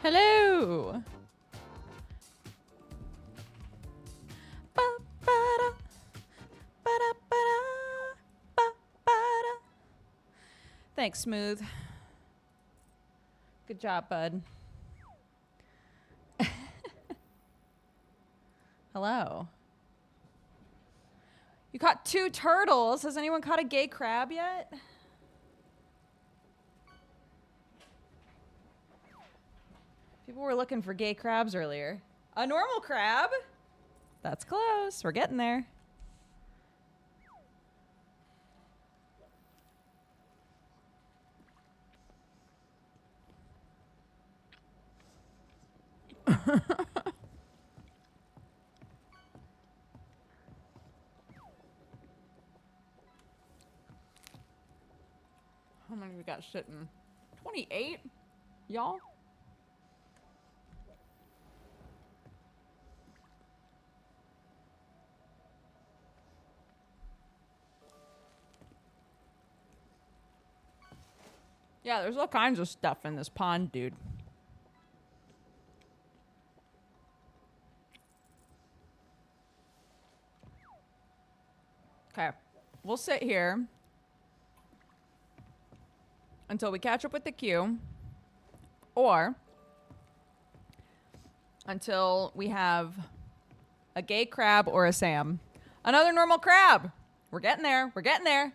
Speaker 1: Hello. Ba-ba-da, ba-da-ba-da, ba-ba-da. Thanks, Smooth. Good job, bud. Hello. You caught 2 turtles. Has anyone caught a gay crab yet? People were looking for gay crabs earlier. A normal crab? That's close. We're getting there. How many we got sitting? 28? Y'all? Yeah, there's all kinds of stuff in this pond, dude. Okay. We'll sit here until we catch up with the queue, or until we have a gay crab or a Sam. Another normal crab. We're getting there. We're getting there.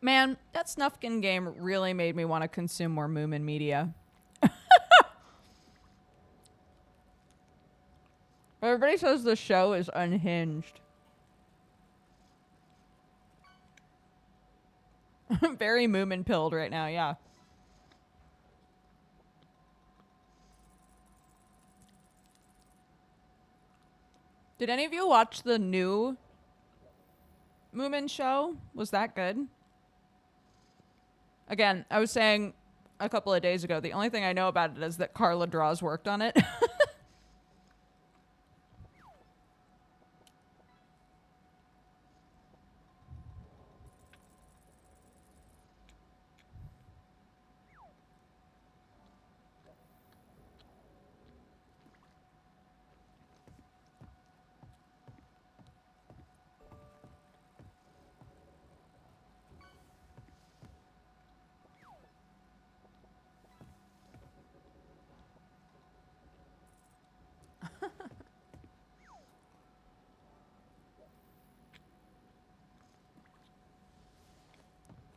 Speaker 1: Man, that Snufkin game really made me want to consume more Moomin media. Everybody says the show is unhinged. I'm very Moomin pilled right now, yeah. Did any of you watch the new Moomin show? Was that good? Again, I was saying a couple of days ago, the only thing I know about it is that Carla Draws worked on it.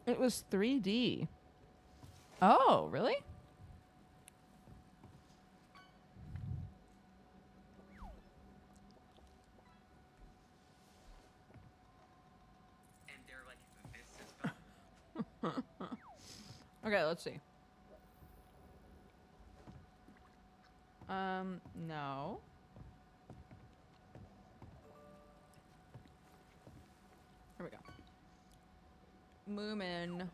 Speaker 1: It was 3D. Oh, really?
Speaker 12: And they're like, this is fun.
Speaker 1: Okay, let's see. No. Here we go. Moomin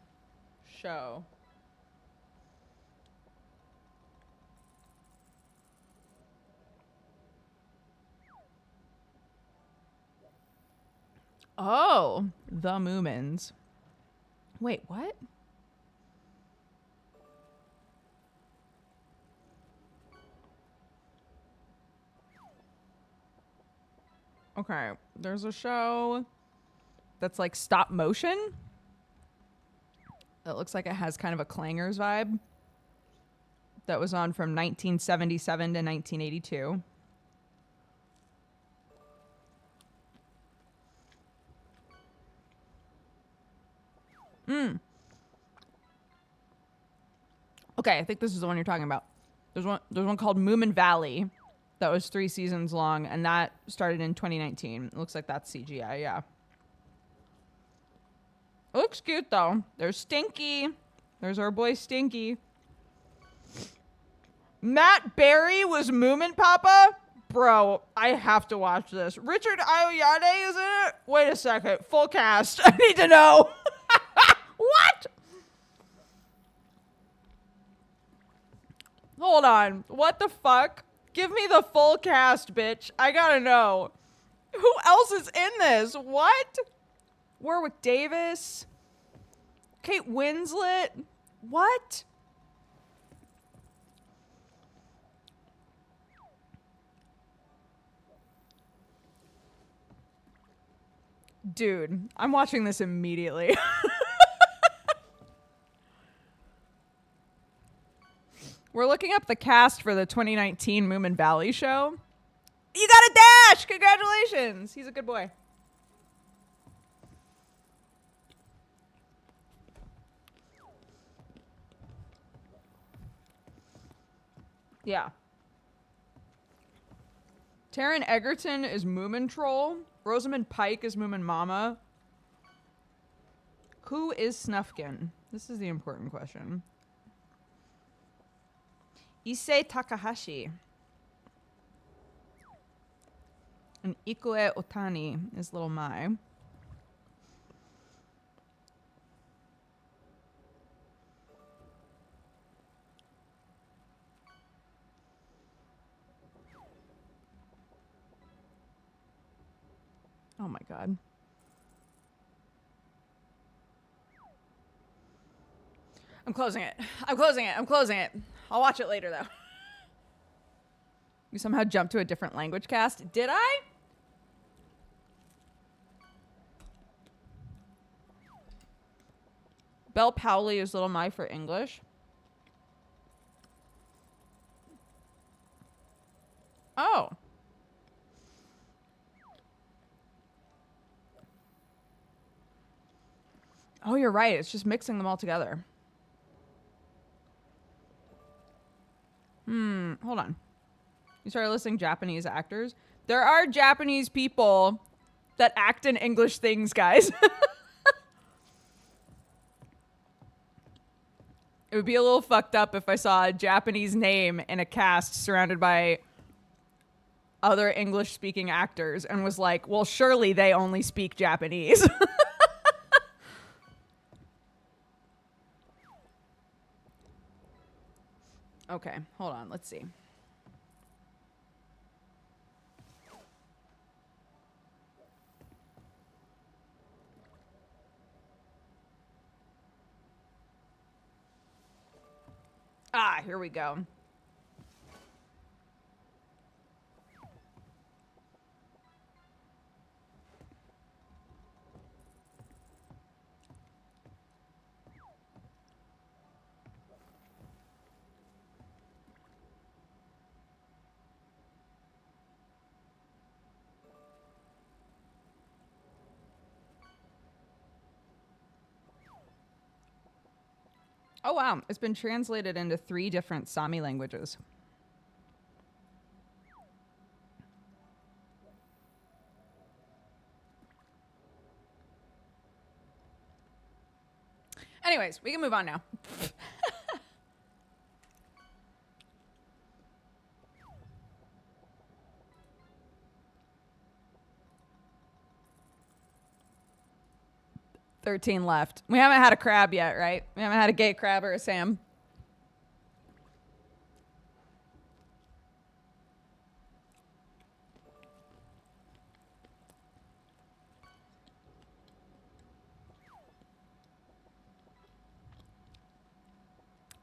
Speaker 1: show. Oh, the Moomins. Wait, what? Okay, there's a show that's like stop motion. It looks like it has kind of a Clangers vibe. That was on from 1977 to 1982. Okay, I think this is the one you're talking about. There's one called Moomin Valley that was 3 seasons long, and that started in 2019. It looks like that's CGI, yeah. It looks cute though. There's Stinky. There's our boy Stinky. Matt Berry was Moomin Papa? Bro, I have to watch this. Richard Ayoade is in it? Wait a second. Full cast. I need to know. What? Hold on. What the fuck? Give me the full cast, bitch. I gotta know. Who else is in this? What? Warwick Davis? Kate Winslet? What? Dude, I'm watching this immediately. We're looking up the cast for the 2019 Moomin Valley show. You got a dash! Congratulations! He's a good boy. Yeah. Taron Egerton is Moomin Troll. Rosamund Pike is Moomin Mama. Who is Snufkin? This is the important question. Issei Takahashi. And Ikue Otani is Little Mai. Oh my god. I'm closing it. I'm closing it. I'm closing it. I'll watch it later though. You somehow jumped to a different language cast. Did I? Belle Powley is Little Mai for English. Oh. Oh, you're right. It's just mixing them all together. Hold on. You started listing Japanese actors. There are Japanese people that act in English things, guys. It would be a little fucked up if I saw a Japanese name in a cast surrounded by other English-speaking actors and was like, well, surely they only speak Japanese. Okay, hold on. Let's see. Ah, here we go. Oh, wow. It's been translated into 3 different Sami languages. Anyways, we can move on now. $13 left. We haven't had a crab yet, right? We haven't had a gay crab or a Sam.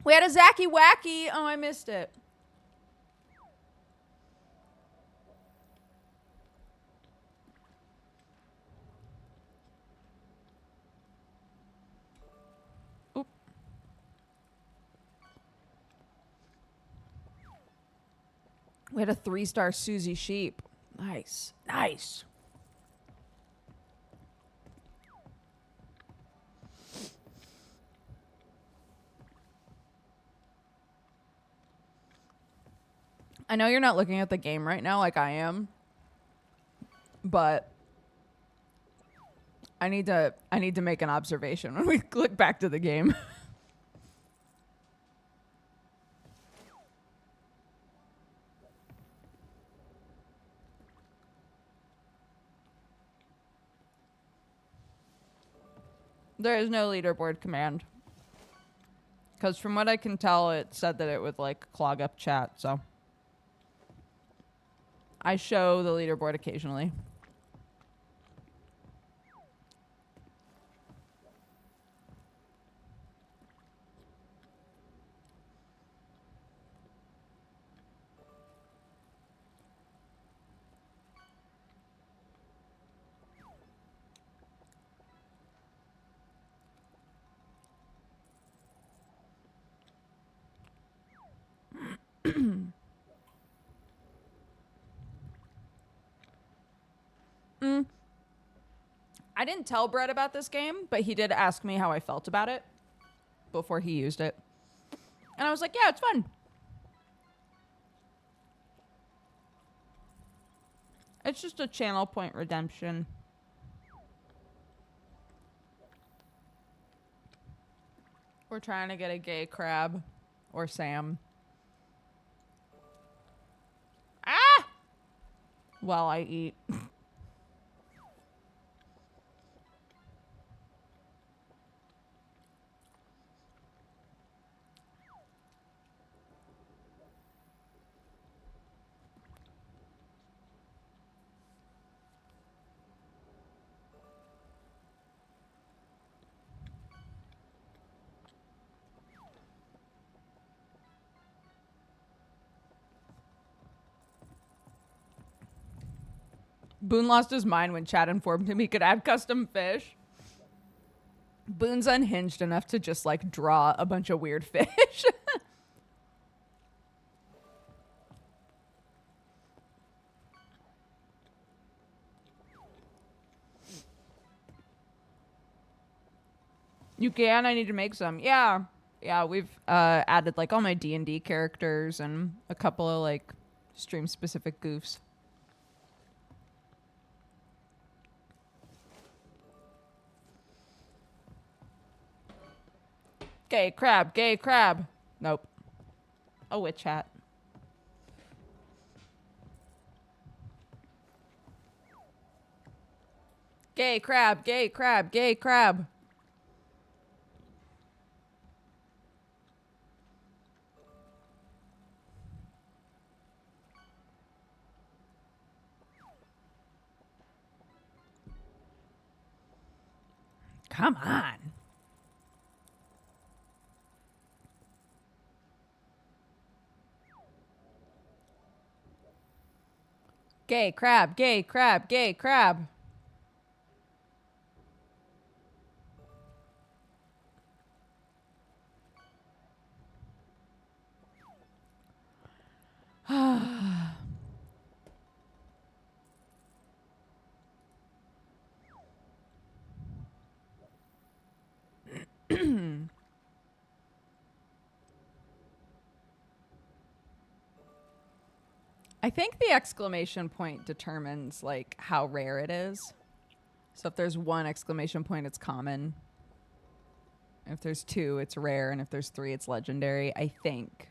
Speaker 1: We had a Zacky Wacky. Oh, I missed it. Oop. We had a 3-star Susie Sheep. Nice. Nice. I know you're not looking at the game right now like I am, but I need to make an observation when we click back to the game. There is no leaderboard command. Because from what I can tell, it said that it would, like, clog up chat, so. I show the leaderboard occasionally. I didn't tell Brett about this game, but he did ask me how I felt about it before he used it. And I was like, yeah, it's fun. It's just a channel point redemption. We're trying to get a gay crab or Sam. Ah! While I eat. Boone lost his mind when Chad informed him he could add custom fish. Boone's unhinged enough to just, like, draw a bunch of weird fish. You can? I need to make some. Yeah. Yeah, we've added, like, all my D&D characters and a couple of, like, stream-specific goofs. Gay crab, gay crab. Nope. A witch hat. Gay crab, gay crab, gay crab. Come on. Gay crab, gay crab, gay crab. I think the exclamation point determines, like, how rare it is. So if there's one exclamation point, it's common. If there's two, it's rare. And if there's three, it's legendary, I think.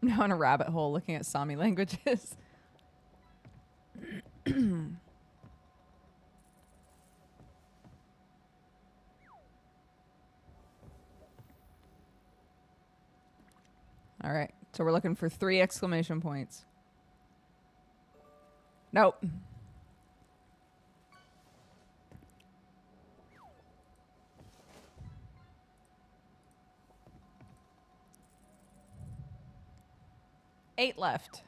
Speaker 1: I'm now in a rabbit hole looking at Sami languages. All right. So we're looking for 3 exclamation points. Nope. Eight left.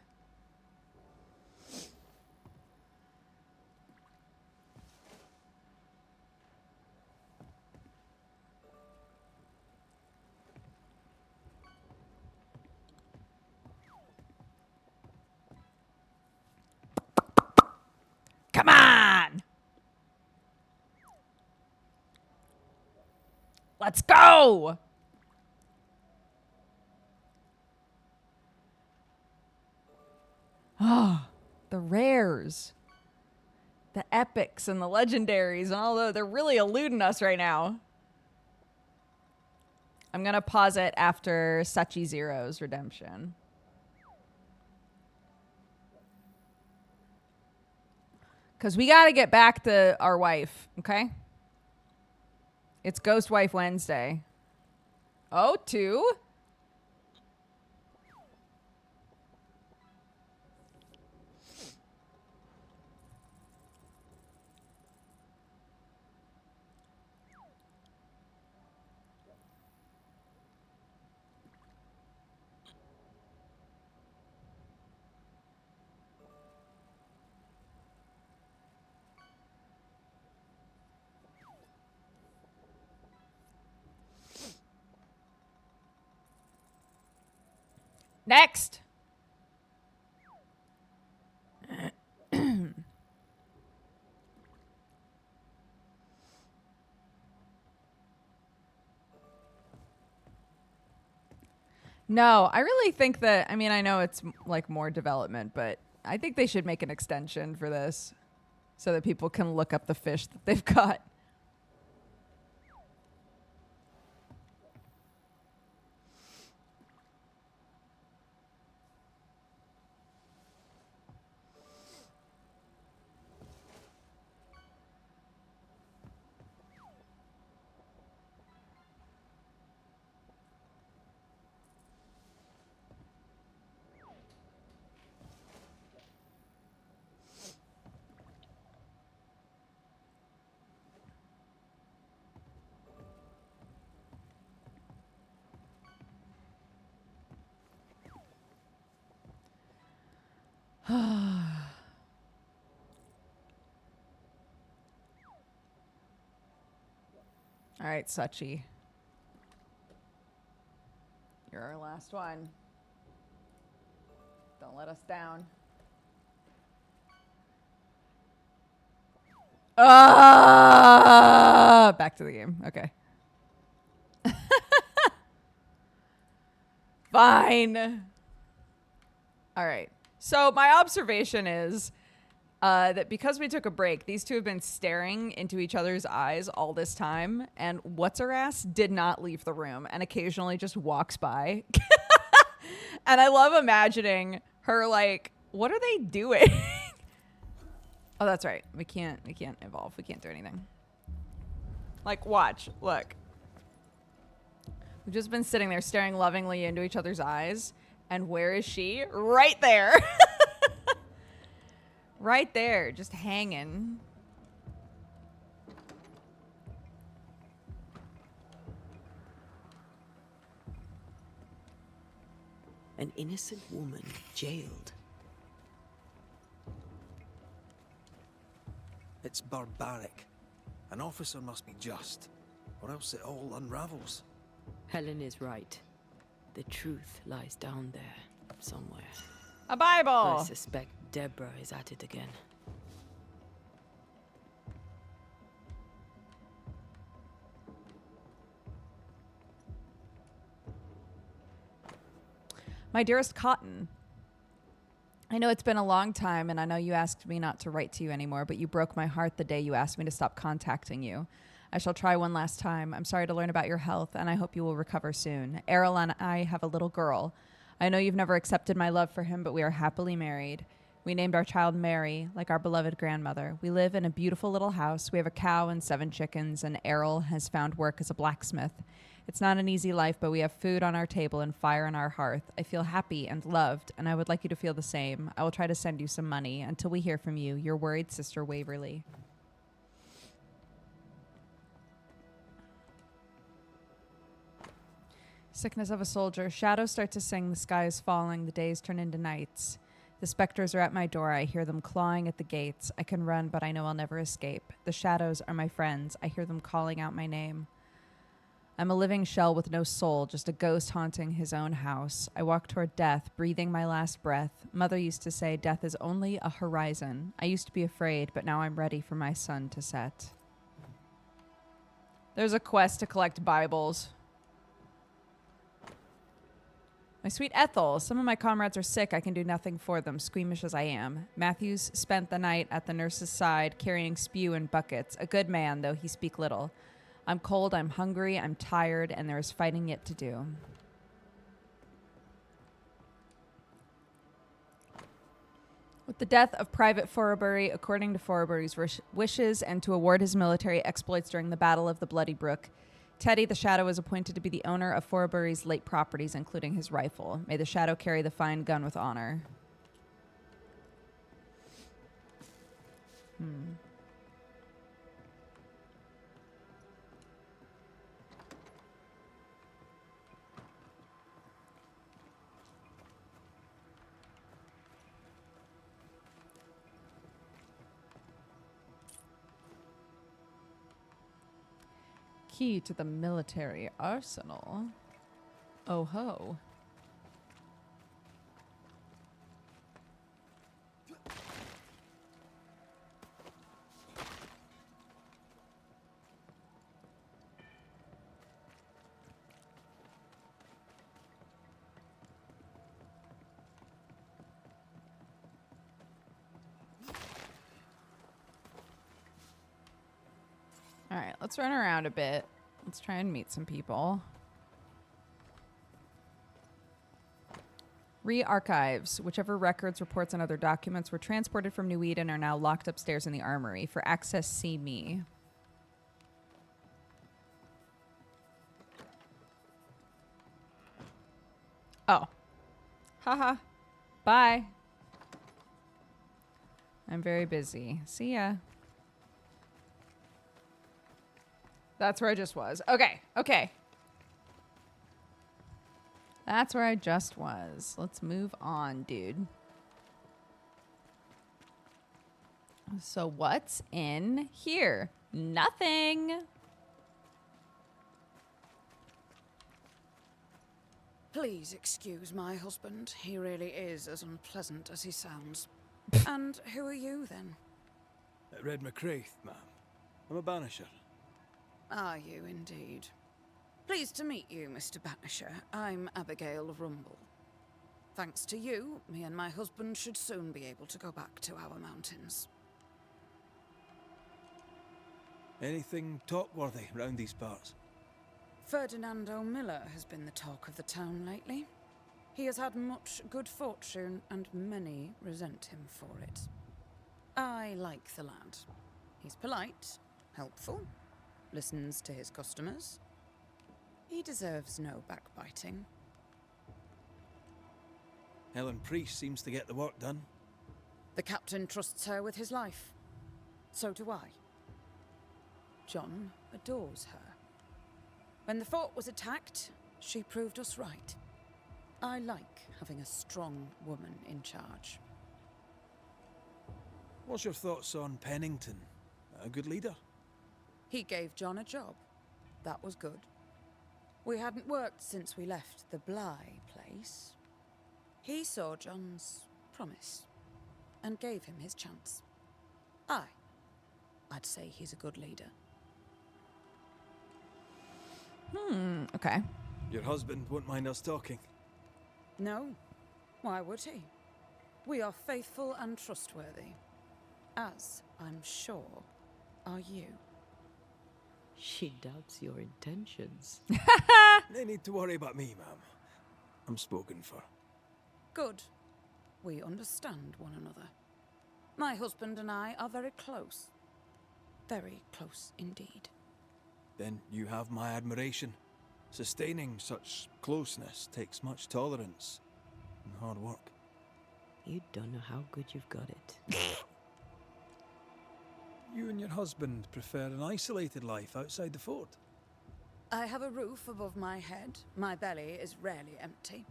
Speaker 1: Come on! Let's go! Oh, the rares. The epics and the legendaries and all those. They're really eluding us right now. I'm going to pause it after Sachi Zero's redemption. Because we got to get back to our wife, okay? It's Ghost Wife Wednesday. Oh, 2? Next. No, I really think that, I mean, I know it's like more development, but I think they should make an extension for this so that people can look up the fish that they've caught. All right, Sachi. You're our last one. Don't let us down. Back to the game. Okay. Fine. All right. So my observation is that because we took a break, these two have been staring into each other's eyes all this time, and what's-her-ass did not leave the room and occasionally just walks by. And I love imagining her like, what are they doing? Oh, that's right. We can't evolve. We can't do anything. Like, watch. Look. We've just been sitting there staring lovingly into each other's eyes. And where is she? Right there. Right there. Just hanging.
Speaker 2: An innocent woman jailed.
Speaker 3: It's barbaric. An officer must be just, or else it all unravels.
Speaker 2: Helen is right. The truth lies down there, somewhere.
Speaker 1: A Bible!
Speaker 2: I suspect Deborah is at it again.
Speaker 1: My dearest Cotton, I know it's been a long time, and I know you asked me not to write to you anymore, but you broke my heart the day you asked me to stop contacting you. I shall try one last time. I'm sorry to learn about your health, and I hope you will recover soon. Errol and I have a little girl. I know you've never accepted my love for him, but we are happily married. We named our child Mary, like our beloved grandmother. We live in a beautiful little house. We have a cow and 7 chickens, and Errol has found work as a blacksmith. It's not an easy life, but we have food on our table and fire on our hearth. I feel happy and loved, and I would like you to feel the same. I will try to send you some money. Until we hear from you, your worried sister Waverly. Sickness of a soldier. Shadows start to sing. The sky is falling. The days turn into nights. The specters are at my door. I hear them clawing at the gates. I can run, but I know I'll never escape. The shadows are my friends. I hear them calling out my name. I'm a living shell with no soul, just a ghost haunting his own house. I walk toward death, breathing my last breath. Mother used to say death is only a horizon. I used to be afraid, but now I'm ready for my sun to set. There's a quest to collect Bibles. My sweet Ethel, some of my comrades are sick. I can do nothing for them, squeamish as I am. Matthews spent the night at the nurse's side, carrying spew in buckets. A good man, though he speak little. I'm cold, I'm hungry, I'm tired, and there is fighting yet to do. With the death of Private Forbury, according to Forbury's wishes, and to award his military exploits during the Battle of the Bloody Brook, Teddy the Shadow was appointed to be the owner of Forbury's late properties, including his rifle. May the Shadow carry the fine gun with honor. Key to the military arsenal. Oh ho. All right, let's run around a bit. Let's try and meet some people. Re-archives. Whichever records, reports, and other documents were transported from New Eden are now locked upstairs in the armory. For access, see me. Oh. Haha. Bye. I'm very busy. See ya. That's where I just was. Okay. Okay. That's where I just was. Let's move on, dude. So what's in here? Nothing.
Speaker 8: Please excuse my husband. He really is as unpleasant as he sounds. And who are you, then?
Speaker 3: Red McCraith, ma'am. I'm a banisher.
Speaker 8: Are you indeed? Pleased to meet you, Mr. Banisher. I'm Abigail Rumble. Thanks to you, me and my husband should soon be able to go back to our mountains.
Speaker 3: Anything talk-worthy round these parts?
Speaker 8: Ferdinando Miller has been the talk of the town lately. He has had much good fortune, and many resent him for it. I like the lad. He's polite, helpful, listens to his customers. He deserves no backbiting.
Speaker 3: Helen Priest seems to get the work done.
Speaker 8: The captain trusts her with his life. So do I. John adores her. When the fort was attacked, she proved us right. I like having a strong woman in charge.
Speaker 3: What's your thoughts on Pennington? A good leader?
Speaker 8: He gave John a job. That was good. We hadn't worked since we left the Bly place. He saw John's promise and gave him his chance. I'd say he's a good leader.
Speaker 1: Okay.
Speaker 3: Your husband won't mind us talking.
Speaker 8: No. Why would he? We are faithful and trustworthy. As, I'm sure, are you.
Speaker 2: She doubts your intentions.
Speaker 3: No need to worry about me, ma'am. I'm spoken for.
Speaker 8: Good. We understand one another. My husband and I are very close. Very close indeed.
Speaker 3: Then you have my admiration. Sustaining such closeness takes much tolerance and hard work.
Speaker 2: You don't know how good you've got it.
Speaker 3: You and your husband prefer an isolated life outside the fort.
Speaker 8: I have a roof above my head, my belly is rarely empty,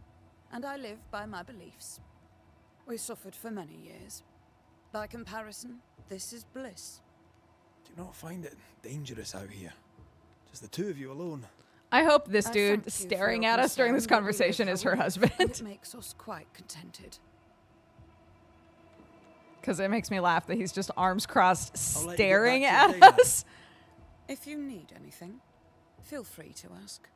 Speaker 8: and I live by my beliefs. We suffered for many years. By comparison, this is bliss.
Speaker 3: Do you not find it dangerous out here? Just the two of you alone.
Speaker 1: I hope this
Speaker 8: I
Speaker 1: dude
Speaker 8: thank you
Speaker 1: staring
Speaker 8: for your
Speaker 1: at us during this
Speaker 8: concern, but we live
Speaker 1: conversation is her
Speaker 8: how we live,
Speaker 1: husband.
Speaker 8: and it makes us quite contented.
Speaker 1: Because it makes me laugh that he's just arms crossed
Speaker 3: I'll let you get
Speaker 1: staring
Speaker 3: back to
Speaker 1: at
Speaker 3: your day,
Speaker 1: us.
Speaker 8: If you need anything, feel free to ask.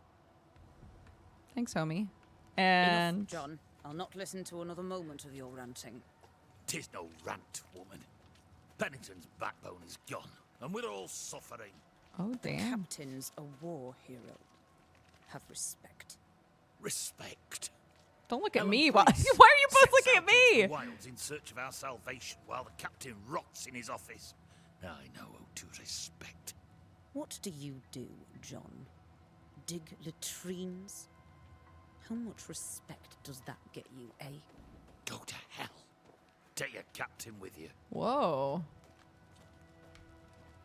Speaker 1: Thanks, homie.
Speaker 8: Enough,
Speaker 1: And
Speaker 8: John. I'll not listen to another moment of your ranting.
Speaker 13: 'Tis no rant, woman. Pennington's backbone is gone, and we're all suffering.
Speaker 1: Oh,
Speaker 8: The
Speaker 1: damn.
Speaker 8: captain's a war hero. Have respect.
Speaker 7: Respect.
Speaker 1: Don't look at
Speaker 7: Helen
Speaker 1: me. Why are
Speaker 7: Priest
Speaker 1: you both
Speaker 7: sets
Speaker 1: looking
Speaker 7: out
Speaker 1: at
Speaker 7: into
Speaker 1: me?
Speaker 7: the wilds in search of our salvation while the captain rots in his office. I know how to respect.
Speaker 8: What do you do, John? Dig latrines? How much respect does that get you, eh?
Speaker 7: Go to hell. Take your captain with you.
Speaker 1: Whoa.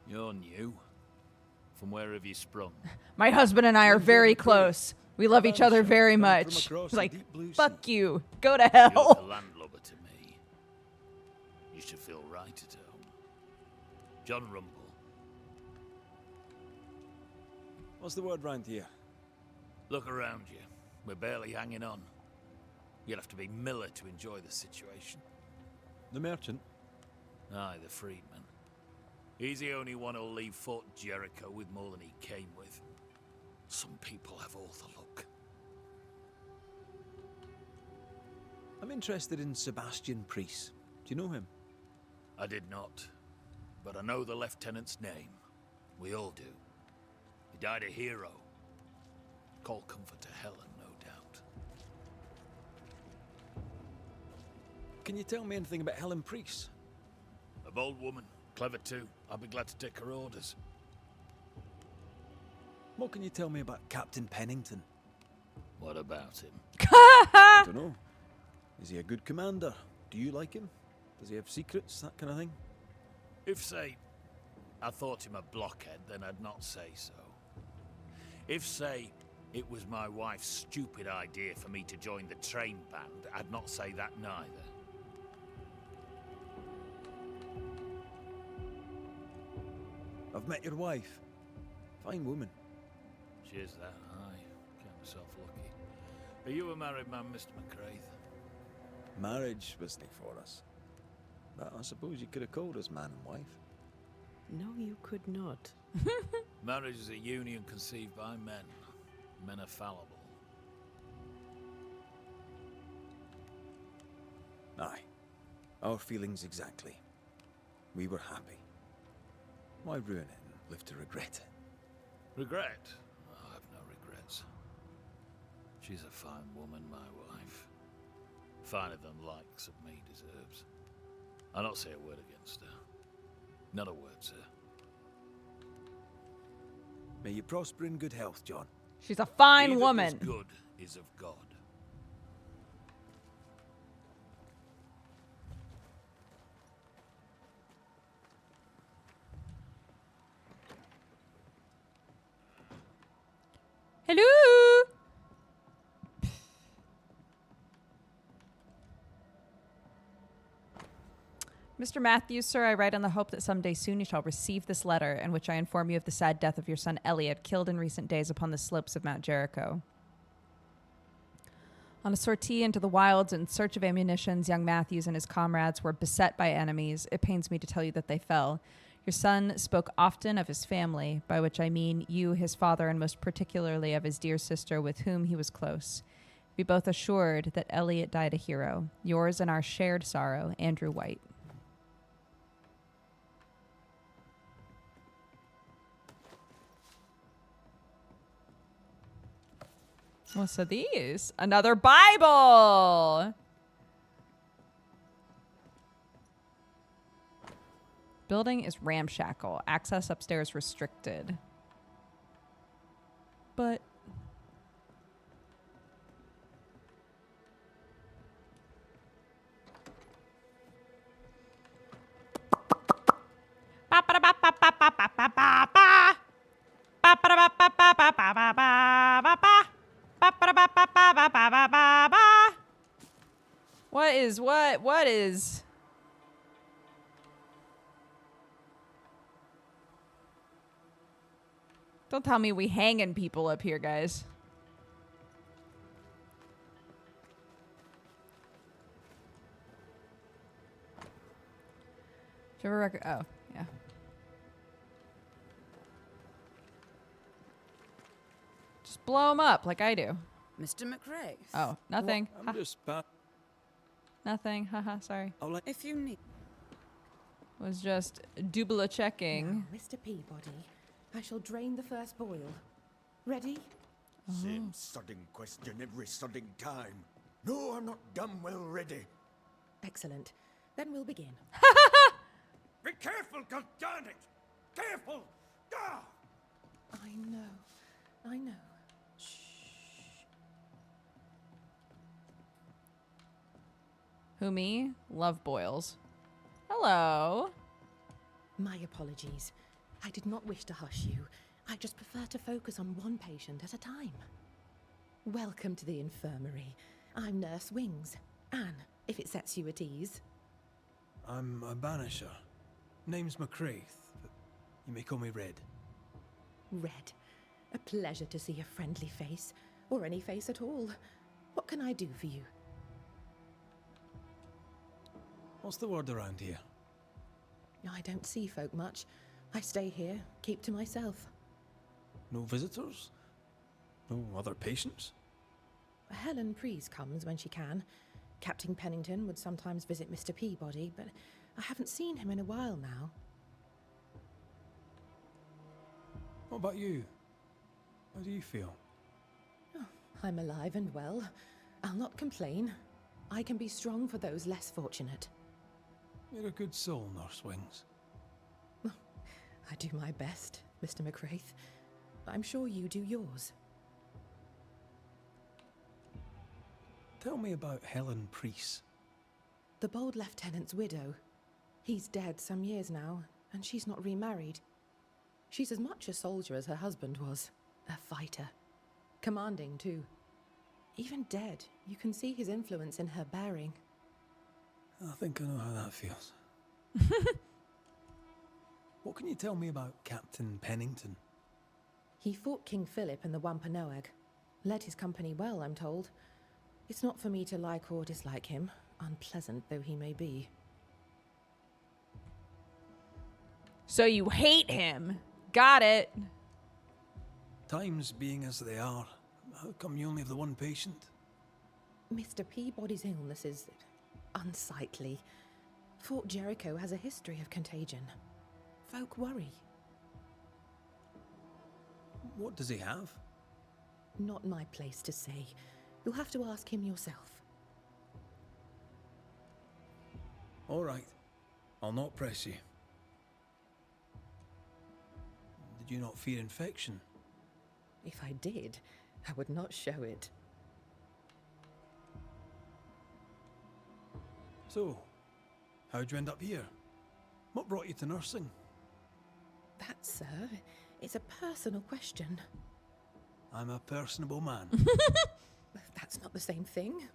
Speaker 7: You're new. From where have you sprung?
Speaker 1: My husband and I are very close. We love each other very
Speaker 3: Coming from
Speaker 1: much.
Speaker 3: across
Speaker 1: He's
Speaker 3: the
Speaker 1: like,
Speaker 3: deep blue
Speaker 1: fuck
Speaker 3: sea."
Speaker 1: you. Go to
Speaker 7: You're the
Speaker 1: hell.
Speaker 7: landlubber to me. You should feel right at home. John Rumble.
Speaker 3: What's the word round here?
Speaker 7: Look around you. We're barely hanging on. You'll have to be Miller to enjoy the situation.
Speaker 3: The merchant?
Speaker 7: Aye, the freedman. He's the only one who'll leave Fort Jericho with more than he came with. Some people have all the luck.
Speaker 3: I'm interested in Sebastian Priest. Do you know him?
Speaker 7: I did not. But I know the lieutenant's name. We all do. He died a hero. Call comfort to Helen, no doubt.
Speaker 3: Can you tell me anything about Helen Priest?
Speaker 7: A bold woman. Clever too. I'll be glad to take her orders.
Speaker 3: What can you tell me about Captain Pennington?
Speaker 7: What about him?
Speaker 3: I don't know. Is he a good commander? Do you like him? Does he have secrets, that kind of thing?
Speaker 7: If, say, I thought him a blockhead, then I'd not say so. If, say, it was my wife's stupid idea for me to join the train band, I'd not say that neither.
Speaker 3: I've met your wife. Fine woman.
Speaker 7: She is that, aye. Count myself lucky. Are you a married man, Mr. McCraith?
Speaker 3: Marriage wasn't for us. But I suppose you could have called us man and wife.
Speaker 2: No, you could not.
Speaker 7: Marriage is a union conceived by men. Men are fallible.
Speaker 3: Aye. Our feelings exactly. We were happy. Why ruin it and live to regret it?
Speaker 7: Regret? Oh, I have no regrets. She's a fine woman, my wife. Finer than likes of me deserves. I'll not say a word against her. Not a word, sir.
Speaker 3: May you prosper in good health, John.
Speaker 1: She's a fine
Speaker 7: He that
Speaker 1: woman.
Speaker 7: does good is of God.
Speaker 1: Hello. Mr. Matthews, sir, I write in the hope that someday soon you shall receive this letter, in which I inform you of the sad death of your son Elliot, killed in recent days upon the slopes of Mount Jericho. On a sortie into the wilds in search of ammunitions, young Matthews and his comrades were beset by enemies. It pains me to tell you that they fell. Your son spoke often of his family, by which I mean you, his father, and most particularly of his dear sister with whom he was close. Be both assured that Elliot died a hero. Yours and our shared sorrow, Andrew White. What's these? Another Bible! Building is ramshackle. Access upstairs restricted. But... What is... Don't tell me we hanging people up here, guys. Do you have a record? Oh, yeah. Just blow them up like I do.
Speaker 8: Mr. McRae.
Speaker 1: Oh, nothing.
Speaker 3: I'm just
Speaker 1: Nothing. Haha, sorry.
Speaker 8: If you need...
Speaker 1: Was just double checking.
Speaker 13: Now, Mr. Peabody, I shall drain the first boil. Ready?
Speaker 7: Same sodding question every sodding time. No, I'm not dumb well ready.
Speaker 13: Excellent. Then we'll begin.
Speaker 7: Be careful, goddammit! Careful! Ah!
Speaker 13: I know.
Speaker 1: Who, me? Love boils. Hello.
Speaker 13: My apologies. I did not wish to hush you. I just prefer to focus on one patient at a time. Welcome to the infirmary. I'm Nurse Wings. Anne, if it sets you at ease.
Speaker 3: I'm a Banisher. Name's McCraith, but you may call me Red.
Speaker 13: Red. A pleasure to see a friendly face, or any face at all. What can I do for you?
Speaker 3: What's the word around here?
Speaker 13: I don't see folk much. I stay here, keep to myself.
Speaker 3: No visitors? No other patients?
Speaker 13: Helen Preece comes when she can. Captain Pennington would sometimes visit Mr. Peabody, but I haven't seen him in a while now.
Speaker 3: What about you? How do you feel?
Speaker 13: Oh, I'm alive and well. I'll not complain. I can be strong for those less fortunate.
Speaker 3: You're a good soul, Nurse Wings.
Speaker 13: I do my best, Mr. McCraith. I'm sure you do yours.
Speaker 3: Tell me about Helen Preece.
Speaker 13: The bold lieutenant's widow. He's dead some years now, and she's not remarried. She's as much a soldier as her husband was. A fighter. Commanding, too. Even dead, you can see his influence in her bearing.
Speaker 3: I think I know how that feels. What can you tell me about Captain Pennington?
Speaker 13: He fought King Philip in the Wampanoag. Led his company well, I'm told. It's not for me to like or dislike him, unpleasant though he may be.
Speaker 1: So you hate him. Got it.
Speaker 3: Times being as they are, how come you only have the one patient?
Speaker 13: Mr. Peabody's illness is unsightly. Fort Jericho has a history of contagion. Folk worry.
Speaker 3: What does he have?
Speaker 13: Not my place to say. You'll have to ask him yourself.
Speaker 3: All right. I'll not press you. Did you not fear infection?
Speaker 13: If I did, I would not show it.
Speaker 3: So, how'd you end up here? What brought you to nursing?
Speaker 13: That, sir, is a personal question.
Speaker 3: I'm a personable man.
Speaker 13: That's not the same thing.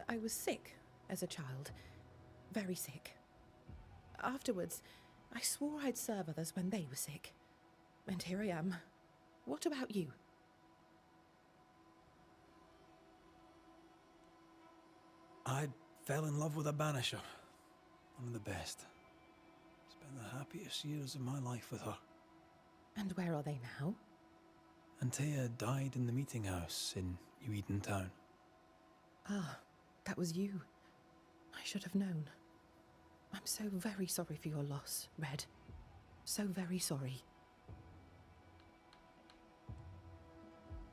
Speaker 13: I was sick as a child. Very sick. Afterwards, I swore I'd serve others when they were sick. And here I am. What about you?
Speaker 3: I fell in love with a Banisher. One of the best. Spent the happiest years of my life with her.
Speaker 13: And where are they now?
Speaker 3: Antea died in the meeting house in New Eden Town.
Speaker 13: Ah, that was you. I should have known. I'm so very sorry for your loss, Red. So very sorry.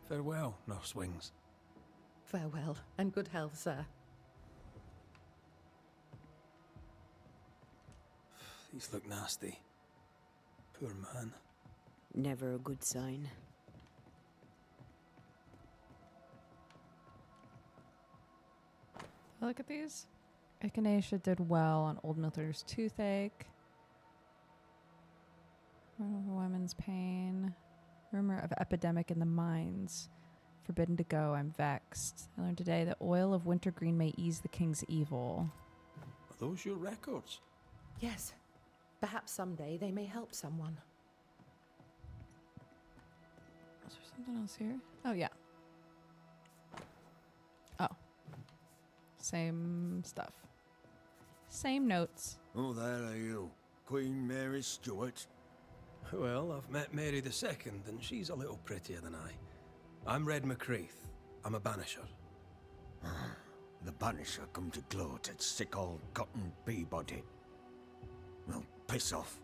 Speaker 3: Farewell, Nurse Wings.
Speaker 13: Farewell, and good health, sir.
Speaker 3: These look nasty. Poor man.
Speaker 2: Never a good sign.
Speaker 1: Look at these. Echinacea did well on Old Miller's toothache. Women's pain. Rumor of epidemic in the mines. Forbidden to go. I'm vexed. I learned today that oil of wintergreen may ease the king's evil.
Speaker 3: Are those your records?
Speaker 13: Yes. Perhaps someday they may help someone.
Speaker 1: Is there something else here? Oh, yeah. Oh. Same stuff. Same notes.
Speaker 7: Oh, there are you. Queen Mary Stuart.
Speaker 3: Well, I've met Mary II, and she's a little prettier than I. I'm Red McCraith. I'm a Banisher.
Speaker 7: The Banisher come to gloat at sick old Cotton Peabody. Well, piss off.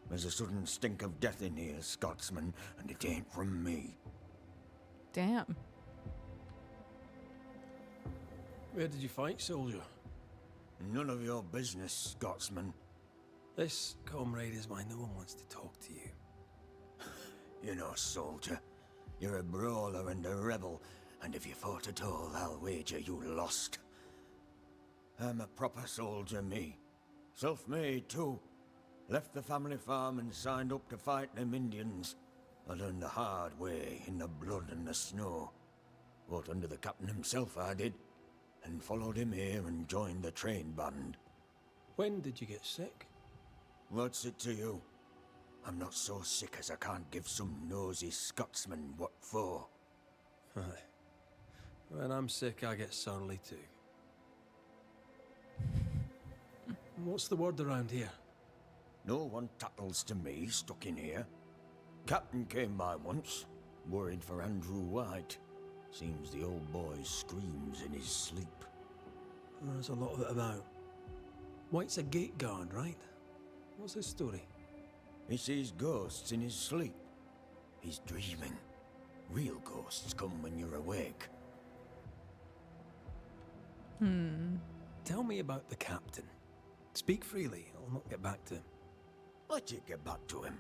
Speaker 7: There's a sudden stink of death in here, Scotsman, and it ain't from me.
Speaker 1: Damn.
Speaker 11: Where did you fight, soldier?
Speaker 7: None of your business, Scotsman.
Speaker 11: This, comrade, is why no one wants to talk to you.
Speaker 7: You're no soldier. You're a brawler and a rebel, and if you fought at all, I'll wager you lost. I'm a proper soldier, me. Self-made, too. Left the family farm and signed up to fight them Indians. I learned the hard way, in the blood and the snow. Fought under the captain himself, I did. And followed him here and joined the train band.
Speaker 11: When did you get sick?
Speaker 7: What's it to you? I'm not so sick as I can't give some nosy Scotsman what for.
Speaker 11: Aye. When I'm sick, I get surly too. What's the word around here?
Speaker 7: No one tattles to me stuck in here. Captain came by once, worried for Andrew White. Seems the old boy screams in his sleep.
Speaker 11: There's a lot of it about. White's a gate guard, right? What's his story?
Speaker 7: He sees ghosts in his sleep. He's dreaming. Real ghosts come when you're awake.
Speaker 11: Tell me about the captain. Speak freely, I'll not get back to him.
Speaker 7: Let you get back to him.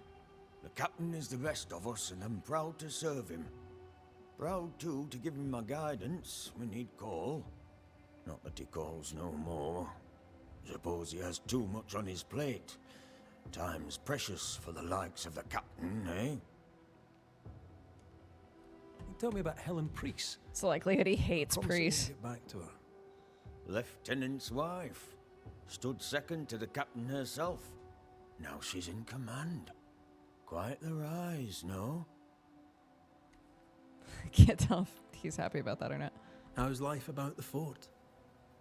Speaker 7: The captain is the best of us, and I'm proud to serve him. Proud, too, to give him my guidance when he'd call. Not that he calls no more. Suppose he has too much on his plate. Time's precious for the likes of the captain, eh?
Speaker 11: Tell me about Helen Priest.
Speaker 1: It's the likelihood he hates
Speaker 11: Promise
Speaker 1: priests.
Speaker 11: Get back to her.
Speaker 7: Lieutenant's wife. Stood second to the captain herself. Now she's in command. Quite the rise, no?
Speaker 1: I can't tell if he's happy about that or not.
Speaker 11: How's life about the fort?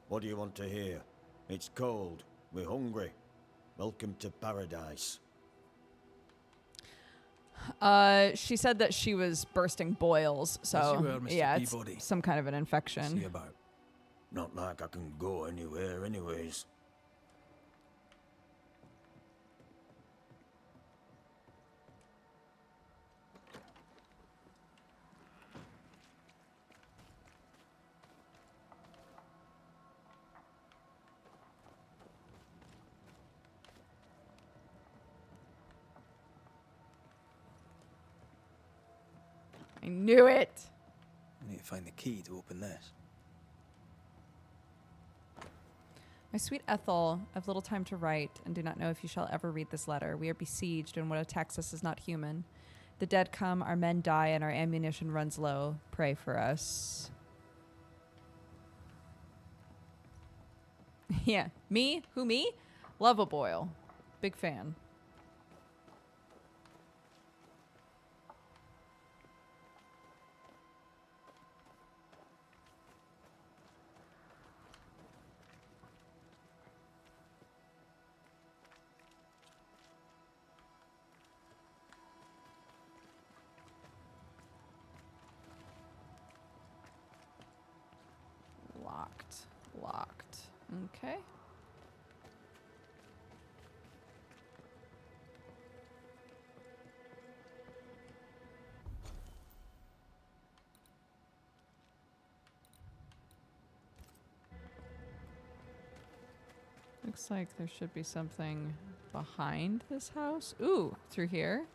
Speaker 7: What do you want to hear? It's cold. We're hungry. Welcome to paradise.
Speaker 1: She said that she was bursting boils,
Speaker 11: As
Speaker 1: so
Speaker 11: you were, Mr.
Speaker 1: yeah, it's
Speaker 11: Peabody.
Speaker 1: some kind of an
Speaker 11: See
Speaker 1: infection.
Speaker 11: about.
Speaker 7: Not like I can go anywhere anyways.
Speaker 1: I knew it.
Speaker 11: I need to find the key to open this.
Speaker 1: My sweet Ethel, I've little time to write, and do not know if you shall ever read this letter. We are besieged, and what attacks us is not human. The dead come, our men die, and our ammunition runs low. Pray for us. Yeah. Me? Who, me? Love a boil. Big fan. Locked. Okay. Looks like there should be something behind this house. Ooh, through here.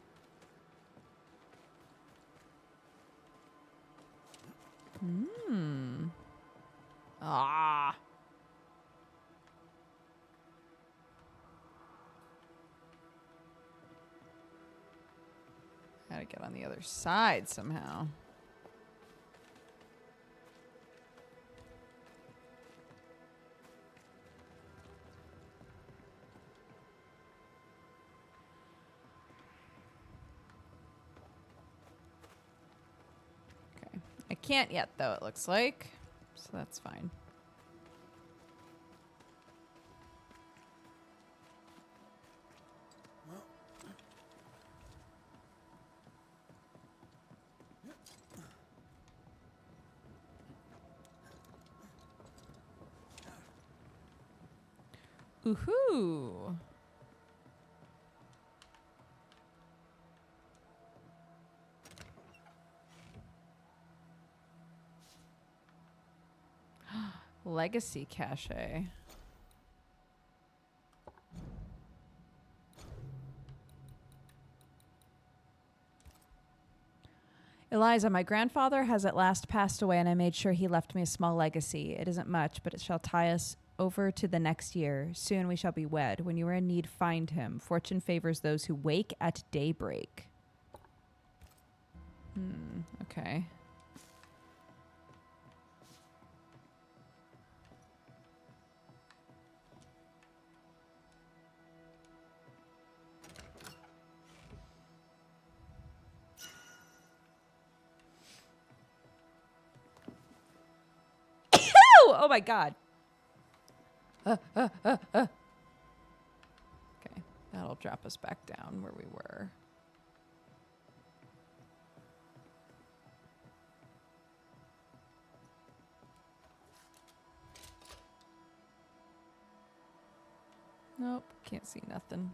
Speaker 1: Ah. Gotta get on the other side somehow. Okay. I can't yet, though, it looks like. So that's fine. Ooh-hoo. Legacy cache. Eliza, my grandfather has at last passed away, and I made sure he left me a small legacy. It isn't much, but it shall tie us over to the next year. Soon we shall be wed. When you are in need, find him. Fortune favors those who wake at daybreak. Okay. Oh my god. Okay, that'll drop us back down where we were. Nope, can't see nothing.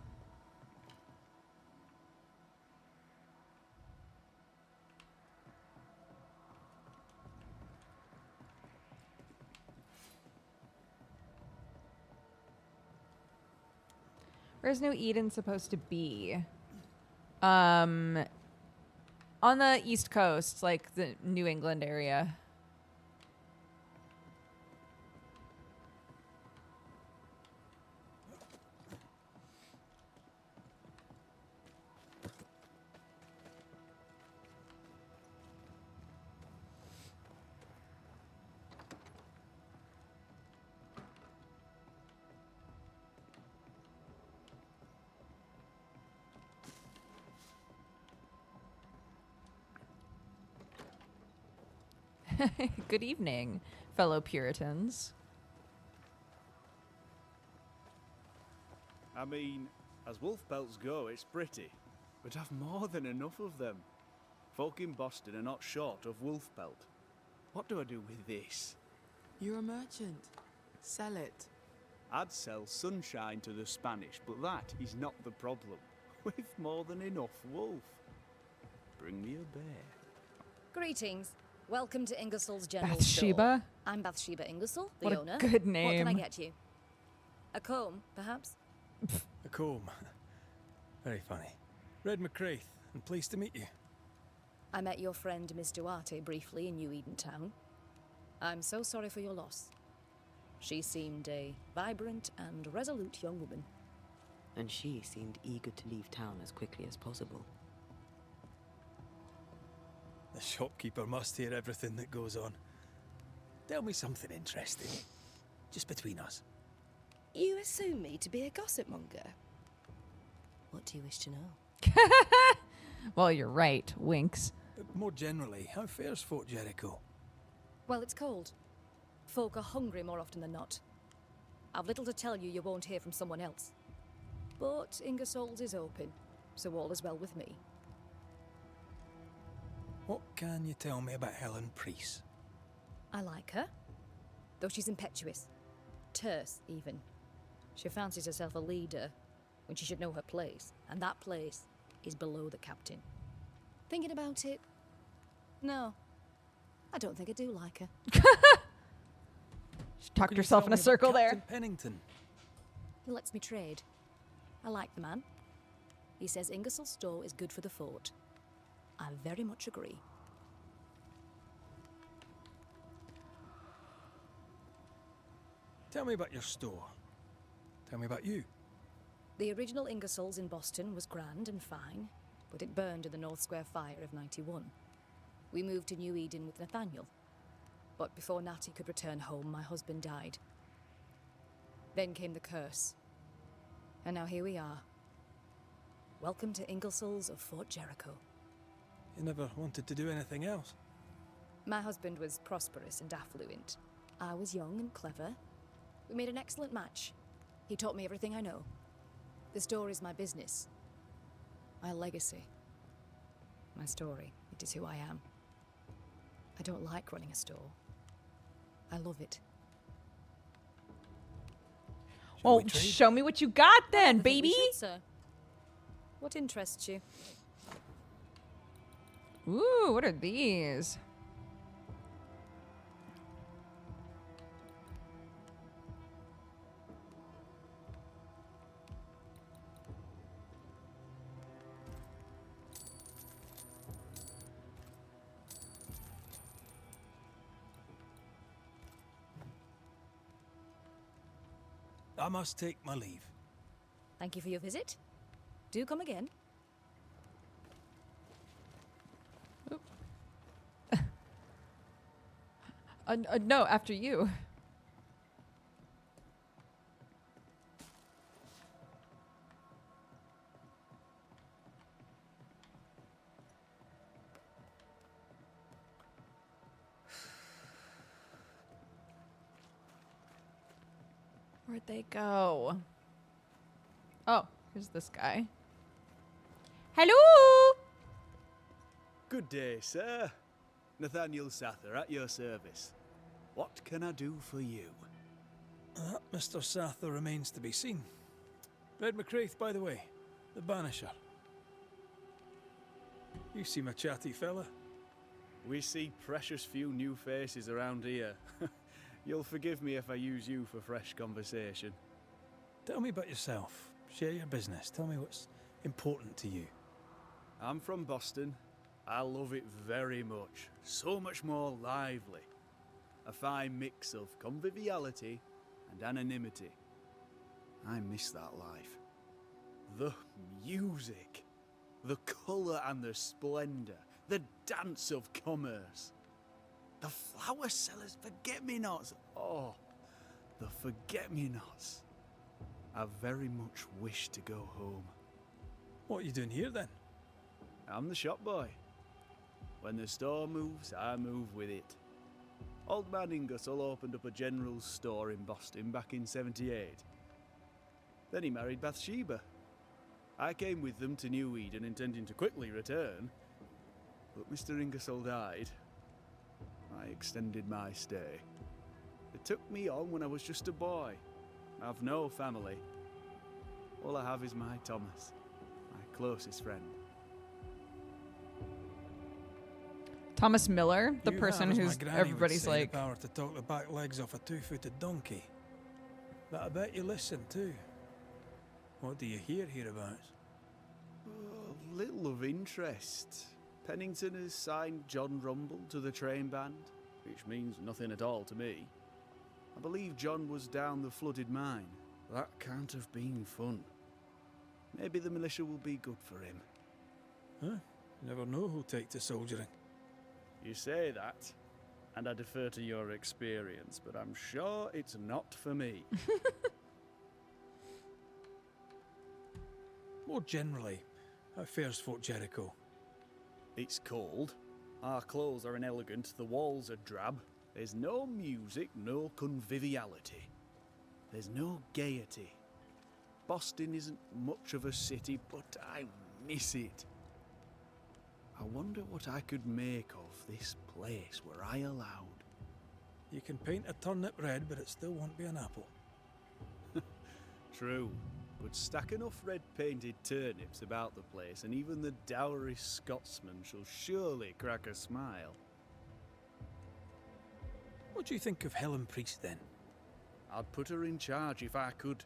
Speaker 1: Where's New Eden supposed to be? On the East Coast, like the New England area. Good evening, fellow Puritans.
Speaker 10: I mean, as wolf pelts go, it's pretty. But I've more than enough of them. Folk in Boston are not short of wolf pelt. What do I do with this?
Speaker 14: You're a merchant. Sell it.
Speaker 10: I'd sell sunshine to the Spanish, but that is not the problem. We've more than enough wolf. Bring me a bear.
Speaker 6: Greetings. Welcome to Ingersoll's General
Speaker 1: Bathsheba?
Speaker 6: Store. I'm Bathsheba Ingersoll, the
Speaker 1: What a
Speaker 6: owner.
Speaker 1: good name.
Speaker 6: What can I get you? A comb, perhaps?
Speaker 11: A comb. Very funny. Red McCraith, and pleased to meet you.
Speaker 6: I met your friend Miss Duarte briefly in New Eden Town. I'm so sorry for your loss. She seemed a vibrant and resolute young woman.
Speaker 2: And she seemed eager to leave town as quickly as possible.
Speaker 11: The shopkeeper must hear everything that goes on. Tell me something interesting. Just between us.
Speaker 15: You assume me to be a gossip monger.
Speaker 2: What do you wish to know?
Speaker 1: Well, you're right, winks.
Speaker 11: But more generally, how fares Fort Jericho?
Speaker 6: Well, it's cold. Folk are hungry more often than not. I've little to tell you won't hear from someone else. But Ingersoll's is open, so all is well with me.
Speaker 11: What can you tell me about Helen Priest?
Speaker 6: I like her, though she's impetuous. Terse, even. She fancies herself a leader when she should know her place, and that place is below the captain. Thinking about it, no, I don't think I do like her.
Speaker 1: She tucked herself in a circle there.
Speaker 11: Captain Pennington.
Speaker 6: He lets me trade. I like the man. He says Ingersoll's store is good for the fort. I very much agree.
Speaker 11: Tell me about your store. Tell me about you.
Speaker 6: The original Ingersoll's in Boston was grand and fine, but it burned in the North Square fire of '91. We moved to New Eden with Nathaniel, but before Natty could return home, my husband died. Then came the curse, and now here we are. Welcome to Ingersoll's of Fort Jericho.
Speaker 11: You never wanted to do anything else.
Speaker 6: My husband was prosperous and affluent. I was young and clever. We made an excellent match. He taught me everything I know. The store is my business. My legacy. My story. It is who I am. I don't like running a store. I love it.
Speaker 1: Well, show me what you got then,
Speaker 6: I think we
Speaker 1: baby.
Speaker 6: should, sir. What interests you?
Speaker 1: Ooh, what are these?
Speaker 3: I must take my leave.
Speaker 15: Thank you for your visit. Do come again.
Speaker 1: No, after you. Where'd they go? Oh, here's this guy. Hello!
Speaker 10: Good day, sir. Nathaniel Sather at your service. What can I do for you?
Speaker 3: Mr. Sather remains to be seen. Red McCraith, by the way, the Banisher. You seem a chatty fella.
Speaker 10: We see precious few new faces around here. You'll forgive me if I use you for fresh conversation.
Speaker 3: Tell me about yourself. Share your business. Tell me what's important to you.
Speaker 10: I'm from Boston. I love it very much. So much more lively. A fine mix of conviviality and anonymity. I miss that life. The music, the colour and the splendour, the dance of commerce. The flower sellers, forget-me-nots. Oh, the forget-me-nots. I very much wish to go home.
Speaker 3: What are you doing here then?
Speaker 10: I'm the shop boy. When the store moves, I move with it. Old man Ingersoll opened up a general store in Boston back in '78. Then he married Bathsheba. I came with them to New Eden intending to quickly return, but Mr. Ingersoll died. I extended my stay. They took me on when I was just a boy. I've no family. All I have is my Thomas, my closest friend.
Speaker 1: Thomas Miller, the
Speaker 3: You
Speaker 1: person
Speaker 3: have, as my
Speaker 1: who's
Speaker 3: granny
Speaker 1: everybody's
Speaker 3: would say,
Speaker 1: like,
Speaker 3: the power to talk the back legs off a two-footed donkey. But I bet you listen too. What do you hear hereabouts?
Speaker 10: Oh, little of interest. Pennington has signed John Rumble to the train band, which means nothing at all to me. I believe John was down the flooded mine. That can't have been fun. Maybe the militia will be good for him.
Speaker 3: Huh? You never know who'll take to soldiering.
Speaker 10: You say that, and I defer to your experience, but I'm sure it's not for me.
Speaker 3: More generally, how fares Fort Jericho?
Speaker 10: It's cold. Our clothes are inelegant, the walls are drab. There's no music, no conviviality. There's no gaiety. Boston isn't much of a city, but I miss it. I wonder what I could make of this place were I allowed.
Speaker 3: You can paint a turnip red, but it still won't be an apple.
Speaker 10: True, but stack enough red-painted turnips about the place, and even the dourest Scotsman shall surely crack a smile.
Speaker 3: What do you think of Helen Priest, then?
Speaker 10: I'd put her in charge if I could.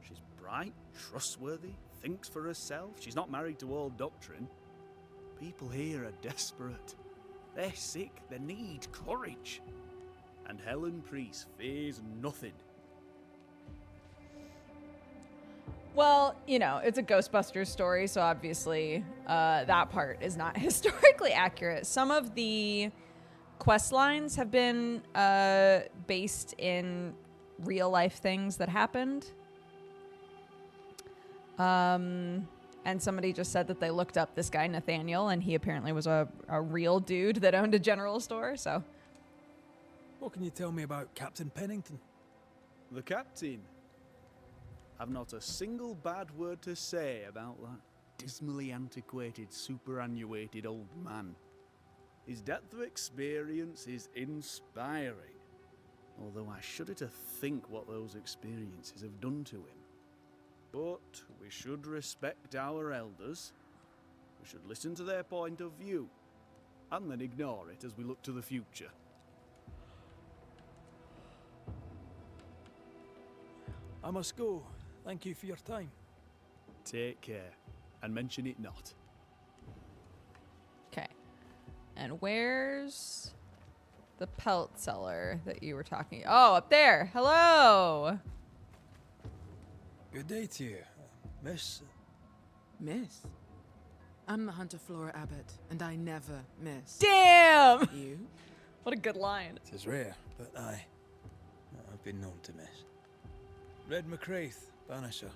Speaker 10: She's bright, trustworthy, thinks for herself. She's not married to old doctrine. People here are desperate. They're sick, they need courage. And Helen Priest fears nothing.
Speaker 1: well, you know, it's a Ghostbusters story, so obviously that part is not historically accurate. Some of the quest lines have been based in real life things that happened. And somebody just said that they looked up this guy, Nathaniel, and he apparently was a real dude that owned a general store, so.
Speaker 3: What can you tell me about Captain Pennington?
Speaker 10: The captain? I've not a single bad word to say about that dismally antiquated, superannuated old man. His depth of experience is inspiring, although I shudder to think what those experiences have done to him. But we should respect our elders. We should listen to their point of view, and then ignore it as we look to the future.
Speaker 3: I must go. Thank you for your time.
Speaker 10: Take care, and mention it not.
Speaker 1: Okay. And where's the pelt seller that you were talking? Oh, up there. Hello.
Speaker 3: Good day to you, miss.
Speaker 14: Miss? I'm the Hunter Flora Abbott, and I never miss.
Speaker 1: Damn!
Speaker 14: You?
Speaker 1: What a good line.
Speaker 3: It is rare, but I've been known to miss. Red McCraith, Banisher.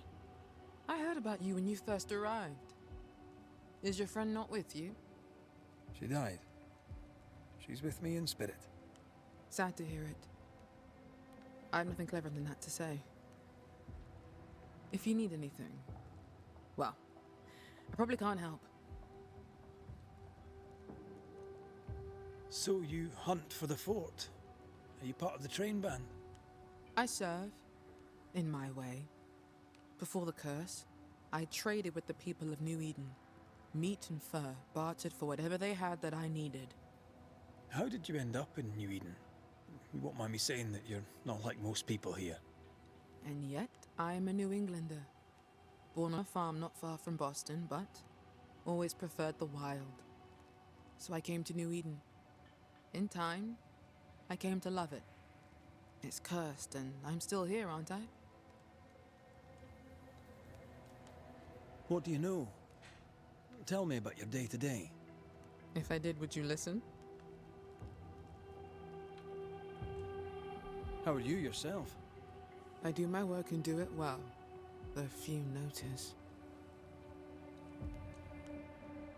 Speaker 14: I heard about you when you first arrived. Is your friend not with you?
Speaker 3: She died. She's with me in spirit.
Speaker 14: Sad to hear it. I have nothing clever than that to say. If you need anything, well, I probably can't help.
Speaker 3: So you hunt for the fort? Are you part of the train band?
Speaker 14: I serve, in my way. Before the curse, I traded with the people of New Eden. Meat and fur, bartered for whatever they had that I needed.
Speaker 3: How did you end up in New Eden? You won't mind me saying that you're not like most people here.
Speaker 14: And yet, I am a New Englander. Born on a farm not far from Boston, but always preferred the wild. So I came to New Eden. In time, I came to love it. It's cursed, and I'm still here, aren't I?
Speaker 3: What do you know? Tell me about your day-to-day.
Speaker 14: If I did, would you listen?
Speaker 3: How are you yourself?
Speaker 14: I do my work and do it well, though few notice.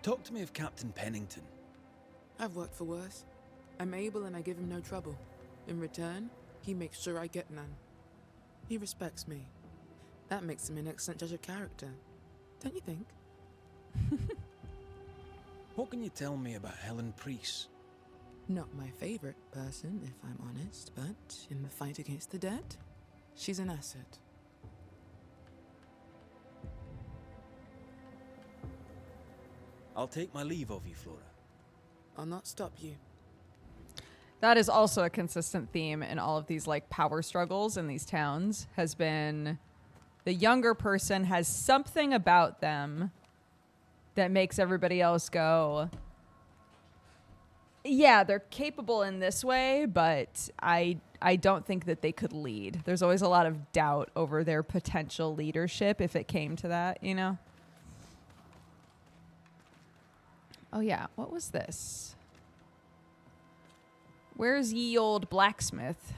Speaker 3: Talk to me of Captain Pennington.
Speaker 14: I've worked for worse. I'm able and I give him no trouble. In return, he makes sure I get none. He respects me. That makes him an excellent judge of character. Don't you think?
Speaker 3: What can you tell me about Helen Priest?
Speaker 14: Not my favorite person, if I'm honest, but in the fight against the dead, she's an asset.
Speaker 3: I'll take my leave of you, Flora.
Speaker 14: I'll not stop you.
Speaker 1: That is also a consistent theme in all of these like power struggles in these towns, has been the younger person has something about them that makes everybody else go, yeah, they're capable in this way, but I don't think that they could lead. There's always a lot of doubt over their potential leadership if it came to that, you know? Oh yeah, what was this? Where's ye old blacksmith?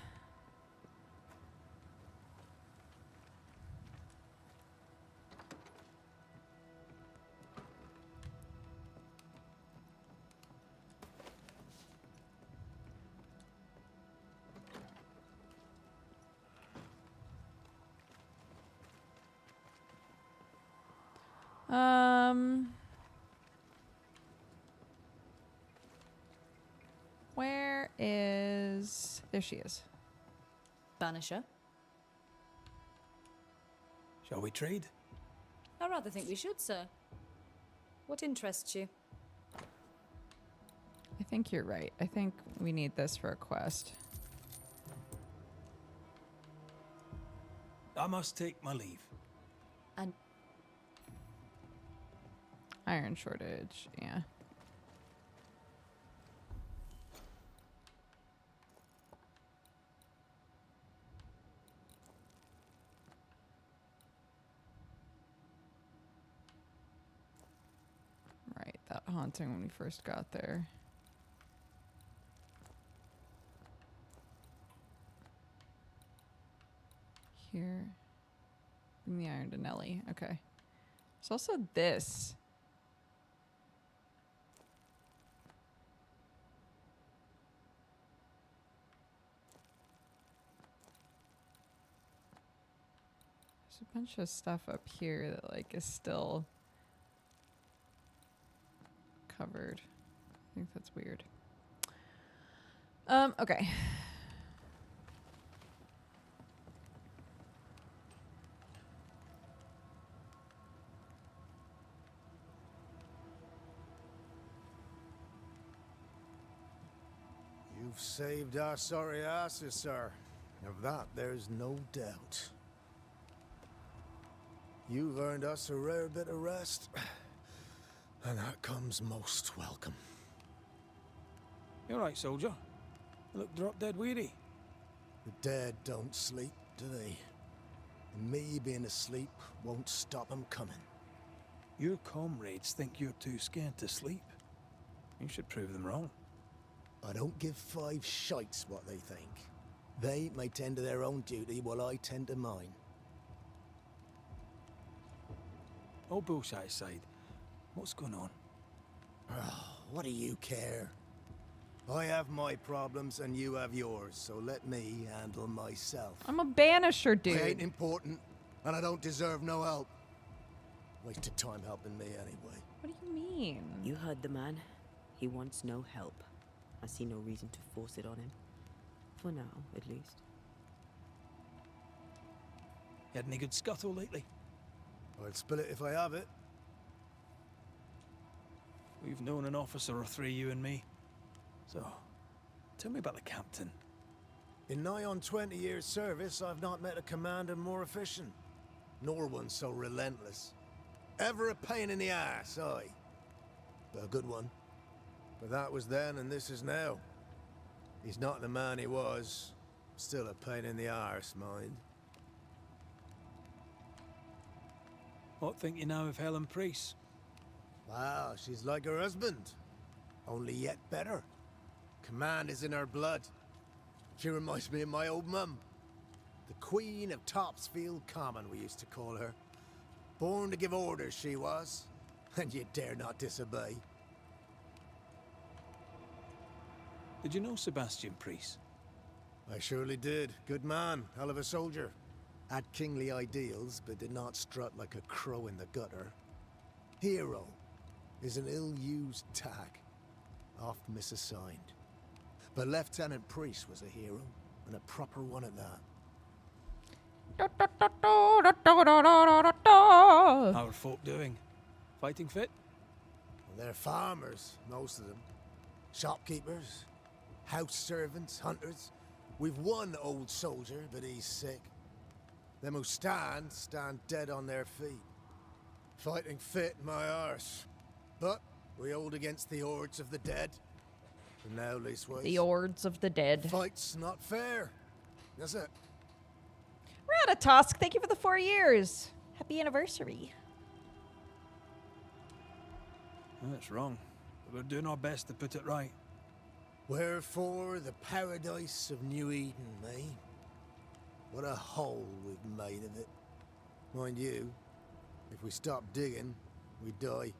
Speaker 1: Where is... There she is.
Speaker 15: Banisher?
Speaker 3: Shall we trade?
Speaker 15: I rather think we should, sir. What interests you?
Speaker 1: I think you're right. I think we need this for a quest.
Speaker 3: I must take my leave.
Speaker 15: And
Speaker 1: Iron shortage, yeah. Right, that haunting when we first got there. Here. Bring the iron to Nelly. Okay. There's also this. There's a bunch of stuff up here that like is still covered. I think that's weird. Okay.
Speaker 7: You've saved our sorry asses, sir. Of that, there's no doubt. You've earned us a rare bit of rest, and that comes most welcome.
Speaker 3: You all right, soldier? You look drop dead weary.
Speaker 7: The dead don't sleep, do they? And me being asleep won't stop 'em coming.
Speaker 3: Your comrades think you're too scared to sleep. You should prove them wrong.
Speaker 7: I don't give 5 shites what they think. They may tend to their own duty while I tend to mine.
Speaker 3: All bullshit aside, what's going on?
Speaker 7: What do you care? I have my problems and you have yours, so let me handle myself.
Speaker 1: I'm a banisher,
Speaker 7: I
Speaker 1: dude.
Speaker 7: ain't important, and I don't deserve no help. Wasted time helping me anyway.
Speaker 1: What do you mean?
Speaker 2: You heard the man. He wants no help. I see no reason to force it on him. For now, at least.
Speaker 3: You had any good scuttle lately?
Speaker 7: I'll spill it if I have it.
Speaker 3: We've known an officer or 3, you and me. So, tell me about the captain.
Speaker 7: In nigh on 20 years' service, I've not met a commander more efficient, nor one so relentless. Ever a pain in the ass, aye. But a good one. But that was then and this is now. He's not the man he was. Still a pain in the arse, mind.
Speaker 3: What think you now of Helen Priest?
Speaker 7: Wow, she's like her husband. Only yet better. Command is in her blood. She reminds me of my old mum. The Queen of Topsfield Common, we used to call her. Born to give orders, she was. And you dare not disobey.
Speaker 3: Did you know Sebastian Priest?
Speaker 7: I surely did. Good man, hell of a soldier. Had kingly ideals, but did not strut like a crow in the gutter. Hero is an ill-used tag, oft misassigned. But Lieutenant Priest was a hero, and a proper one at that.
Speaker 3: How are folk doing? Fighting fit?
Speaker 7: Well, they're farmers, most of them. Shopkeepers, house servants, hunters. We've one old soldier, but he's sick. Them who stand dead on their feet. Fighting fit, my arse. But we hold against the hordes of the dead. For now, leastways.
Speaker 1: The hordes of the dead.
Speaker 7: Fight's not fair. That's it.
Speaker 1: Ratatosk, thank you for the 4 years. Happy anniversary.
Speaker 3: That's wrong. But we're doing our best to put it right.
Speaker 7: Wherefore the paradise of New Eden, eh? What a hole we've made of it. Mind you, if we stop digging, we die.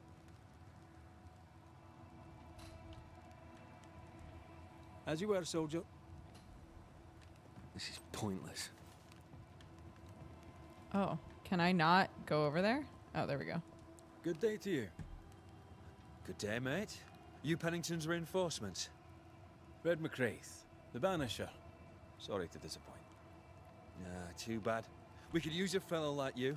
Speaker 3: As you were, soldier.
Speaker 16: This is pointless.
Speaker 1: Oh, can I not go over there? Oh, there we go.
Speaker 16: Good day to you. Good day, mate. You Pennington's reinforcements?
Speaker 3: Red McCraith, the Banisher. Sorry to disappoint.
Speaker 16: Nah, too bad. We could use a fellow like you.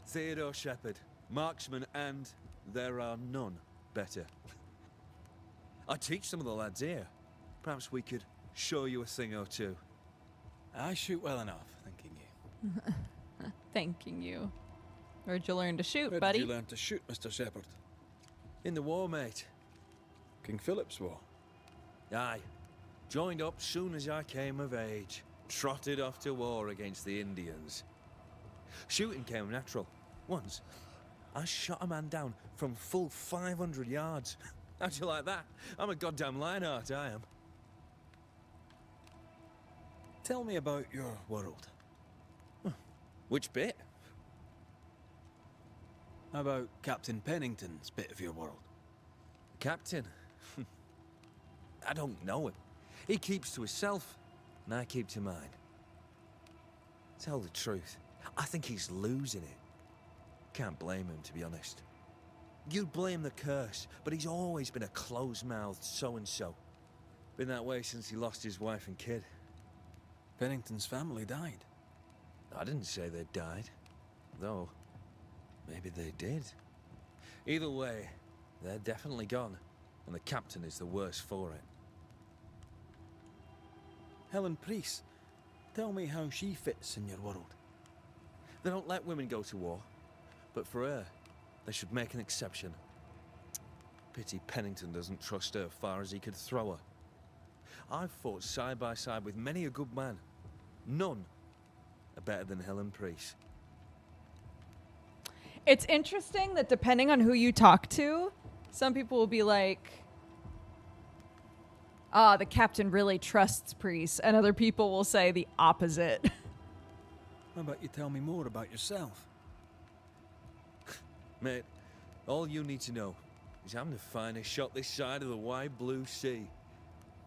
Speaker 16: Theodore Shepherd, marksman, and there are none better. I teach some of the lads here. Perhaps we could show you a thing or two.
Speaker 3: I shoot well enough, thanking you.
Speaker 1: Thanking you. Where'd you learn to shoot,
Speaker 3: Where
Speaker 1: buddy?
Speaker 3: did you learn to shoot, Mr. Shepherd?
Speaker 16: In the war, mate.
Speaker 3: King Philip's War.
Speaker 16: Aye. Joined up soon as I came of age. Trotted off to war against the Indians. Shooting came natural. Once, I shot a man down from full 500 yards. How'd you like that? I'm a goddamn Lionheart, I am.
Speaker 3: Tell me about your world.
Speaker 16: Which bit?
Speaker 3: How about Captain Pennington's bit of your world?
Speaker 16: Captain? I don't know him. He keeps to himself, and I keep to mine. Tell the truth, I think he's losing it. Can't blame him, to be honest. You'd blame the curse, but he's always been a close-mouthed so-and-so. Been that way since he lost his wife and kid.
Speaker 3: Pennington's family died.
Speaker 16: I didn't say they died, though maybe they did. Either way, they're definitely gone, and the captain is the worse for it.
Speaker 3: Helen Priest, tell me how she fits in your world.
Speaker 16: They don't let women go to war, but for her, they should make an exception. Pity Pennington doesn't trust her far as he could throw her. I've fought side by side with many a good man. None are better than Helen Priest.
Speaker 1: It's interesting that depending on who you talk to, some people will be like, the captain really trusts priests, and other people will say the opposite.
Speaker 3: How about you tell me more about yourself?
Speaker 16: Mate, all you need to know is I'm the finest shot this side of the wide blue sea.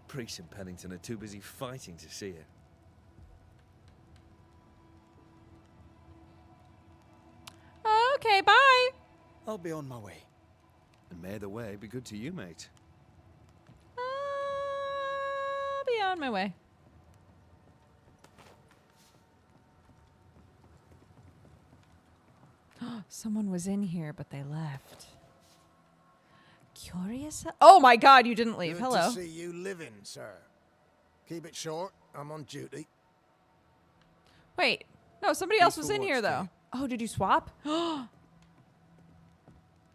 Speaker 16: Priest and Pennington are too busy fighting to see it.
Speaker 1: Okay, bye.
Speaker 3: I'll be on my way.
Speaker 16: And may the way be good to you, mate.
Speaker 1: I'll be on my way. Someone was in here, but they left. Curious. Oh my God, you didn't leave.
Speaker 7: Good
Speaker 1: Hello.
Speaker 7: to see you living, sir. Keep it short. I'm on duty.
Speaker 1: Wait. No, somebody else was
Speaker 7: Peaceful
Speaker 1: in here,
Speaker 7: works,
Speaker 1: though. Oh, did you swap?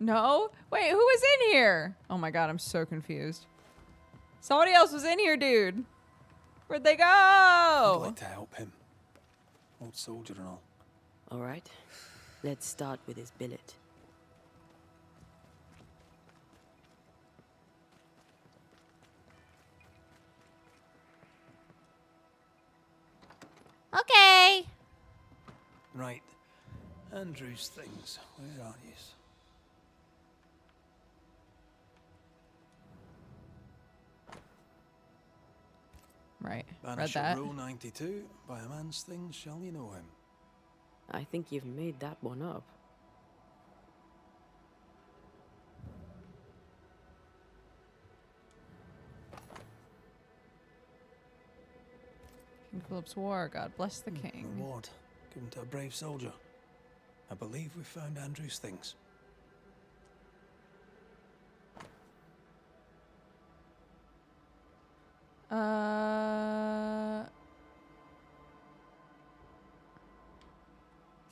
Speaker 1: No? Wait, who was in here? Oh my God, I'm so confused. Somebody else was in here, dude. Where'd they
Speaker 3: I'd
Speaker 1: go?
Speaker 3: like to help him. Old soldier and all.
Speaker 2: All right. Let's start with his billet.
Speaker 1: Okay.
Speaker 3: Right. Andrew's things. Where are you?
Speaker 1: Right. Read
Speaker 3: Banisher
Speaker 1: that.
Speaker 3: Rule 92. By a man's things shall you know him.
Speaker 2: I think you've made that one up.
Speaker 1: King Philip's War. God bless the king.
Speaker 3: Reward given to a brave soldier. I believe we found Andrew's things.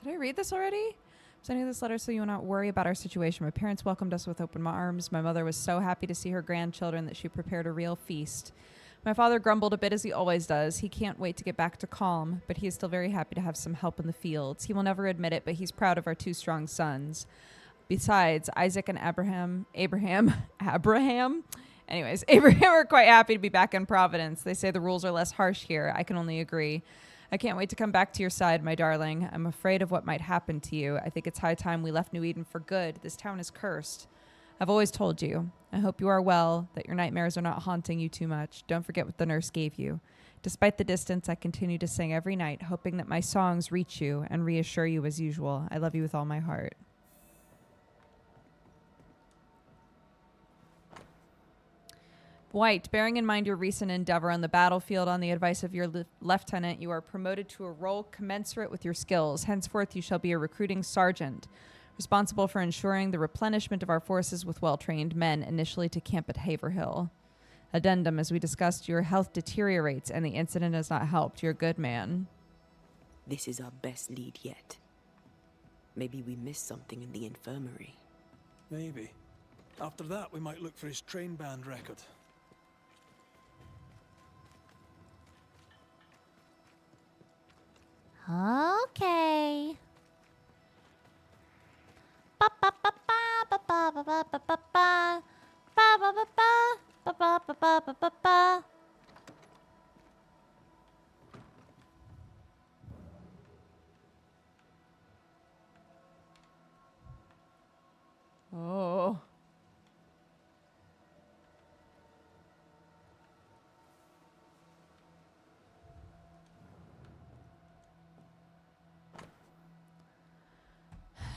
Speaker 1: Did I read this already? I'm sending this letter so you will not worry about our situation. My parents welcomed us with open arms. My mother was so happy to see her grandchildren that she prepared a real feast. My father grumbled a bit as he always does. He can't wait to get back to calm, but he is still very happy to have some help in the fields. He will never admit it, but he's proud of our two strong sons. Besides, Isaac and Abraham. Anyways, Abraham are quite happy to be back in Providence. They say the rules are less harsh here. I can only agree. I can't wait to come back to your side, my darling. I'm afraid of what might happen to you. I think it's high time we left New Eden for good. This town is cursed. I've always told you. I hope you are well, that your nightmares are not haunting you too much. Don't forget what the nurse gave you. Despite the distance, I continue to sing every night, hoping that my songs reach you and reassure you as usual. I love you with all my heart. White, bearing in mind your recent endeavor on the battlefield on the advice of your lieutenant, you are promoted to a role commensurate with your skills. Henceforth, you shall be a recruiting sergeant, responsible for ensuring the replenishment of our forces with well-trained men, initially to camp at Haverhill. Addendum, as we discussed, your health deteriorates and the incident has not helped. You're a good man.
Speaker 2: This is our best lead yet. Maybe we missed something in the infirmary.
Speaker 3: Maybe. After that, we might look for his train band record.
Speaker 17: Okay.
Speaker 1: Oh.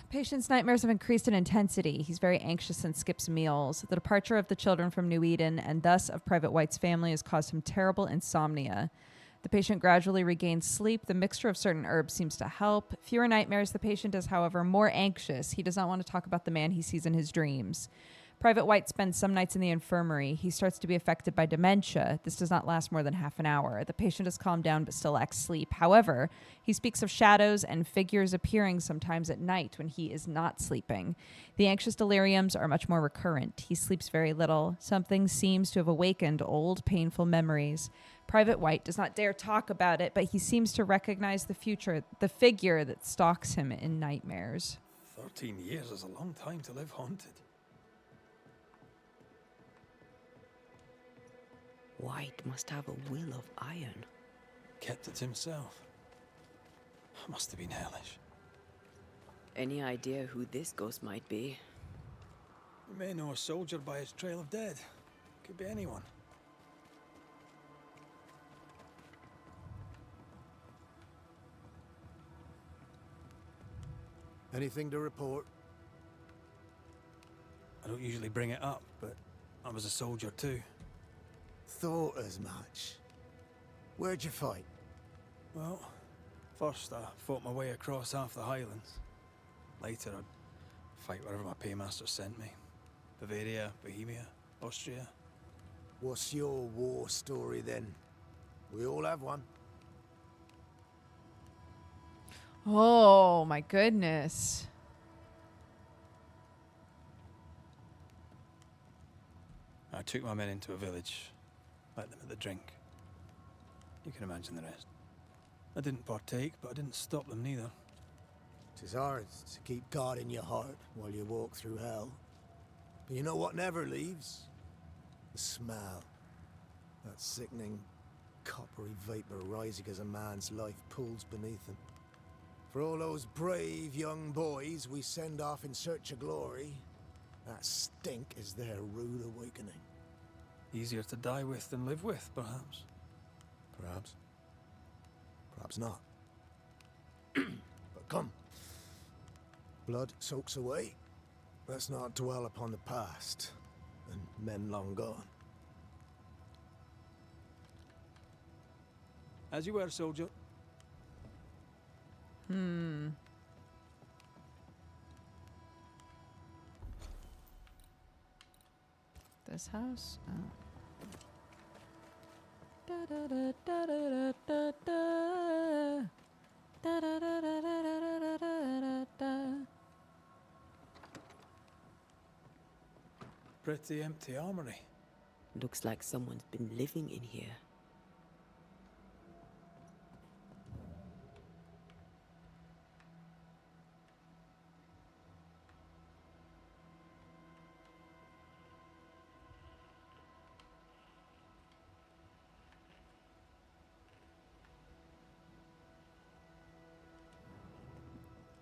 Speaker 1: Patient's nightmares have increased in intensity. He's very anxious and skips meals. The departure of the children from New Eden and thus of Private White's family has caused him terrible insomnia. The patient gradually regains sleep. The mixture of certain herbs seems to help. Fewer nightmares. The patient is, however, more anxious. He does not want to talk about the man he sees in his dreams. Private White spends some nights in the infirmary. He starts to be affected by dementia. This does not last more than half an hour. The patient has calmed down but still lacks sleep. However, he speaks of shadows and figures appearing sometimes at night when he is not sleeping. The anxious deliriums are much more recurrent. He sleeps very little. Something seems to have awakened old, painful memories. Private White does not dare talk about it, but he seems to recognize the figure that stalks him in nightmares.
Speaker 3: 13 years is a long time to live haunted.
Speaker 2: White must have a will of iron.
Speaker 3: Kept it himself. Must have been hellish.
Speaker 2: Any idea who this ghost might be?
Speaker 3: You may know a soldier by his trail of dead. Could be anyone.
Speaker 7: Anything to report?
Speaker 3: I don't usually bring it up, but I was a soldier too.
Speaker 7: Thought as much. Where'd you fight?
Speaker 3: Well, first I fought my way across half the Highlands. Later I'd fight wherever my paymaster sent me. Bavaria, Bohemia, Austria.
Speaker 7: What's your war story then? We all have one.
Speaker 1: Oh, my goodness.
Speaker 3: I took my men into a village, let them at the drink. You can imagine the rest. I didn't partake, but I didn't stop them neither.
Speaker 7: 'Tis hard to keep God in your heart while you walk through hell. But you know what never leaves? The smell. That sickening, coppery vapor rising as a man's life pulls beneath him. For all those brave young boys we send off in search of glory, that stink is their rude awakening.
Speaker 3: Easier to die with than live with, perhaps.
Speaker 7: Perhaps. Perhaps not. But come. Blood soaks away. Let's not dwell upon the past and men long gone.
Speaker 3: As you were, soldier.
Speaker 1: This house? Oh.
Speaker 3: Pretty empty armory.
Speaker 2: Looks like someone's been living in here.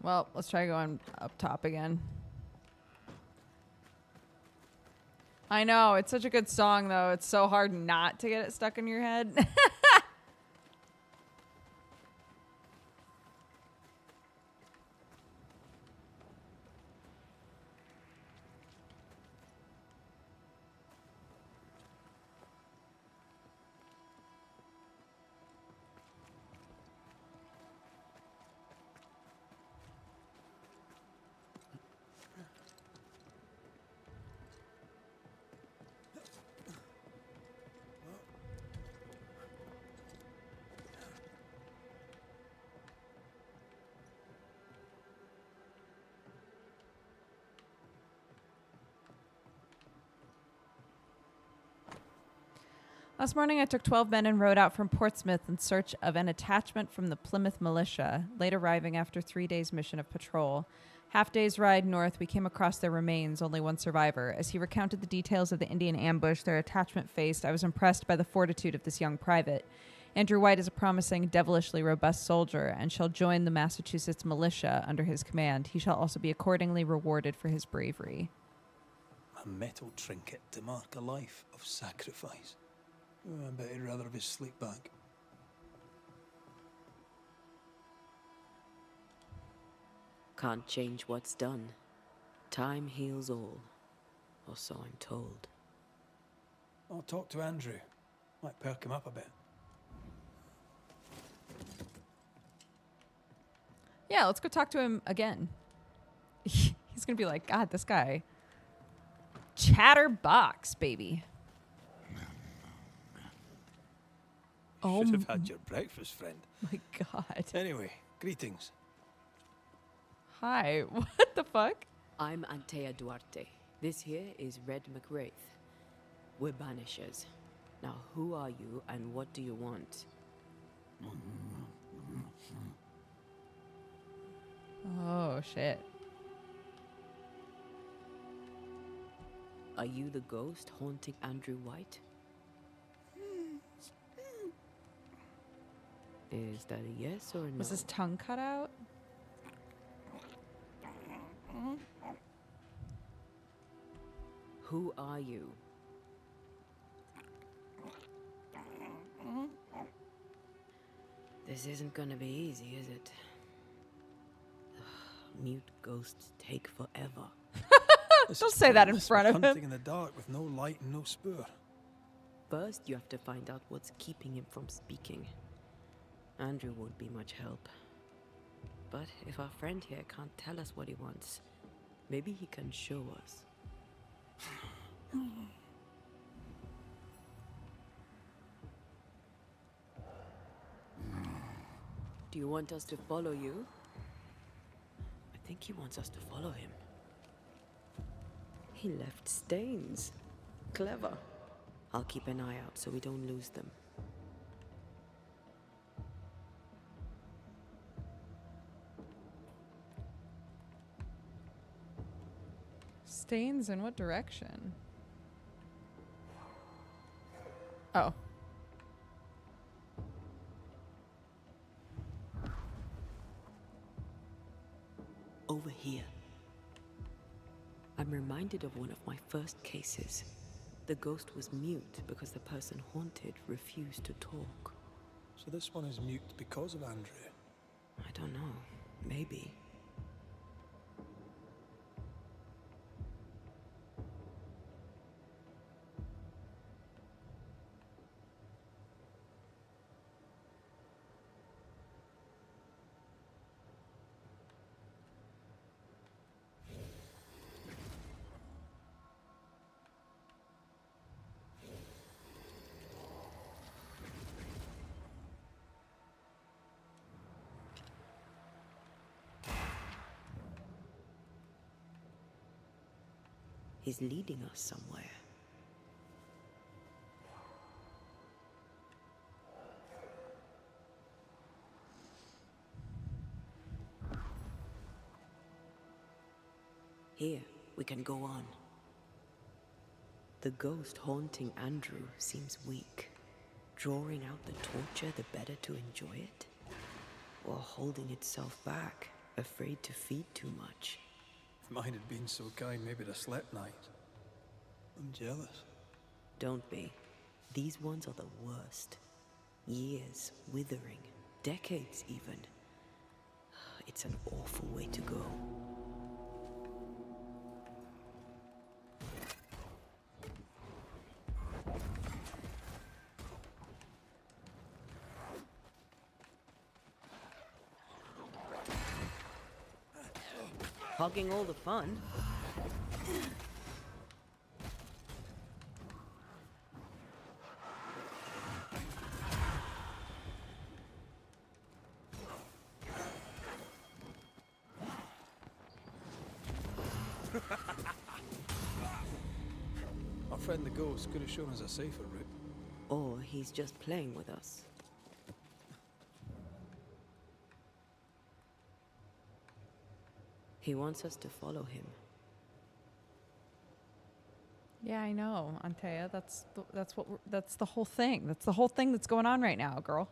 Speaker 1: Well, let's try going up top again. I know, it's such a good song, though. It's so hard not to get it stuck in your head. Last morning, I took 12 men and rode out from Portsmouth in search of an attachment from the Plymouth militia, late arriving after 3 days' mission of patrol. Half day's ride north, we came across their remains, only one survivor. As he recounted the details of the Indian ambush their attachment faced, I was impressed by the fortitude of this young private. Andrew White is a promising, devilishly robust soldier and shall join the Massachusetts militia under his command. He shall also be accordingly rewarded for his bravery.
Speaker 3: A metal trinket to mark a life of sacrifice. Oh, I bet he'd rather have his sleep back.
Speaker 2: Can't change what's done. Time heals all, or so I'm told.
Speaker 3: I'll talk to Andrew. Might perk him up a bit.
Speaker 1: Yeah, let's go talk to him again. He's going to be like, God, this guy Chatterbox, baby. Oh
Speaker 3: Should have had your breakfast, friend.
Speaker 1: my god.
Speaker 3: Anyway, greetings.
Speaker 1: Hi. What the fuck?
Speaker 2: I'm Antea Duarte. This here is Red McWraith. We're Banishers. Now, who are you and what do you want?
Speaker 1: Oh, shit.
Speaker 2: Are you the ghost haunting Andrew White? Is that a yes or a no?
Speaker 1: Was his tongue cut out?
Speaker 2: Who are you? This isn't gonna be easy, is it? Mute ghosts take forever.
Speaker 1: Don't say that in front of
Speaker 3: hunting
Speaker 1: him.
Speaker 3: in the dark with no light and no spoor.
Speaker 2: First, you have to find out what's keeping him from speaking. Andrew won't be much help. But if our friend here can't tell us what he wants, maybe he can show us. Do you want us to follow you? I think he wants us to follow him. He left stains. Clever. I'll keep an eye out so we don't lose them.
Speaker 1: Stains in what direction? Oh.
Speaker 2: Over here. I'm reminded of one of my first cases. The ghost was mute because the person haunted refused to talk.
Speaker 3: So this one is mute because of Andrew.
Speaker 2: I don't know. Maybe. He's leading us somewhere. Here, we can go on. The ghost haunting Andrew seems weak. Drawing out the torture the better to enjoy it? Or holding itself back, afraid to feed too much?
Speaker 3: If mine had been so kind, maybe I'd have slept night. I'm jealous.
Speaker 2: Don't be. These ones are the worst. Years withering, decades even. It's an awful way to go. Hogging all the fun.
Speaker 3: Our friend the ghost could have shown us a safer route.
Speaker 2: Or he's just playing with us. He wants us to follow him.
Speaker 1: Yeah, I know, Antea. That's the whole thing. That's the whole thing that's going on right now, girl.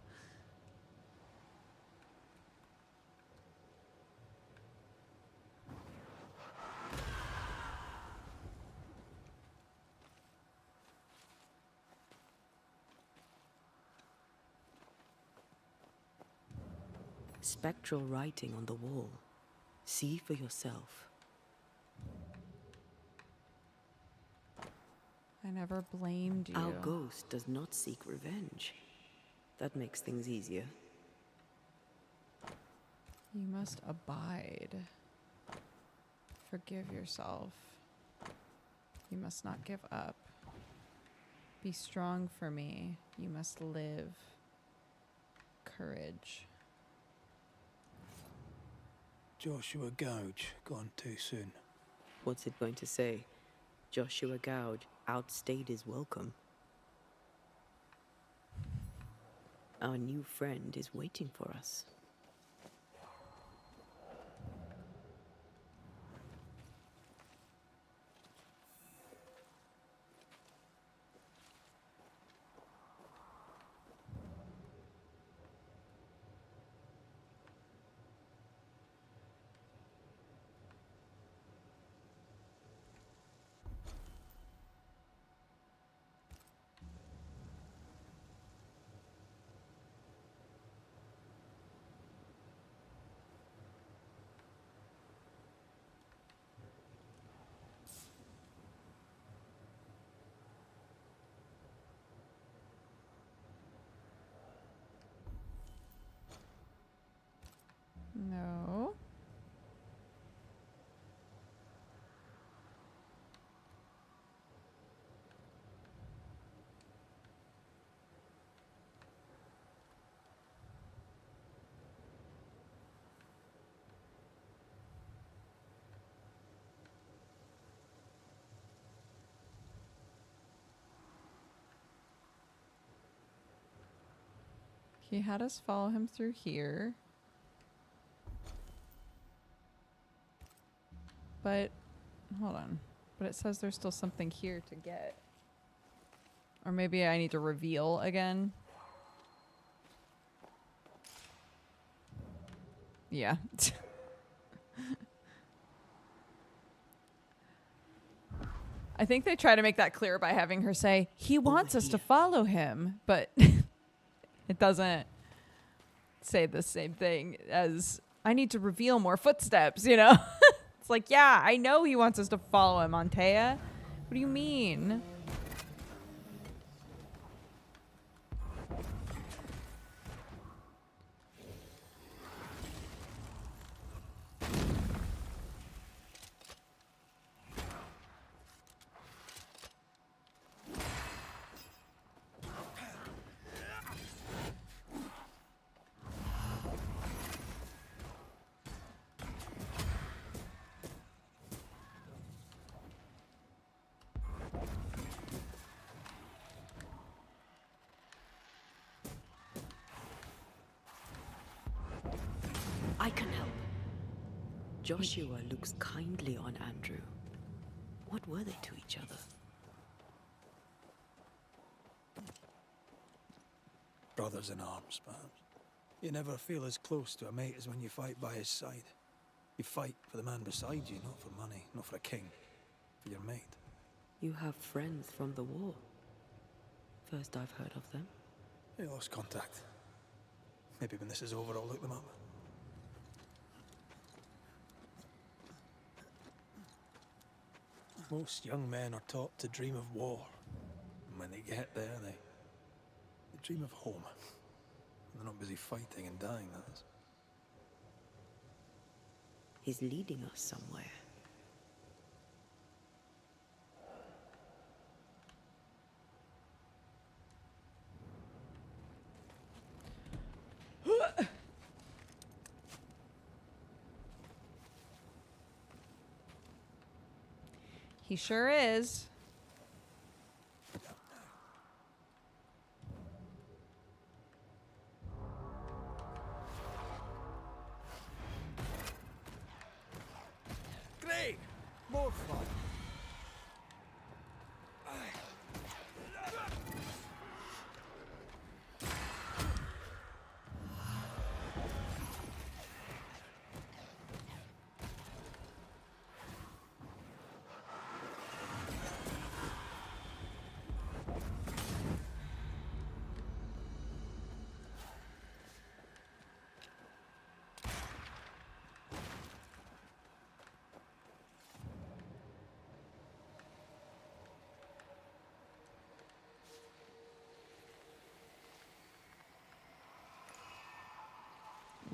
Speaker 2: Spectral writing on the wall. See for yourself.
Speaker 1: I never blamed you.
Speaker 2: Our ghost does not seek revenge. That makes things easier.
Speaker 1: You must abide. Forgive yourself. You must not give up. Be strong for me. You must live. Courage.
Speaker 3: Joshua Gouge, gone too soon.
Speaker 2: What's it going to say? Joshua Gouge outstayed his welcome. Our new friend is waiting for us.
Speaker 1: No. He had us follow him through here. But, hold on. But it says there's still something here to get. Or maybe I need to reveal again. Yeah. I think they try to make that clear by having her say, he wants us to follow him. But it doesn't say the same thing as, I need to reveal more footsteps, you know? It's like, yeah, I know he wants us to follow him, Antea. What do you mean?
Speaker 2: I can help. Joshua looks kindly on Andrew. What were they to each other?
Speaker 3: Brothers in arms, perhaps. You never feel as close to a mate as when you fight by his side. You fight for the man beside you, not for money, not for a king. For your mate.
Speaker 2: You have friends from the war. First I've heard of them.
Speaker 3: They lost contact. Maybe when this is over, I'll look them up. Most young men are taught to dream of war. And when they get there, they dream of home. They're not busy fighting and dying, that is.
Speaker 2: He's leading us somewhere.
Speaker 1: He sure is.
Speaker 3: Great! More fun!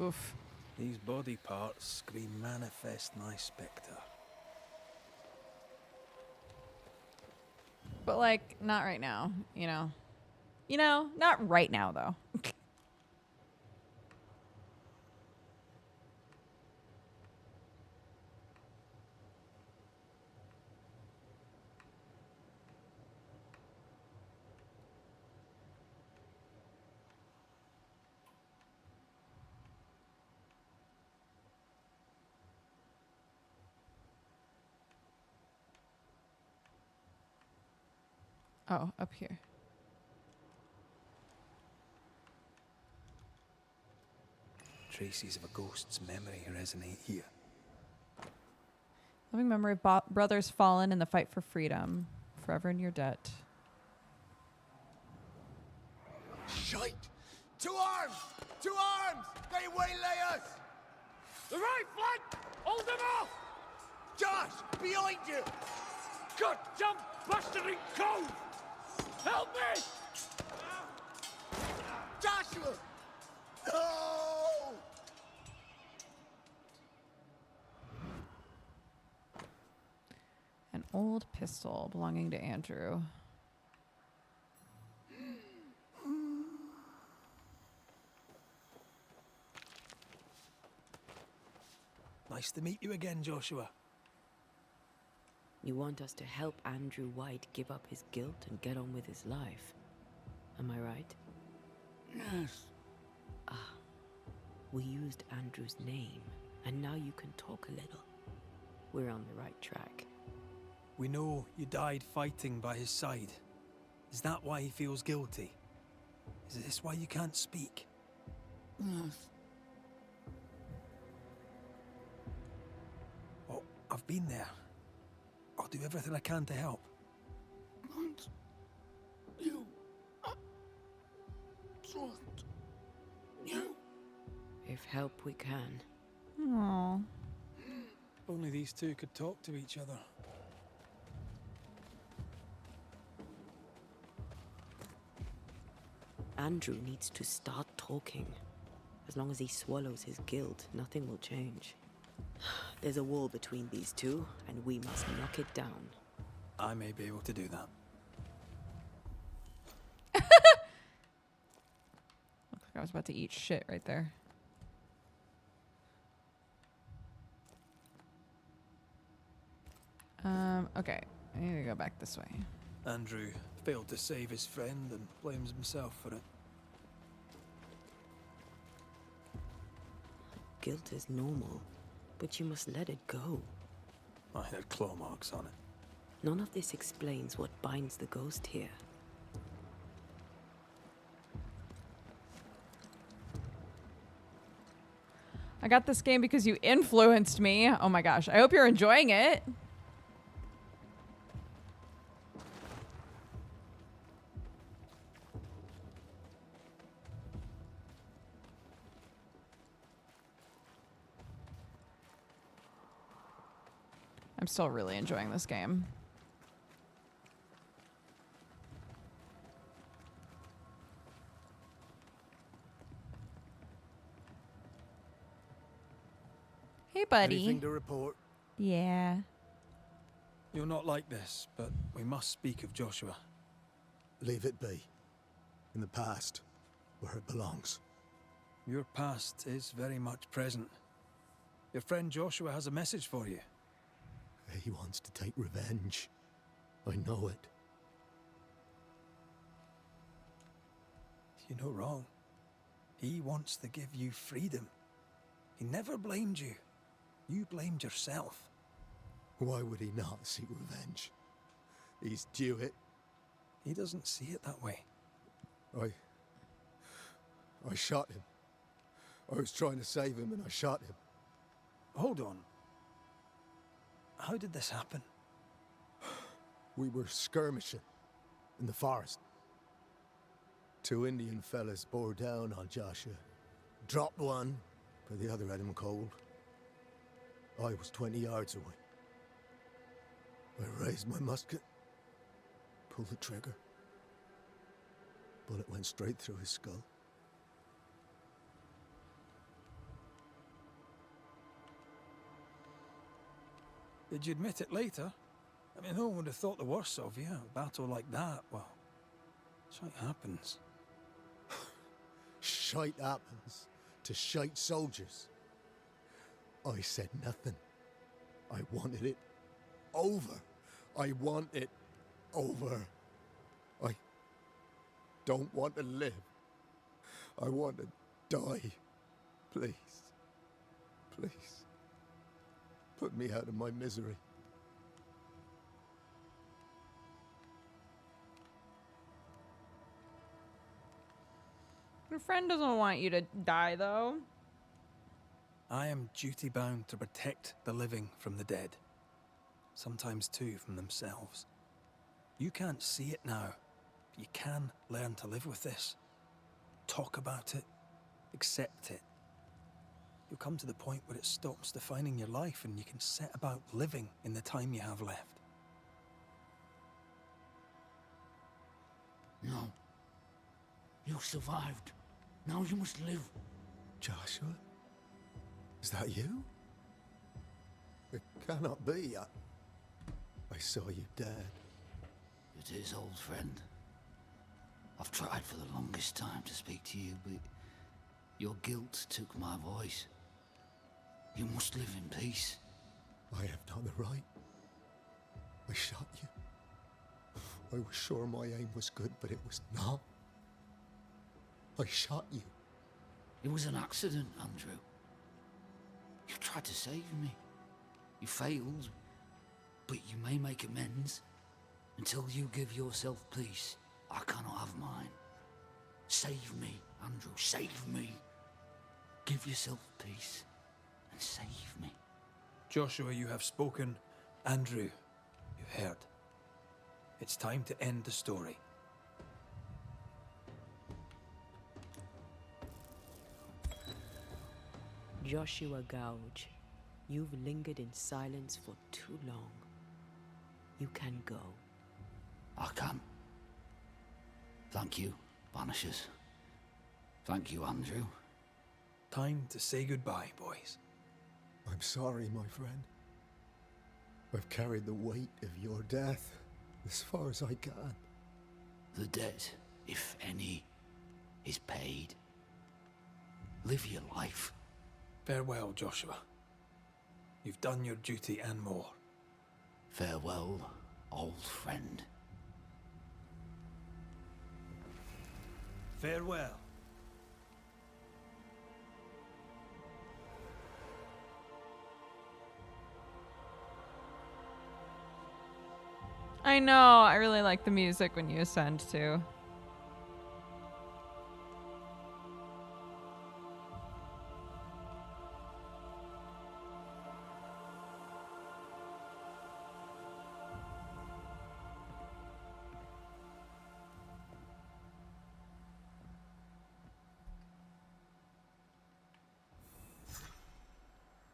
Speaker 1: Oof.
Speaker 3: These body parts scream manifest my spectre.
Speaker 1: But, like, not right now, you know? You know, not right now, though. Oh, up here.
Speaker 3: Traces of a ghost's memory resonate here.
Speaker 1: Loving memory of brothers fallen in the fight for freedom. Forever in your debt.
Speaker 7: Shite! To arms! To arms! They waylay us!
Speaker 9: The right flank! Hold them off!
Speaker 7: Josh! Behind you!
Speaker 9: Good jump, bastarding cove! Help me!
Speaker 7: Joshua! No!
Speaker 1: An old pistol belonging to Andrew.
Speaker 3: Nice to meet you again, Joshua.
Speaker 2: You want us to help Andrew White give up his guilt and get on with his life. Am I right?
Speaker 9: Yes.
Speaker 2: Ah. We used Andrew's name, and now you can talk a little. We're on the right track.
Speaker 3: We know you died fighting by his side. Is that why he feels guilty? Is this why you can't speak?
Speaker 9: Yes.
Speaker 3: Oh, I've been there. I'll do everything I can to help.
Speaker 9: And you... trust you.
Speaker 2: If help we can.
Speaker 1: Aww.
Speaker 3: Only these two could talk to each other.
Speaker 2: Andrew needs to start talking. As long as he swallows his guilt, nothing will change. There's a wall between these two, and we must knock it down.
Speaker 3: I may be able to do that.
Speaker 1: Looks like I was about to eat shit right there. Okay. I need to go back this way.
Speaker 3: Andrew failed to save his friend and blames himself for it.
Speaker 2: Guilt is normal, but you must let it go.
Speaker 3: I had claw marks on it.
Speaker 2: None of this explains what binds the ghost here.
Speaker 1: I got this game because you influenced me. Oh my gosh. I hope you're enjoying it. I'm still really enjoying this game. Hey, buddy.
Speaker 7: Anything to report?
Speaker 1: Yeah.
Speaker 3: You're not like this, but we must speak of Joshua.
Speaker 7: Leave it be. In the past, where it belongs.
Speaker 3: Your past is very much present. Your friend Joshua has a message for you.
Speaker 7: He wants to take revenge. I know it.
Speaker 3: You're not wrong. He wants to give you freedom. He never blamed you. You blamed yourself.
Speaker 7: Why would he not seek revenge? He's due it.
Speaker 3: He doesn't see it that way.
Speaker 7: I shot him. I was trying to save him and I shot him.
Speaker 3: Hold on. How did this happen?
Speaker 7: We were skirmishing in the forest. Two Indian fellas bore down on Joshua. Dropped one, but the other had him cold. I was 20 yards away. I raised my musket, pulled the trigger. Bullet went straight through his skull.
Speaker 3: Did you admit it later? I mean, no one would have thought the worst of you. A battle like that, well, shite happens.
Speaker 7: Shite happens to shite soldiers. I said nothing. I wanted it over. I want it over. I don't want to live. I want to die. Please. Please. Put me out of my misery.
Speaker 1: Your friend doesn't want you to die, though.
Speaker 3: I am duty-bound to protect the living from the dead. Sometimes, too, from themselves. You can't see it now, but you can learn to live with this. Talk about it. Accept it. You'll come to the point where it stops defining your life and you can set about living in the time you have left.
Speaker 9: No. You survived. Now you must live.
Speaker 7: Joshua? Is that you? It cannot be. I saw you dead.
Speaker 9: It is, old friend. I've tried for the longest time to speak to you, but your guilt took my voice. You must live in peace.
Speaker 7: I have done the right. I shot you. I was sure my aim was good, but it was not. I shot you.
Speaker 9: It was an accident, Andrew. You tried to save me. You failed, but you may make amends. Until you give yourself peace, I cannot have mine. Save me, Andrew, save me. Give yourself peace and save me.
Speaker 3: Joshua, you have spoken. Andrew, you heard. It's time to end the story.
Speaker 2: Joshua Gouge, you've lingered in silence for too long. You can go.
Speaker 9: I can. Thank you, Banishers. Thank you, Andrew.
Speaker 3: Time to say goodbye, boys.
Speaker 7: I'm sorry, my friend. I've carried the weight of your death as far as I can.
Speaker 9: The debt, if any, is paid. Live your life.
Speaker 3: Farewell, Joshua. You've done your duty and more.
Speaker 9: Farewell, old friend.
Speaker 3: Farewell.
Speaker 1: I know. I really like the music when you ascend, too.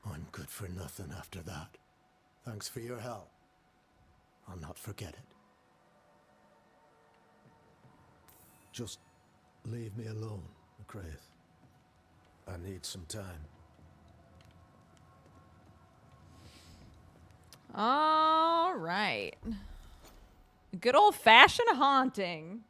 Speaker 7: I'm good for nothing after that. Thanks for your help. I'll not forget it. Just leave me alone, McCraith. I need some time.
Speaker 1: All right. Good old-fashioned haunting.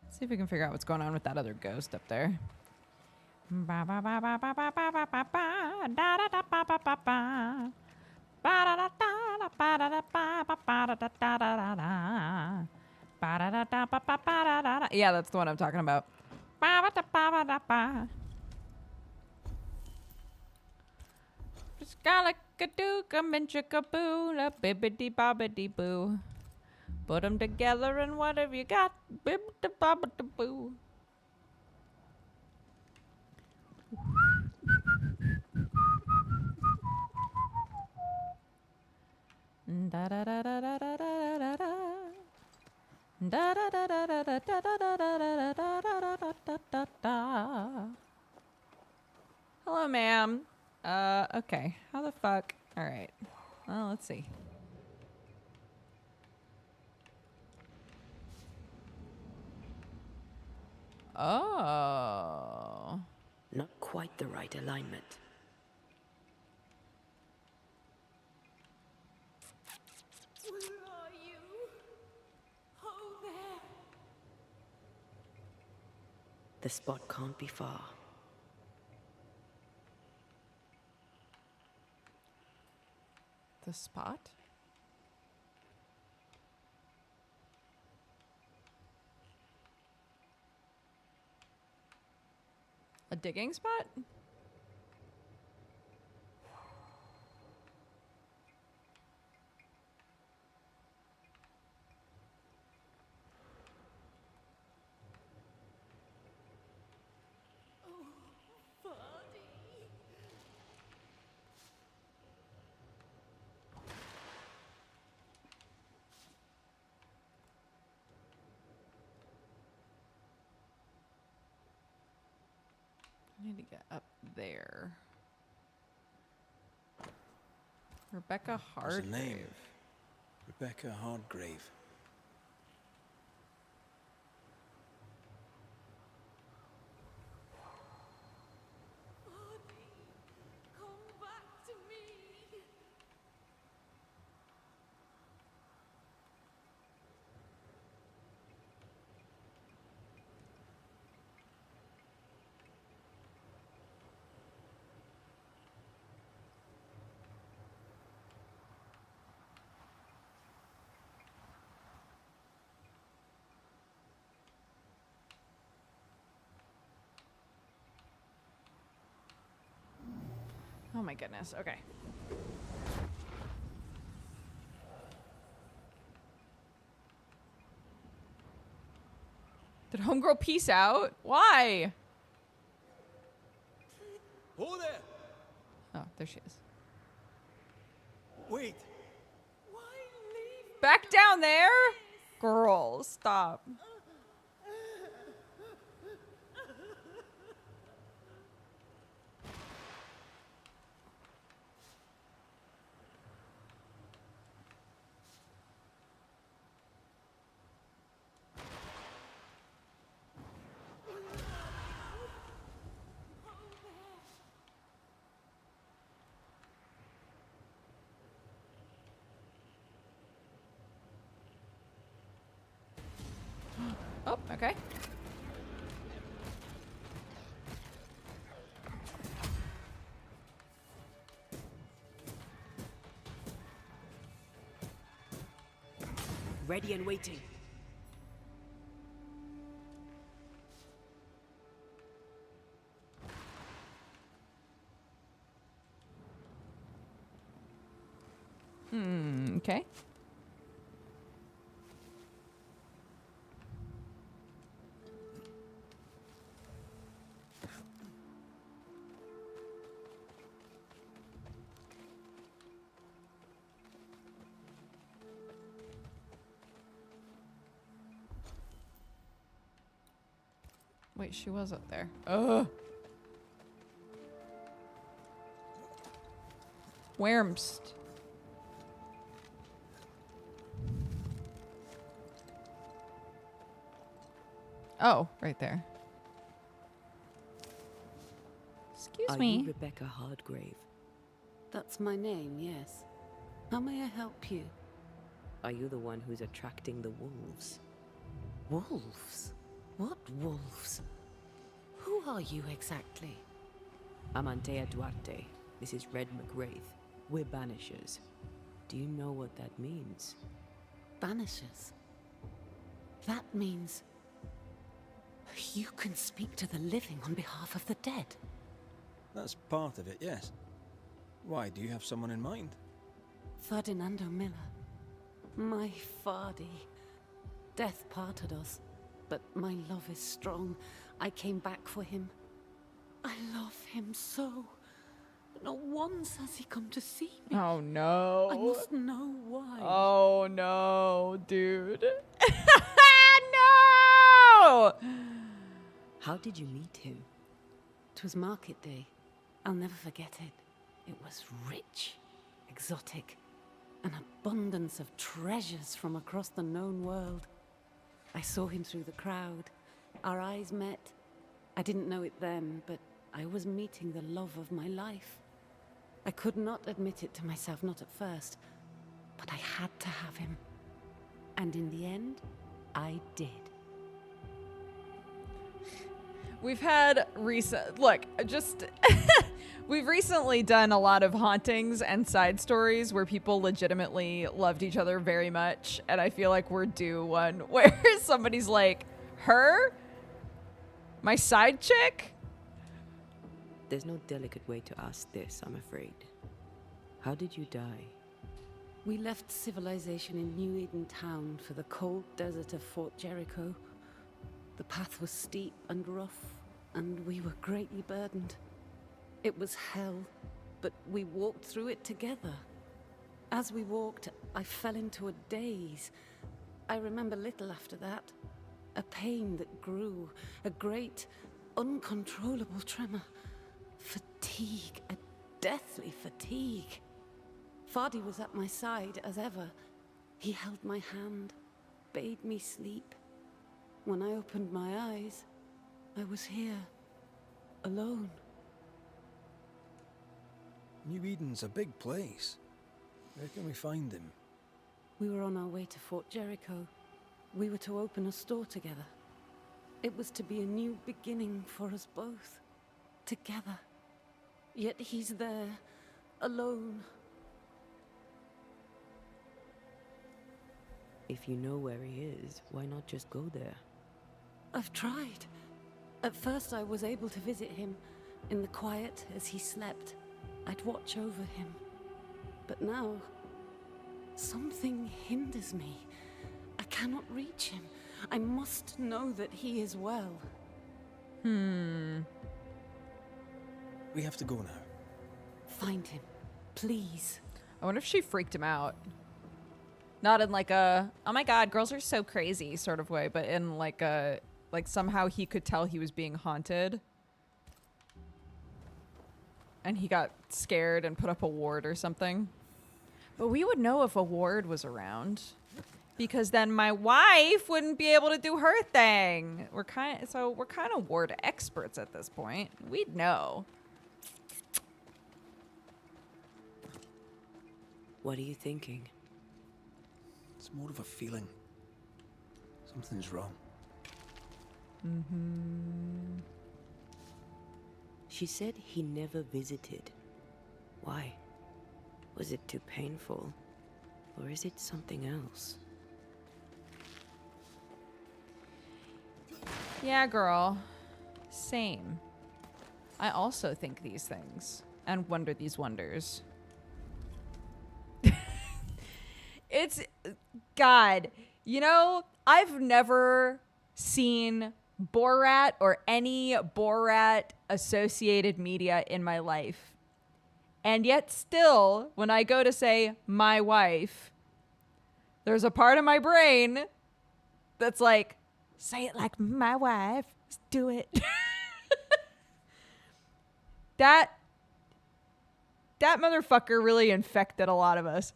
Speaker 1: Let's see if we can figure out what's going on with that other ghost up there. Yeah, that's the one I'm talking about. Skalakadooka minchakaboo, a bibbidi bobbidi boo. Put 'em together and what have you got? Bibbidi bobbidi boo. Da da da da da da da da da. Da da da da da da da da da da da da da da da da. Hello, ma'am. Okay. How the fuck? All right. Well, let's see. Oh.
Speaker 2: Not quite the right alignment.
Speaker 5: Where are you? Oh, there.
Speaker 2: The spot can't be far.
Speaker 1: The spot? A digging spot? I need to get up there. Rebecca
Speaker 3: What's her
Speaker 1: Hardgrave.
Speaker 3: name? Rebecca Hardgrave.
Speaker 5: Come back to me.
Speaker 1: Oh my goodness. Okay. Did Homegirl peace out? Why?
Speaker 10: Oh, there!
Speaker 1: Oh, there she is.
Speaker 10: Wait!
Speaker 1: Back down there? Girl, stop. Oh, okay.
Speaker 2: Ready and waiting.
Speaker 1: Okay. Wait, she was up there. Ugh. Wormst. Oh, right there. Excuse
Speaker 2: Are
Speaker 1: me.
Speaker 2: you Rebecca Hardgrave?
Speaker 5: That's my name, yes. How may I help you?
Speaker 2: Are you the one who's attracting the wolves? Wolves? What wolves?
Speaker 5: Who are you exactly?
Speaker 2: I'm Antea Duarte. This is Red McWraith. We're Banishers. Do you know what that means?
Speaker 5: Banishers. That means you can speak to the living on behalf of the dead.
Speaker 3: That's part of it, yes. Why, do you have someone in mind?
Speaker 2: Ferdinando Miller. My Fardy. Death parted us, but my love is strong. I came back for him. I love him so. Not once has he come to see me.
Speaker 1: Oh no.
Speaker 2: I must know why.
Speaker 1: Oh no, dude. No!
Speaker 2: How did you meet him? 'Twas market day. I'll never forget it. It was rich, exotic, an abundance of treasures from across the known world. I saw him through the crowd. Our eyes met. I didn't know it then, but I was meeting the love of my life. I could not admit it to myself, not at first, but I had to have him. And in the end, I did.
Speaker 1: We've had we've recently done a lot of hauntings and side stories where people legitimately loved each other very much, and I feel like we're due one where somebody's like, her? My side chick?
Speaker 2: There's no delicate way to ask this, I'm afraid. How did you die? We left civilization in New Eden town for the cold desert of Fort Jericho. The path was steep and rough, and we were greatly burdened. It was hell, but we walked through it together. As we walked, I fell into a daze. I remember little after that. A pain that grew, a great, uncontrollable tremor. Fatigue, a deathly fatigue. Fardy was at my side as ever. He held my hand, bade me sleep. When I opened my eyes, I was here, alone.
Speaker 3: New Eden's a big place. Where can we find him?
Speaker 2: We were on our way to Fort Jericho. We were to open a store together. It was to be a new beginning for us both, together. Yet he's there, alone. If you know where he is, why not just go there? I've tried. At first I was able to visit him. In the quiet, as he slept, I'd watch over him. But now, something hinders me. I cannot reach him. I must know that he is well.
Speaker 3: We have to go now.
Speaker 2: Find him, please.
Speaker 1: I wonder if she freaked him out. Not in like a, oh my god, girls are so crazy sort of way, but in like a, like somehow he could tell he was being haunted. And he got scared and put up a ward or something. But we would know if a ward was around. Because then my wife wouldn't be able to do her thing. We're kind of ward experts at this point. We'd know.
Speaker 2: What are you thinking?
Speaker 3: It's more of a feeling. Something's wrong.
Speaker 2: She said he never visited. Why? Was it too painful? Or is it something else?
Speaker 1: Yeah, girl. Same. I also think these things and wonder these wonders. It's, God, you know, I've never seen Borat or any Borat associated media in my life. And yet still, when I go to say my wife, there's a part of my brain that's like, say it like my wife. Just do it. That motherfucker really infected a lot of us.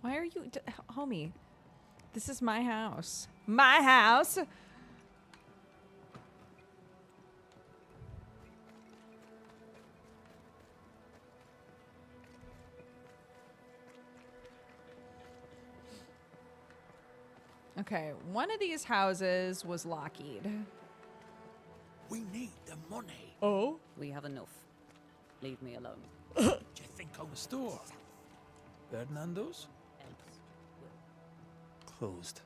Speaker 1: Why are you, homie? This is my house. My house. Okay, one of these houses was Lockheed.
Speaker 9: We need the money.
Speaker 1: Oh?
Speaker 2: We have enough. Leave me alone.
Speaker 9: Do you think I was
Speaker 3: Store. Ferdinando's?
Speaker 2: Else will
Speaker 3: Closed.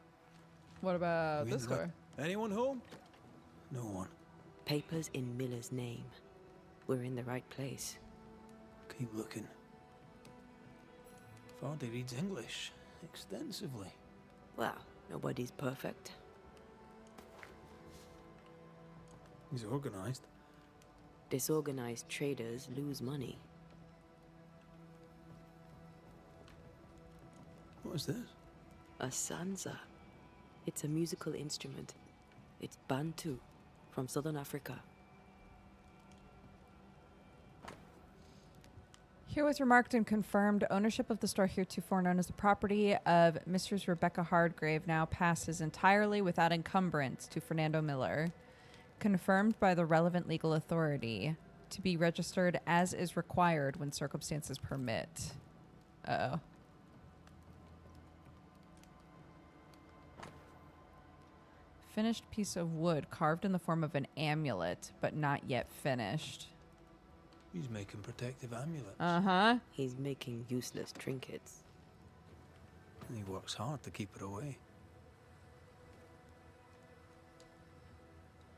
Speaker 1: What about
Speaker 3: You
Speaker 1: this
Speaker 3: in the right-
Speaker 1: door?
Speaker 3: Anyone home? No one.
Speaker 2: Papers in Miller's name. We're in the right place.
Speaker 3: Keep looking. Vardy reads English extensively.
Speaker 2: Well, nobody's perfect.
Speaker 3: He's organized.
Speaker 2: Disorganized traders lose money.
Speaker 3: What is this?
Speaker 2: A sansa. It's a musical instrument. It's Bantu, from southern Africa.
Speaker 1: Herewith remarked and confirmed ownership of the store heretofore known as the property of Mistress Rebecca Hardgrave now passes entirely without encumbrance to Fernando Miller. Confirmed by the relevant legal authority to be registered as is required when circumstances permit. Uh-oh. Finished piece of wood carved in the form of an amulet, but not yet finished.
Speaker 3: He's making protective amulets.
Speaker 1: Uh-huh.
Speaker 2: He's making useless trinkets.
Speaker 3: And he works hard to keep it away.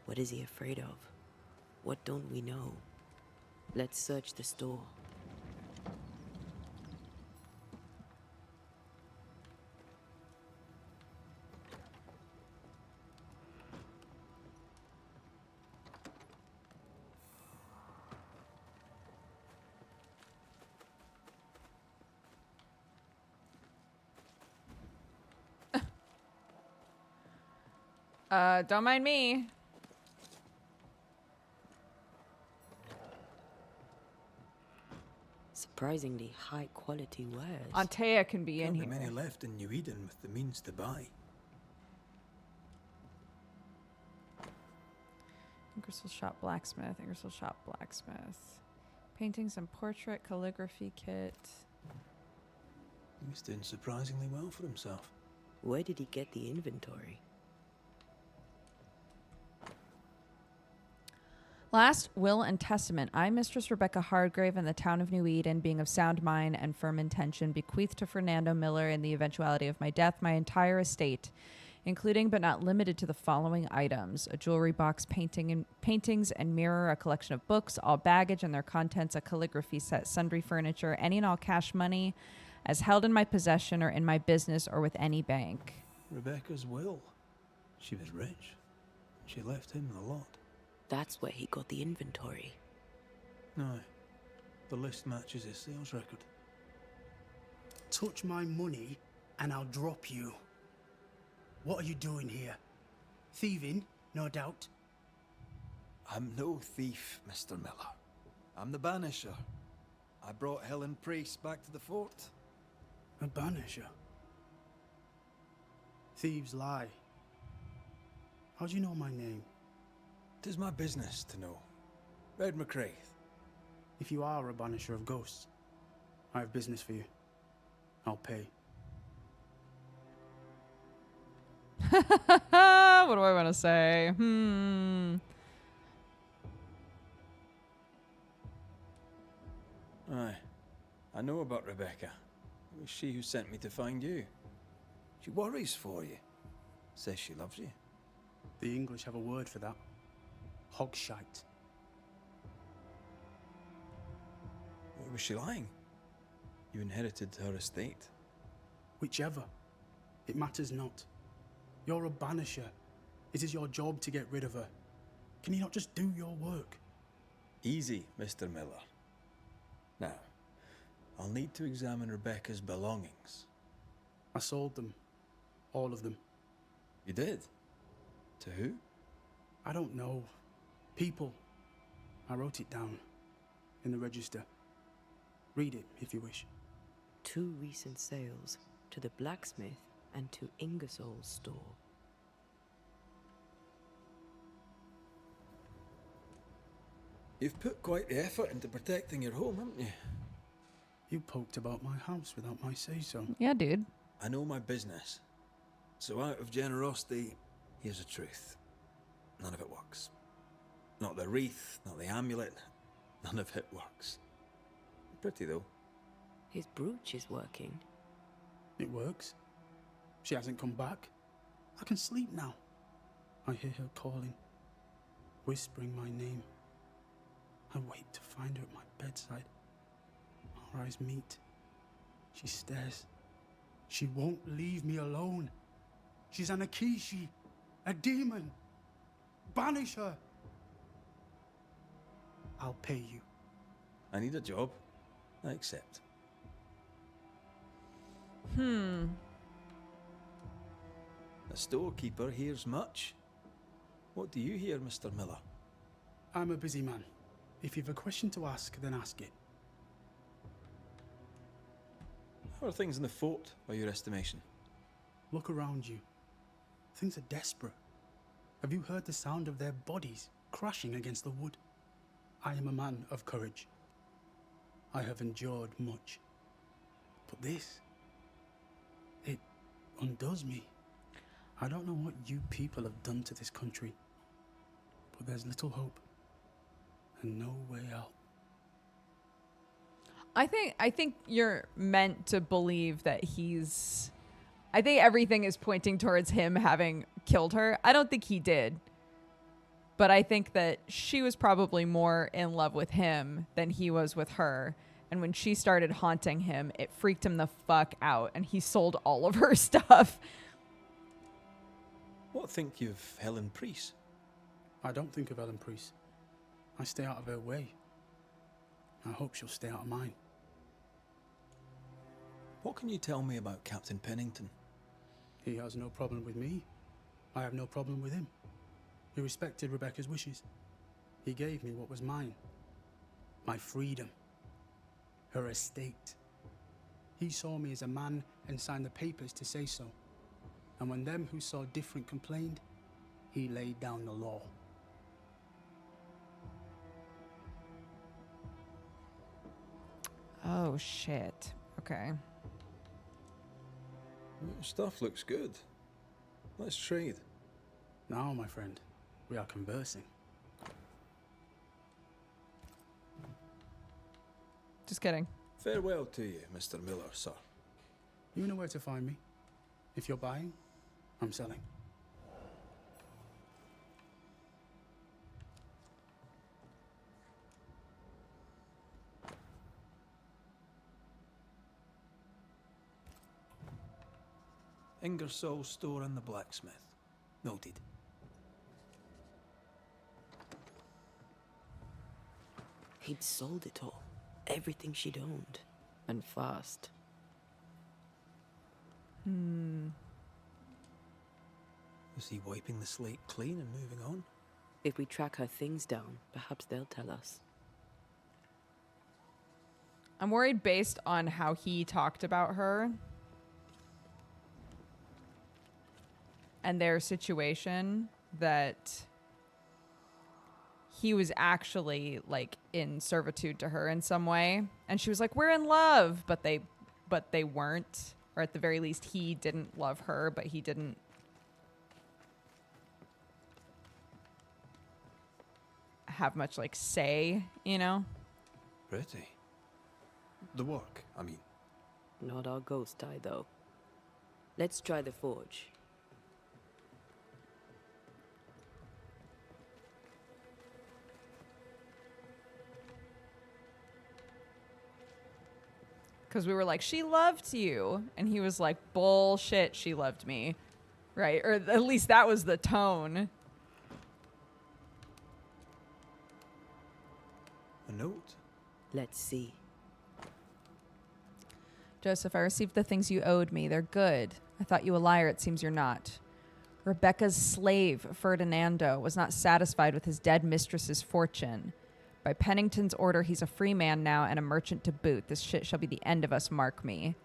Speaker 2: What is he afraid of? What don't we know? Let's search the store.
Speaker 1: Don't mind me.
Speaker 2: Surprisingly high quality wares.
Speaker 1: Antea can be in
Speaker 3: Can't
Speaker 1: here.
Speaker 3: be many left in New Eden with the means to buy.
Speaker 1: Ingersoll Shop Blacksmith. Ingersoll Shop Blacksmith. Paintings and portrait calligraphy kit.
Speaker 3: He's doing surprisingly well for himself.
Speaker 2: Where did he get the inventory?
Speaker 1: Last will and testament, I, Mistress Rebecca Hardgrave, in the town of New Eden, being of sound mind and firm intention, bequeath to Fernando Miller, in the eventuality of my death, my entire estate, including but not limited to the following items: a jewelry box, paintings and mirror, a collection of books, all baggage and their contents, a calligraphy set, sundry furniture, any and all cash money, as held in my possession or in my business or with any bank.
Speaker 3: Rebecca's will. She was rich. She left him the lot.
Speaker 2: That's where he got the inventory.
Speaker 3: No. The list matches his sales record.
Speaker 18: Touch my money and I'll drop you. What are you doing here? Thieving, no doubt.
Speaker 3: I'm no thief, Mr. Miller. I'm the Banisher. I brought Helen Priest back to the fort.
Speaker 18: A banisher? Thieves lie. How do you know my name?
Speaker 3: 'Tis my business to know. Red McCraith.
Speaker 18: If you are a banisher of ghosts, I have business for you. I'll pay.
Speaker 1: What do I want to say?
Speaker 3: Aye. I know about Rebecca. It was she who sent me to find you. She worries for you. Says she loves you.
Speaker 18: The English have a word for that. Hogshite.
Speaker 3: Was she lying? You inherited her estate.
Speaker 18: Whichever. It matters not. You're a banisher. It is your job to get rid of her. Can you not just do your work?
Speaker 3: Easy, Mr. Miller. Now, I'll need to examine Rebecca's belongings.
Speaker 18: I sold them. All of them.
Speaker 3: You did? To who?
Speaker 18: I don't know. People. I wrote it down. In the register. Read it, if you wish.
Speaker 2: 2 recent sales. To the blacksmith and to Ingersoll's store.
Speaker 3: You've put quite the effort into protecting your home, haven't you?
Speaker 18: You poked about my house without my say-so.
Speaker 1: Yeah, dude.
Speaker 3: I know my business. So out of generosity, here's the truth. None of it works. Not the wreath, not the amulet. None of it works. Pretty, though.
Speaker 2: His brooch is working.
Speaker 18: It works. She hasn't come back. I can sleep now. I hear her calling, whispering my name. I wait to find her at my bedside. Our eyes meet. She stares. She won't leave me alone. She's an Akishi, a demon. Banish her. I'll pay you.
Speaker 3: I need a job. I accept.
Speaker 1: Hmm.
Speaker 3: The storekeeper hears much. What do you hear, Mr. Miller?
Speaker 18: I'm a busy man. If you've a question to ask, then ask it.
Speaker 3: How are things in the fort, by your estimation?
Speaker 18: Look around you. Things are desperate. Have you heard the sound of their bodies crashing against the wood? I am a man of courage. I have endured much. But this, it undoes me. I don't know what you people have done to this country, but there's little hope and no way out.
Speaker 1: I think you're meant to believe that he's... I think everything is pointing towards him having killed her. I don't think he did. But I think that she was probably more in love with him than he was with her. And when she started haunting him, it freaked him the fuck out. And he sold all of her stuff.
Speaker 3: What think you of Helen Priest?
Speaker 18: I don't think of Helen Priest. I stay out of her way. I hope she'll stay out of mine.
Speaker 3: What can you tell me about Captain Pennington?
Speaker 18: He has no problem with me. I have no problem with him. He respected Rebecca's wishes. He gave me what was mine. My freedom. Her estate. He saw me as a man and signed the papers to say so. And when them who saw different complained, he laid down the law.
Speaker 1: Oh, shit. Okay.
Speaker 3: Your stuff looks good. Let's trade.
Speaker 18: Now, my friend, we are conversing.
Speaker 1: Just kidding.
Speaker 3: Farewell to you, Mr. Miller, sir.
Speaker 18: You know where to find me. If you're buying, I'm selling.
Speaker 3: Ingersoll's store and the blacksmith. Noted.
Speaker 2: He'd sold it all. Everything she'd owned. And fast.
Speaker 3: Was he wiping the slate clean and moving on?
Speaker 2: If we track her things down, perhaps they'll tell us.
Speaker 1: I'm worried based on how he talked about her and their situation that he was actually like in servitude to her in some way. And she was like, we're in love, but they weren't, or at the very least he didn't love her, but he didn't have much like say, you know?
Speaker 3: Pretty. The work, I mean.
Speaker 2: Not our ghost eye, though. Let's try the forge.
Speaker 1: Because we were like, she loved you. And he was like, bullshit, she loved me. Right? Or at least that was the tone.
Speaker 3: A note?
Speaker 2: Let's see.
Speaker 1: Joseph, I received the things you owed me. They're good. I thought you a liar. It seems you're not. Rebecca's slave, Ferdinando, was not satisfied with his dead mistress's fortune. By Pennington's order, he's a free man now and a merchant to boot. This shit shall be the end of us, mark me.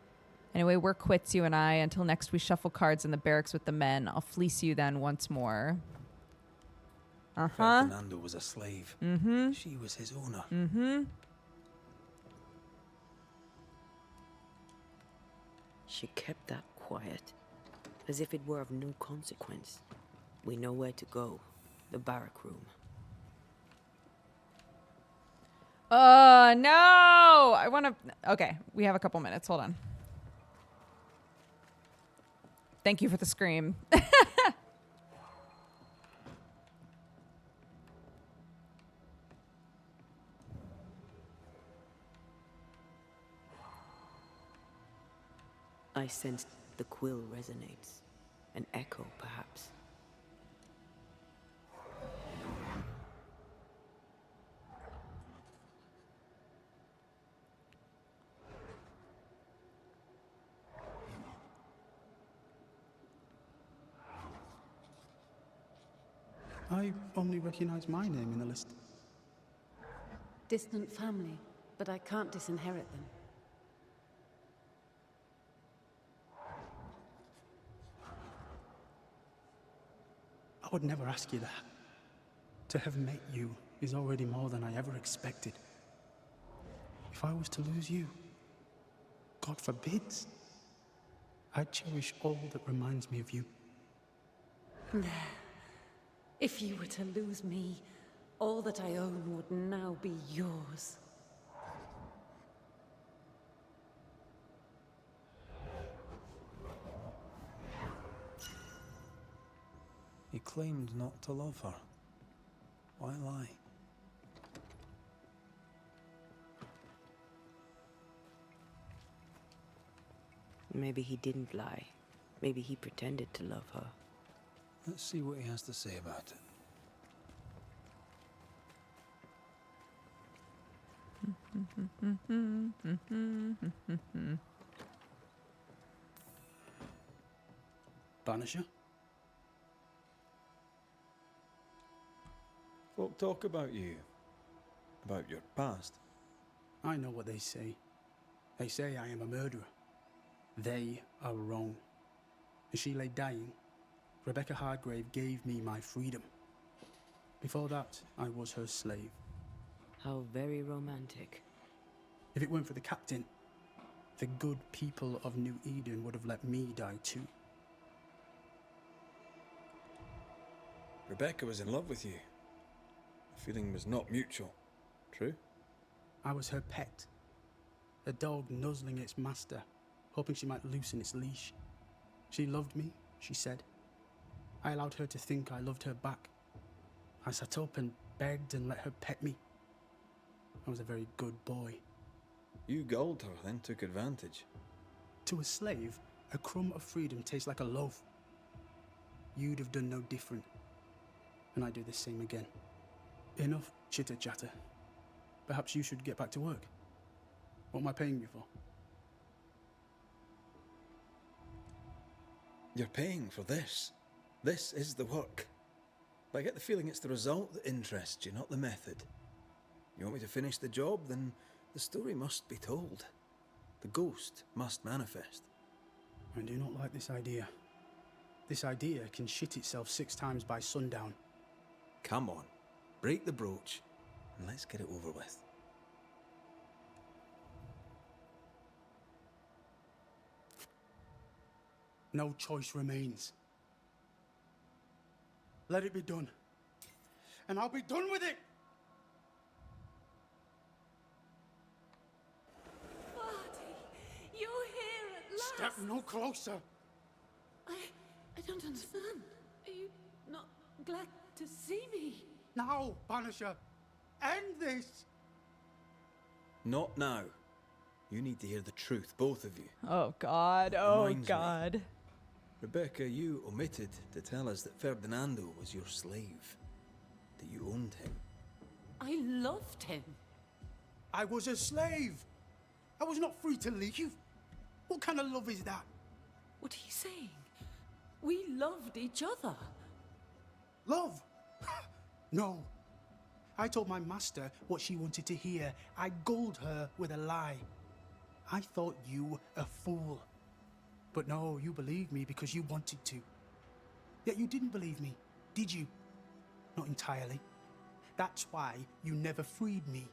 Speaker 1: Anyway, we're quits, you and I. Until next we shuffle cards in the barracks with the men. I'll fleece you then once more. Uh-huh.
Speaker 3: Ferdinando was a slave.
Speaker 1: Mm-hmm.
Speaker 3: She was his owner.
Speaker 1: Mm-hmm.
Speaker 2: She kept that quiet, as if it were of no consequence. We know where to go. The barrack room.
Speaker 1: No! I want to... Okay, we have a couple minutes. Hold on. Thank you for the scream.
Speaker 2: I sense the quill resonates. An echo, perhaps.
Speaker 18: I only recognize my name in the list.
Speaker 19: Distant family, but I can't disinherit them.
Speaker 18: I would never ask you that. To have met you is already more than I ever expected. If I was to lose you, God forbids, I'd cherish all that reminds me of you.
Speaker 19: If you were to lose me, all that I own would now be yours.
Speaker 3: He claimed not to love her. Why lie?
Speaker 2: Maybe he didn't lie. Maybe he pretended to love her.
Speaker 3: Let's see what he has to say about it.
Speaker 18: Banisher?
Speaker 3: Folk talk about you. About your past.
Speaker 18: I know what they say. They say I am a murderer. They are wrong. As she lay dying, Rebecca Hardgrave gave me my freedom. Before that, I was her slave.
Speaker 2: How very romantic.
Speaker 18: If it weren't for the captain, the good people of New Eden would have let me die too.
Speaker 3: Rebecca was in love with you. The feeling was not mutual. True?
Speaker 18: I was her pet. A dog nuzzling its master, hoping she might loosen its leash. She loved me, she said. I allowed her to think I loved her back. I sat up and begged and let her pet me. I was a very good boy.
Speaker 3: You gulled her, then took advantage.
Speaker 18: To a slave, a crumb of freedom tastes like a loaf. You'd have done no different. And I do the same again. Enough chitter-chatter. Perhaps you should get back to work. What am I paying you for?
Speaker 3: You're paying for this. This is the work. But I get the feeling it's the result that interests you, not the method. You want me to finish the job, then the story must be told. The ghost must manifest.
Speaker 18: I do not like this idea. This idea can shit itself 6 times by sundown.
Speaker 3: Come on, break the brooch, and let's get it over with.
Speaker 18: No choice remains. Let it be done. And I'll be done with it!
Speaker 19: Marty, you're here at last!
Speaker 18: Step no closer!
Speaker 19: I don't understand. Are you not glad to see me?
Speaker 18: Now, Banisher! End this!
Speaker 3: Not now. You need to hear the truth, both of you.
Speaker 1: Oh, God. Oh,
Speaker 3: Reminds me.
Speaker 1: God.
Speaker 3: Rebecca, you omitted to tell us that Ferdinando was your slave. That you owned him.
Speaker 19: I loved him.
Speaker 18: I was a slave! I was not free to leave. What kind of love is that?
Speaker 19: What are you saying? We loved each other.
Speaker 18: Love? No. I told my master what she wanted to hear. I gulled her with a lie. I thought you a fool. But no, you believed me because you wanted to. Yet you didn't believe me, did you? Not entirely. That's why you never freed me.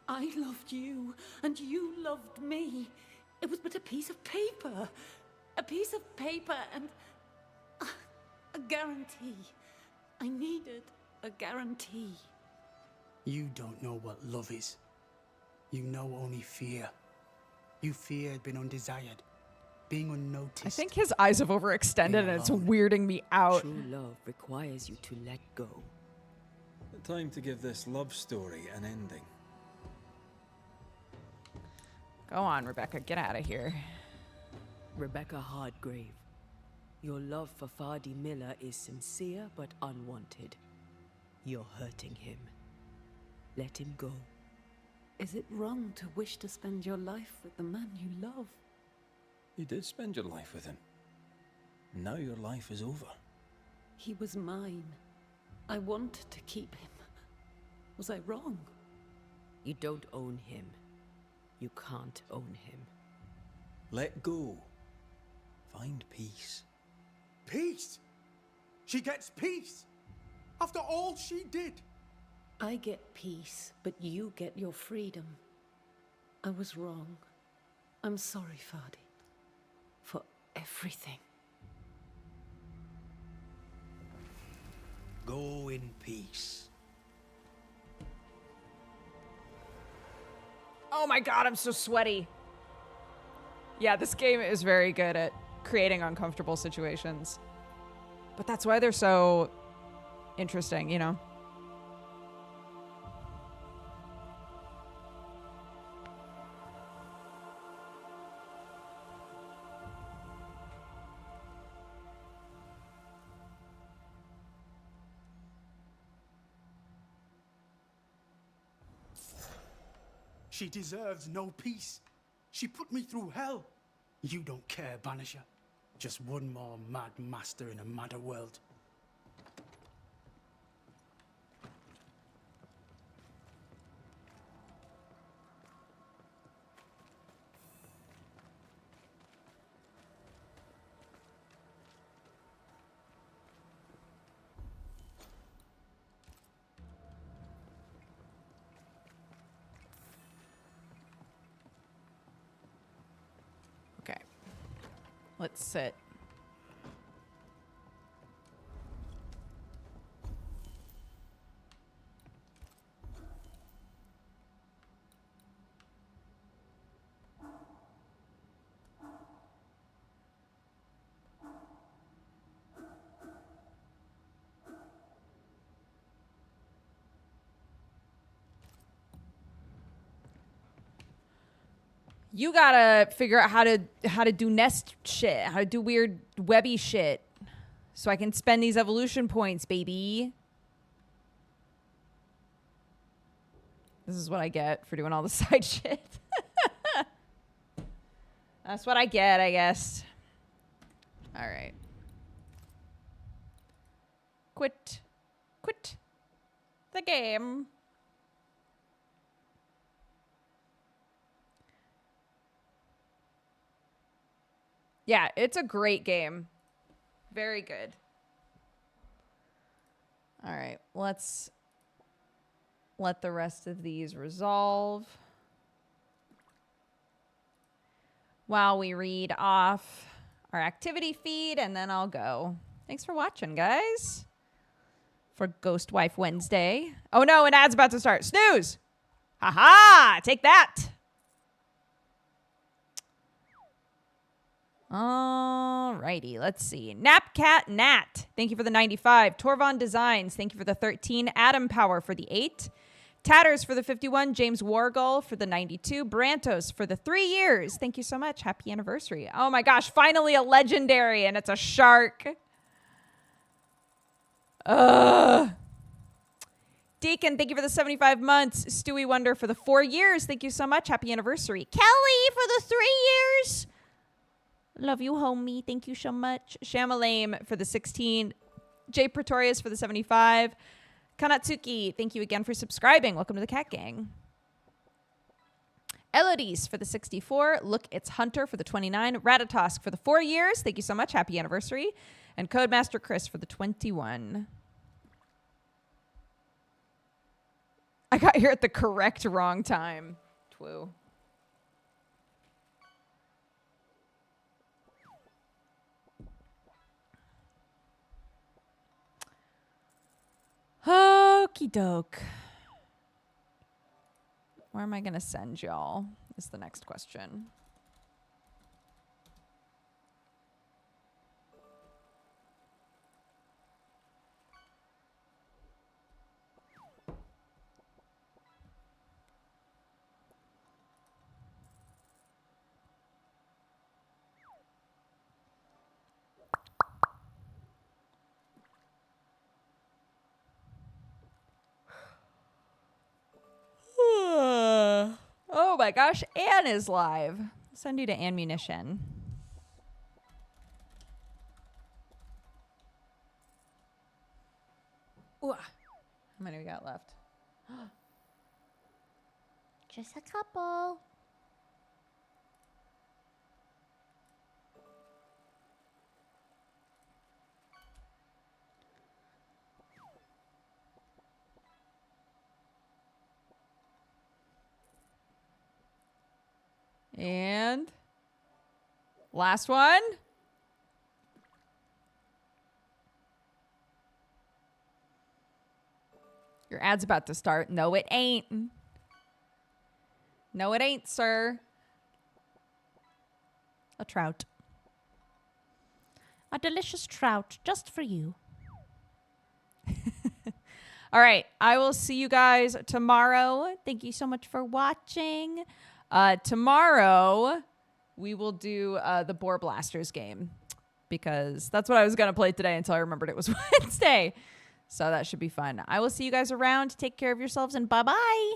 Speaker 19: I loved you, and you loved me. It was but a piece of paper. A piece of paper and a guarantee. I needed a guarantee.
Speaker 18: You don't know what love is. You know only fear. You feared being undesired, being unnoticed.
Speaker 1: I think his eyes have overextended and it's weirding me out.
Speaker 2: True love requires you to let go.
Speaker 11: Time to give this love story an ending.
Speaker 1: Go on, Rebecca. Get out of here.
Speaker 2: Rebecca Hardgrave, your love for Fardy Miller is sincere but unwanted. You're hurting him. Let him go.
Speaker 19: Is it wrong to wish to spend your life with the man you love?
Speaker 11: You did spend your life with him. Now your life is over.
Speaker 19: He was mine. I wanted to keep him. Was I wrong?
Speaker 2: You don't own him. You can't own him.
Speaker 11: Let go. Find peace.
Speaker 18: Peace? She gets peace? After all she did?
Speaker 19: I get peace, but you get your freedom. I was wrong. I'm sorry, Fardy. For everything.
Speaker 3: Go in peace.
Speaker 1: Oh my god, I'm so sweaty. Yeah, this game is very good at creating uncomfortable situations. But that's why they're so interesting, you know?
Speaker 18: She deserves no peace. She put me through hell. You don't care, Banisher. Just one more mad master in a madder world.
Speaker 1: Okay. Let's sit. You gotta figure out how to do nest shit, how to do weird webby shit, so I can spend these evolution points, baby. This is what I get for doing all the side shit. That's what I get, I guess. All right. Quit the game. Yeah, it's a great game. Very good. All right, let's let the rest of these resolve while we read off our activity feed, and then I'll go. Thanks for watching, guys, for Ghost Wife Wednesday. Oh no, an ad's about to start. Snooze! Haha! Take that! Alrighty, let's see. Napcat Nat, thank you for the 95. Torvon Designs, thank you for the 13. Adam Power for the 8. Tatters for the 51. James Wargull for the 92. Brantos for the 3 years. Thank you so much. Happy anniversary. Oh my gosh, finally a legendary, and it's a shark. Deacon, thank you for the 75 months. Stewie Wonder for the 4 years. Thank you so much. Happy anniversary. Kelly for the 3 years. Love you, homie. Thank you so much. Shamalame for the 16. Jay Pretorius for the 75. Kanatsuki, thank you again for subscribing. Welcome to the Cat Gang. Elodie for the 64. Look, it's Hunter for the 29. Ratatosk for the 4 years. Thank you so much. Happy anniversary. And Codemaster Chris for the 21. I got here at the correct wrong time. Twoo. Okie doke. Where am I going to send y'all is the next question. my gosh, Anne is live. I'll send you to ammunition. Ooh. How many we got left?
Speaker 17: Just a couple.
Speaker 1: And last one. Your ad's about to start. No, it ain't. No, it ain't, sir.
Speaker 17: A trout. A delicious trout just for you.
Speaker 1: All right. I will see you guys tomorrow. Thank you so much for watching. Tomorrow, we will do the Boar Blasters game because that's what I was going to play today until I remembered it was Wednesday. So that should be fun. I will see you guys around. Take care of yourselves and bye-bye.